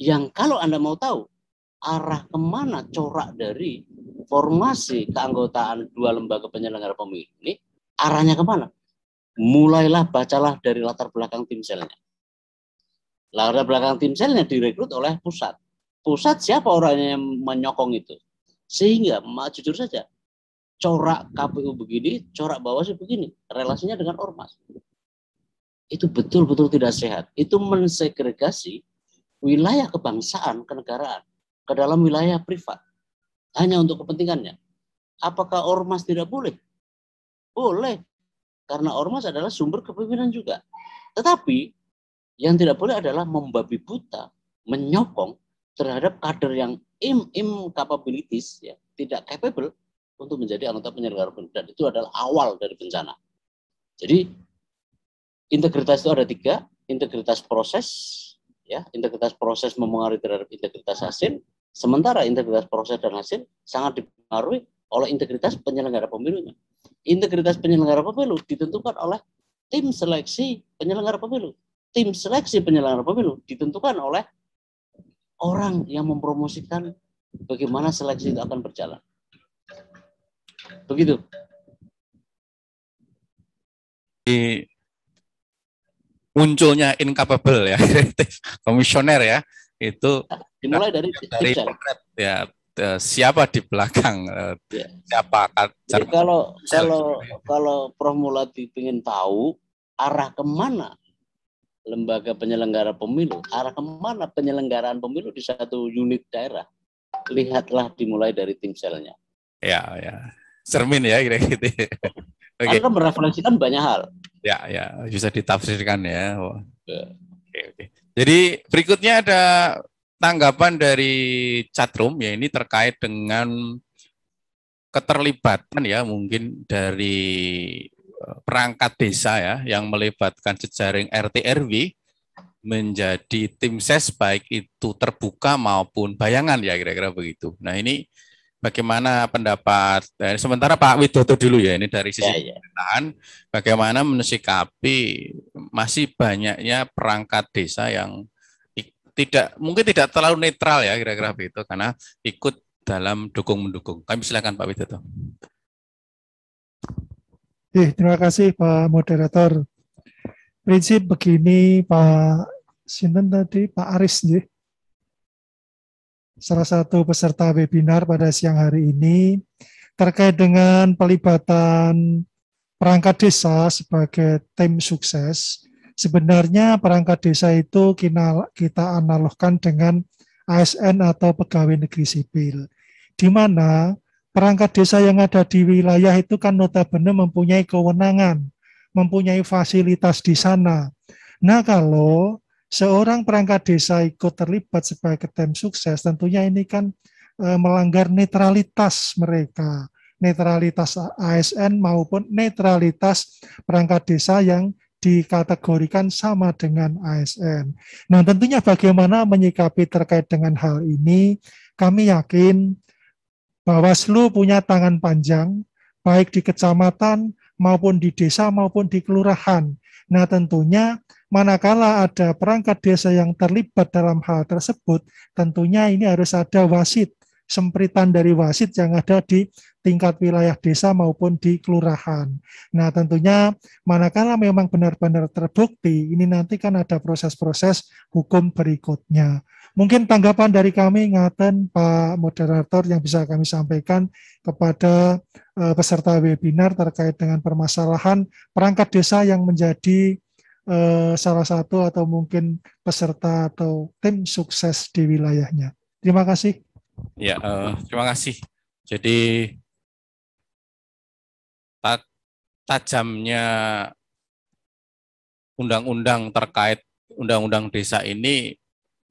yang kalau Anda mau tahu arah kemana corak dari formasi keanggotaan dua lembaga penyelenggara pemilu ini, arahnya kemana? Mulailah bacalah dari latar belakang tim selnya. Latar belakang tim selnya direkrut oleh pusat. Pusat siapa orangnya yang menyokong itu? Sehingga, jujur saja, corak KPU begini, corak Bawaslu begini, relasinya dengan ormas. Itu betul-betul tidak sehat. Itu mensegregasi wilayah kebangsaan, kenegaraan ke dalam wilayah privat. Hanya untuk kepentingannya. Apakah ormas tidak boleh? Boleh. Karena ormas adalah sumber kepemimpinan juga. Tetapi yang tidak boleh adalah membabi buta, menyokong terhadap kader yang incapabilities, ya, tidak capable untuk menjadi anggota penyelenggara pemilu. Dan itu adalah awal dari bencana. Jadi integritas itu ada tiga, integritas proses, ya, integritas proses mempengaruhi terhadap integritas hasil, sementara integritas proses dan hasil sangat dipengaruhi oleh integritas penyelenggara pemilunya. Integritas penyelenggara pemilu ditentukan oleh tim seleksi penyelenggara pemilu. Tim seleksi penyelenggara pemilu ditentukan oleh orang yang mempromosikan bagaimana seleksi itu akan berjalan. Begitu. Munculnya incapable ya, komisioner ya, itu dimulai dari ya, siapa di belakang, ya. Siapa. Jadi kalau Prof Muladi ingin tahu arah kemana lembaga penyelenggara pemilu, arah kemana penyelenggaraan pemilu di satu unit daerah, lihatlah dimulai dari tim selnya. Ya, cermin ya kira-kira. Okay. Anda merefleksikan banyak hal. Ya, bisa ditafsirkan ya. Oke. Jadi berikutnya ada tanggapan dari chatroom, ya, ini terkait dengan keterlibatan ya mungkin dari perangkat desa ya yang melibatkan jejaring RT RW menjadi tim ses baik itu terbuka maupun bayangan ya kira-kira begitu. Nah ini bagaimana pendapat, sementara Pak Widodo dulu ya, ini dari sisi pemerintahan, bagaimana mensikapi masih banyaknya perangkat desa yang mungkin tidak terlalu netral ya kira-kira begitu, karena ikut dalam dukung-mendukung. Kami silakan Pak Widodo. Terima kasih Pak Moderator. Prinsip begini Pak Sinten tadi, Pak Aris ya. Salah satu peserta webinar pada siang hari ini terkait dengan pelibatan perangkat desa sebagai tim sukses Sebenarnya perangkat desa itu kita analogkan dengan ASN atau pegawai negeri sipil, di mana perangkat desa yang ada di wilayah itu kan notabene mempunyai kewenangan, mempunyai fasilitas di sana. Nah, kalau seorang perangkat desa ikut terlibat sebagai tim sukses, tentunya ini kan melanggar netralitas mereka, netralitas ASN maupun netralitas perangkat desa yang dikategorikan sama dengan ASN. Nah, tentunya bagaimana menyikapi terkait dengan hal ini, kami yakin Bawaslu punya tangan panjang, baik di kecamatan maupun di desa maupun di kelurahan. Nah, tentunya manakala ada perangkat desa yang terlibat dalam hal tersebut, tentunya ini harus ada wasit, sempritan dari wasit yang ada di tingkat wilayah desa maupun di kelurahan. Nah, tentunya manakala memang benar-benar terbukti, ini nanti kan ada proses-proses hukum berikutnya. Mungkin tanggapan dari kami, ngaten Pak Moderator, yang bisa kami sampaikan kepada peserta webinar terkait dengan permasalahan perangkat desa yang menjadi salah satu atau mungkin peserta atau tim sukses di wilayahnya. Terima kasih. Ya, terima kasih. Jadi tajamnya undang-undang terkait undang-undang desa ini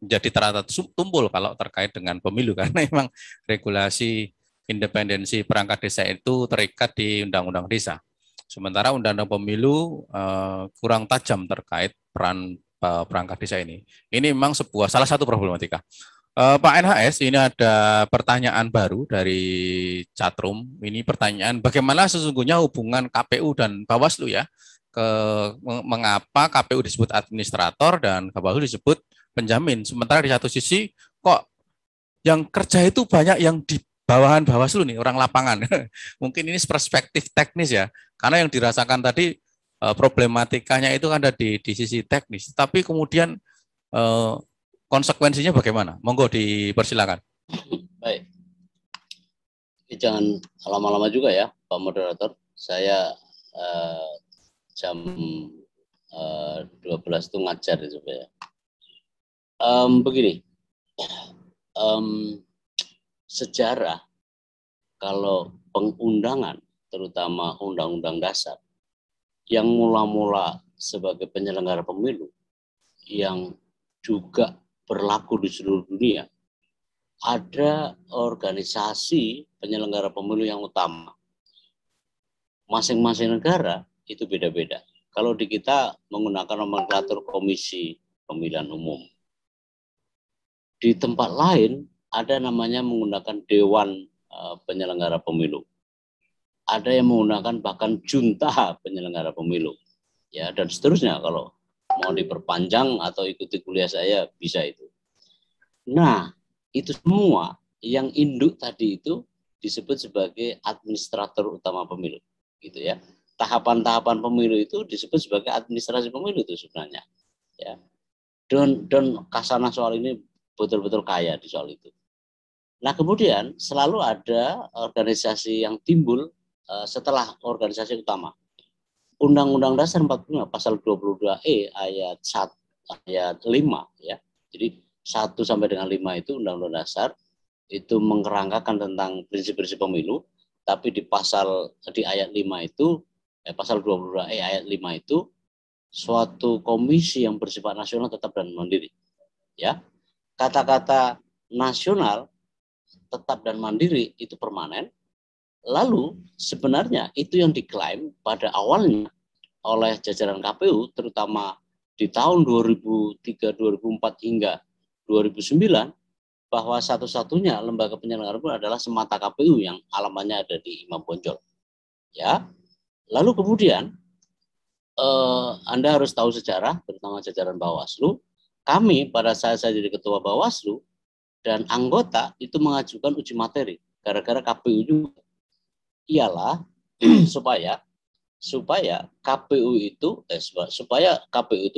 menjadi terata tumpul kalau terkait dengan pemilu, karena memang regulasi independensi perangkat desa itu terikat di undang-undang desa. Sementara undang-undang pemilu kurang tajam terkait peran perangkat desa ini. Ini memang salah satu problematika. Pak NHS, ini ada pertanyaan baru dari chatroom. Ini pertanyaan, bagaimana sesungguhnya hubungan KPU dan Bawaslu ya? Mengapa KPU disebut administrator dan Bawaslu disebut penjamin? Sementara di satu sisi kok yang kerja itu banyak yang di bawahan Bawaslu nih, orang lapangan. Mungkin ini perspektif teknis ya, karena yang dirasakan tadi problematikanya itu ada di sisi teknis. Tapi kemudian konsekuensinya bagaimana? Monggo dipersilakan. Baik. Jangan lama-lama juga ya, Pak Moderator. Saya jam 12 itu ngajar ya, supaya. Begini, sejarah kalau pengundangan, terutama Undang-Undang Dasar, yang mula-mula sebagai penyelenggara pemilu, yang juga berlaku di seluruh dunia, ada organisasi penyelenggara pemilu yang utama. Masing-masing negara itu beda-beda. Kalau di kita menggunakan nomenklatur Komisi Pemilihan Umum. Di tempat lain ada namanya menggunakan Dewan Penyelenggara Pemilu. Ada yang menggunakan bahkan junta penyelenggara pemilu. Ya, dan seterusnya kalau mau diperpanjang atau ikuti kuliah saya bisa itu. Nah, itu semua yang induk tadi itu disebut sebagai administrator utama pemilu, gitu ya. Tahapan-tahapan pemilu itu disebut sebagai administrasi pemilu itu sebenarnya. Ya. Don Kasana soal ini betul-betul kaya di soal itu. Nah, kemudian selalu ada organisasi yang timbul setelah organisasi utama. Undang-Undang Dasar 45 pasal 22E ayat 5 ya. Jadi 1 sampai dengan 5 itu Undang-Undang Dasar itu mengkerangkakan tentang prinsip-prinsip pemilu, tapi di ayat 5 itu pasal 22E ayat 5 itu suatu komisi yang bersifat nasional tetap dan mandiri. Ya. Kata-kata nasional, tetap dan mandiri itu permanen. Lalu sebenarnya itu yang diklaim pada awalnya oleh jajaran KPU, terutama di tahun 2003, 2004 hingga 2009, bahwa satu-satunya lembaga penyelenggara pemilu adalah semata KPU yang alamannya ada di Imam Bonjol. Ya, lalu kemudian Anda harus tahu sejarah, terutama jajaran Bawaslu. Kami pada saat saya jadi ketua Bawaslu dan anggota itu mengajukan uji materi gara-gara KPU juga. Ialah supaya KPU itu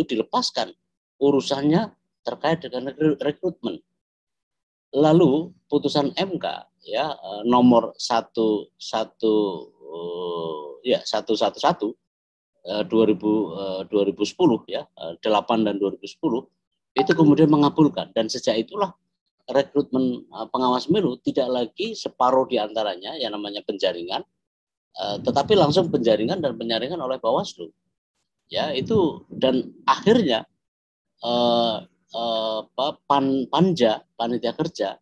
dilepaskan urusannya terkait dengan rekrutmen. Lalu putusan MK ya nomor 111 2010 ya, 8 dan 2010 itu kemudian mengabulkan, dan sejak itulah rekrutmen pengawas pemilu tidak lagi separuh diantaranya yang namanya penjaringan, tetapi langsung penjaringan dan penyaringan oleh Bawaslu. Ya itu, dan akhirnya Panja, panitia kerja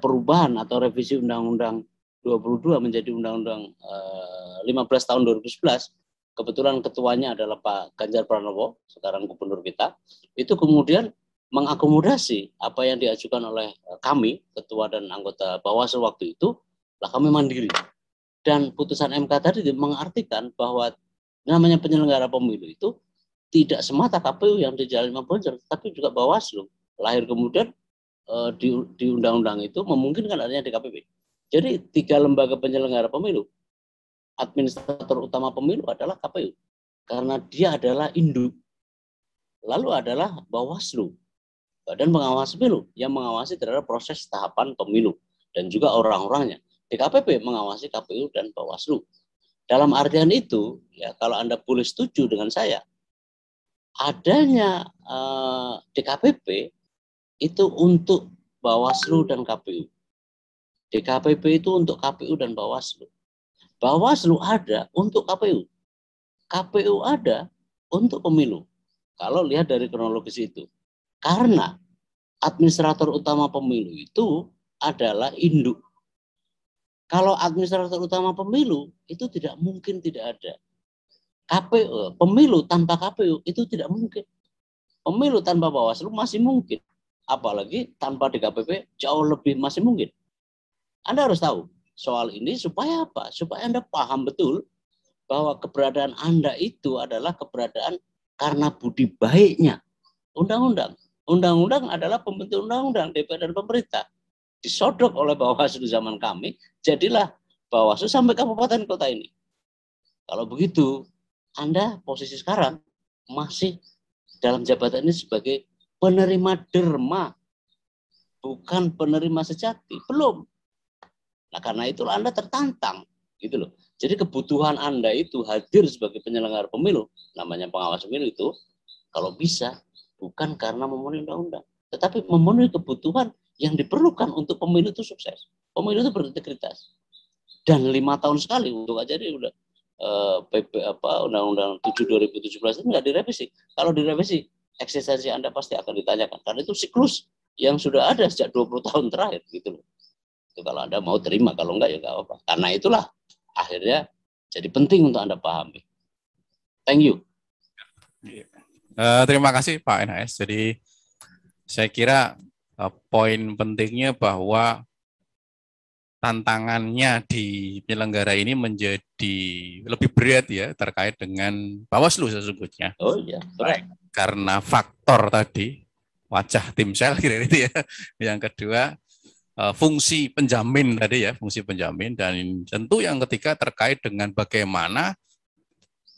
perubahan atau revisi Undang-Undang 22 menjadi Undang-Undang 15 tahun 2011, kebetulan ketuanya adalah Pak Ganjar Pranowo, sekarang gubernur kita, itu kemudian mengakomodasi apa yang diajukan oleh kami, ketua dan anggota Bawaslu waktu itu, lah kami mandiri. Dan putusan MK tadi mengartikan bahwa namanya penyelenggara pemilu itu tidak semata KPU yang dijalani membocor, tapi juga Bawaslu. Lahir kemudian di undang-undang itu memungkinkan adanya DKPP. Jadi 3 lembaga penyelenggara pemilu, administrator utama pemilu adalah KPU, karena dia adalah induk. Lalu adalah Bawaslu, Badan Pengawas Pemilu, yang mengawasi terhadap proses tahapan pemilu dan juga orang-orangnya. DKPP mengawasi KPU dan Bawaslu. Dalam artian itu, ya kalau Anda boleh setuju dengan saya, adanya DKPP itu untuk Bawaslu dan KPU. DKPP itu untuk KPU dan Bawaslu. Bawaslu ada untuk KPU. KPU ada untuk pemilu. Kalau lihat dari kronologis itu. Karena administrator utama pemilu itu adalah induk. Kalau administrator utama pemilu itu tidak mungkin tidak ada. KPU, pemilu tanpa KPU itu tidak mungkin. Pemilu tanpa Bawaslu masih mungkin. Apalagi tanpa DKPP jauh lebih masih mungkin. Anda harus tahu soal ini supaya apa? Supaya Anda paham betul bahwa keberadaan Anda itu adalah keberadaan karena budi baiknya undang-undang. Undang-undang adalah pembentuk undang-undang, DPR dan pemerintah. Disodok oleh Bawaslu zaman kami, jadilah Bawaslu sampai kabupaten kota ini. Kalau begitu, Anda posisi sekarang masih dalam jabatan ini sebagai penerima derma, bukan penerima sejati. Belum. Nah, karena itulah Anda tertantang, gitu loh. Jadi kebutuhan Anda itu hadir sebagai penyelenggara pemilu, namanya pengawas pemilu itu, kalau bisa, bukan karena memenuhi undang-undang, tetapi memenuhi kebutuhan yang diperlukan untuk pemilu itu sukses. Pemilu itu berintegritas. Dan 5 tahun sekali untuk aja dia udah Undang-Undang 7 2017 itu nggak direvisi. Kalau direvisi, eksistensi Anda pasti akan ditanyakan. Karena itu siklus yang sudah ada sejak 20 tahun terakhir gitu loh. Itu kalau Anda mau terima, kalau enggak ya enggak apa-apa. Karena itulah akhirnya jadi penting untuk Anda pahami. Thank you. Terima kasih Pak NHS. Jadi saya kira poin pentingnya bahwa tantangannya di penyelenggara ini menjadi lebih berat ya terkait dengan Bawaslu sesungguhnya. Oh iya, berat. Karena faktor tadi wajah tim sel kira itu ya. Yang kedua fungsi penjamin tadi ya, fungsi penjamin, dan tentu yang ketiga terkait dengan bagaimana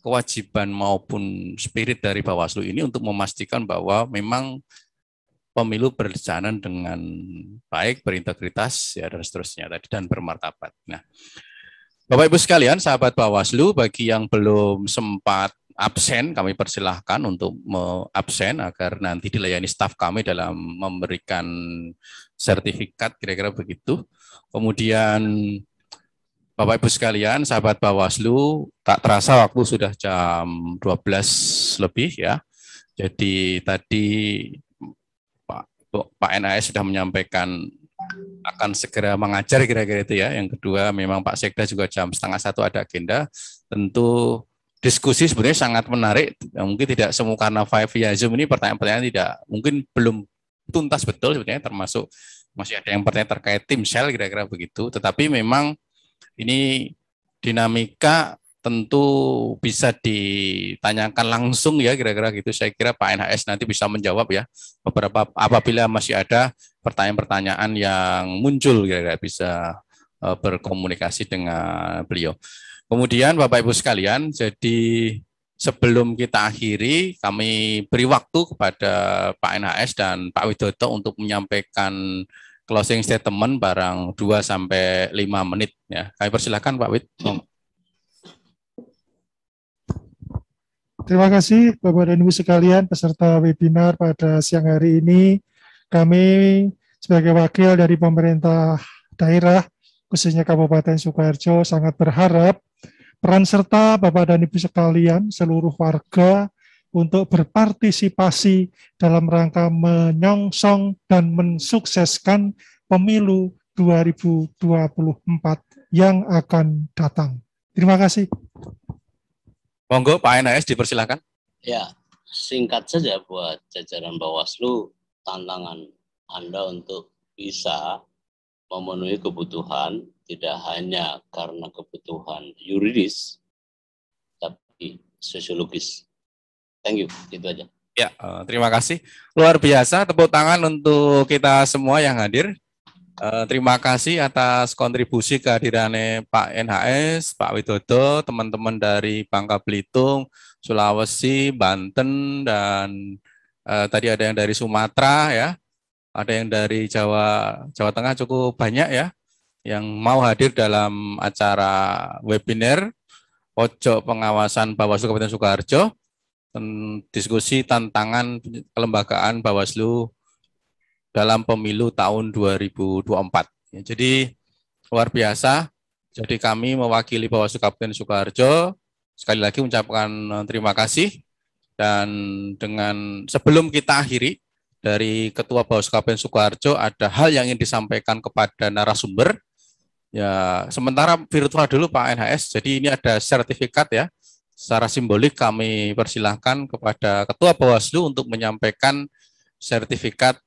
kewajiban maupun spirit dari Bawaslu ini untuk memastikan bahwa memang pemilu berjalan dengan baik, berintegritas ya dan seterusnya tadi dan bermartabat. Nah, Bapak Ibu sekalian, sahabat Bawaslu, bagi yang belum sempat absen, kami persilahkan untuk absen agar nanti dilayani staf kami dalam memberikan sertifikat, kira-kira begitu. Kemudian Bapak Ibu sekalian, sahabat Bawaslu, tak terasa waktu sudah jam 12 lebih ya. Jadi tadi Pak NHS sudah menyampaikan akan segera mengajar kira-kira itu ya. Yang kedua memang Pak Sekda juga jam 12:30 ada agenda. Tentu diskusi sebenarnya sangat menarik. Mungkin tidak semua karena via Zoom ini pertanyaan-pertanyaan tidak mungkin belum tuntas betul sebenarnya, termasuk masih ada yang pertanyaan terkait tim sel kira-kira begitu. Tetapi memang ini dinamika tentu bisa ditanyakan langsung ya kira-kira gitu. Saya kira Pak NHS nanti bisa menjawab ya beberapa apabila masih ada pertanyaan-pertanyaan yang muncul kira-kira bisa berkomunikasi dengan beliau. Kemudian Bapak Ibu sekalian, jadi sebelum kita akhiri, kami beri waktu kepada Pak NHS dan Pak Widodo untuk menyampaikan closing statement barang 2-5 menit. Ya. Kami persilakan Pak Wid. Terima kasih Bapak dan Ibu sekalian peserta webinar pada siang hari ini. Kami sebagai wakil dari pemerintah daerah, khususnya Kabupaten Sukoharjo, sangat berharap peran serta Bapak dan Ibu sekalian, seluruh warga untuk berpartisipasi dalam rangka menyongsong dan mensukseskan pemilu 2024 yang akan datang. Terima kasih. Monggo Pak NHS dipersilakan. Ya, singkat saja buat jajaran Bawaslu, tantangan Anda untuk bisa memenuhi kebutuhan tidak hanya karena kebutuhan yuridis, tapi sosiologis. Thank you, itu aja. Ya, terima kasih. Luar biasa, tepuk tangan untuk kita semua yang hadir. Terima kasih atas kontribusi kehadirannya Pak NHS, Pak Widodo, teman-teman dari Bangka Belitung, Sulawesi, Banten, dan tadi ada yang dari Sumatera, ya, ada yang dari Jawa Tengah, cukup banyak ya, yang mau hadir dalam acara webinar Pojok Pengawasan Bawaslu Kabupaten Sukoharjo, diskusi tantangan kelembagaan Bawaslu dalam pemilu tahun 2024. Ya, jadi luar biasa. Jadi kami mewakili Bawaslu Kabupaten Sukoharjo sekali lagi mengucapkan terima kasih, dan dengan sebelum kita akhiri, dari Ketua Bawaslu Kabupaten Sukoharjo ada hal yang ingin disampaikan kepada narasumber. Ya, sementara virtual dulu Pak NHS. Jadi ini ada sertifikat ya. Secara simbolik kami persilahkan kepada Ketua Bawaslu untuk menyampaikan sertifikat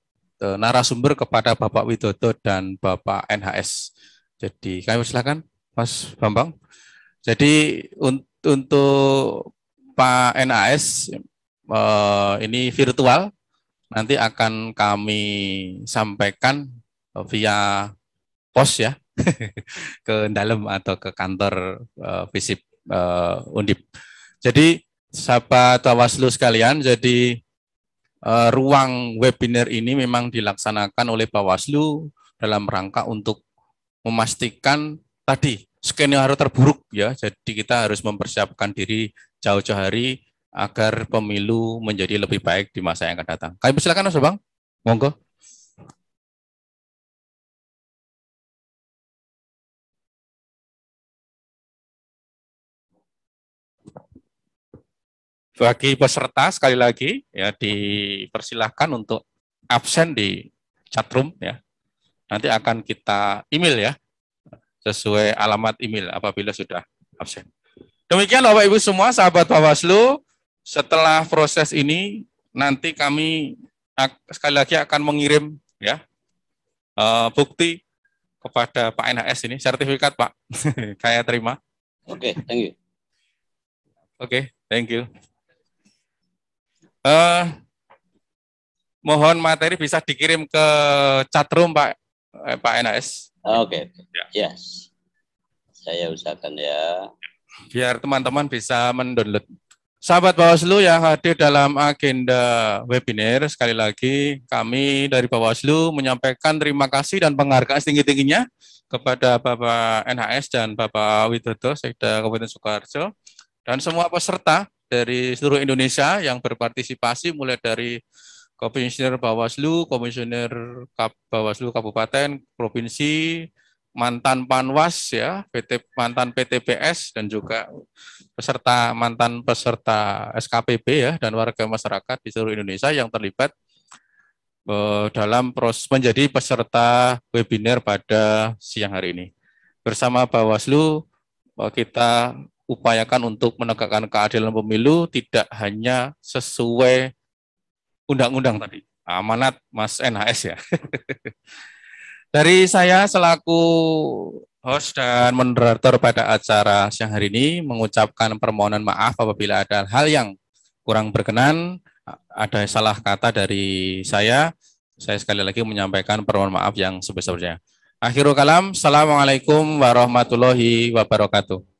narasumber kepada Bapak Widodo dan Bapak NHS. Jadi kami persilakan Mas Bambang. Jadi untuk Pak NHS ini virtual, nanti akan kami sampaikan via pos ya ke dalam atau ke kantor Visip Undip. Jadi sahabat Bawaslu sekalian, jadi ruang webinar ini memang dilaksanakan oleh Bawaslu dalam rangka untuk memastikan tadi skenario terburuk ya. Jadi kita harus mempersiapkan diri jauh-jauh hari agar pemilu menjadi lebih baik di masa yang akan datang. Kami persilakan Mas Bang. Monggo. Bagi peserta sekali lagi ya dipersilahkan untuk absen di chatroom ya. Nanti akan kita email ya sesuai alamat email apabila sudah absen. Demikian Bapak Ibu semua sahabat Bawaslu, setelah proses ini nanti kami sekali lagi akan mengirim ya bukti kepada Pak NHS ini, sertifikat Pak. Saya terima. Oke, thank you. Oke, thank you. Mohon materi bisa dikirim ke chatroom Pak NHS. Oke, yes. Saya usahakan ya. Biar teman-teman bisa mendownload. Sahabat Bawaslu yang hadir dalam agenda webinar, sekali lagi kami dari Bawaslu menyampaikan terima kasih dan penghargaan setinggi-tingginya kepada Bapak NHS dan Bapak Widodo, Sekda Kabupaten Sukoharjo, dan semua peserta dari seluruh Indonesia yang berpartisipasi mulai dari Komisioner Bawaslu, Komisioner Bawaslu Kabupaten, Provinsi, mantan Panwas ya, mantan PTPS, dan juga mantan peserta SKPB ya, dan warga masyarakat di seluruh Indonesia yang terlibat dalam proses menjadi peserta webinar pada siang hari ini. Bersama Bawaslu kita upayakan untuk menegakkan keadilan pemilu tidak hanya sesuai undang-undang tadi, amanat Mas NHS ya. Dari saya selaku host dan moderator pada acara siang hari ini mengucapkan permohonan maaf apabila ada hal yang kurang berkenan, ada salah kata dari saya sekali lagi menyampaikan permohonan maaf yang sebesar-besarnya. Akhirul kalam, assalamualaikum warahmatullahi wabarakatuh.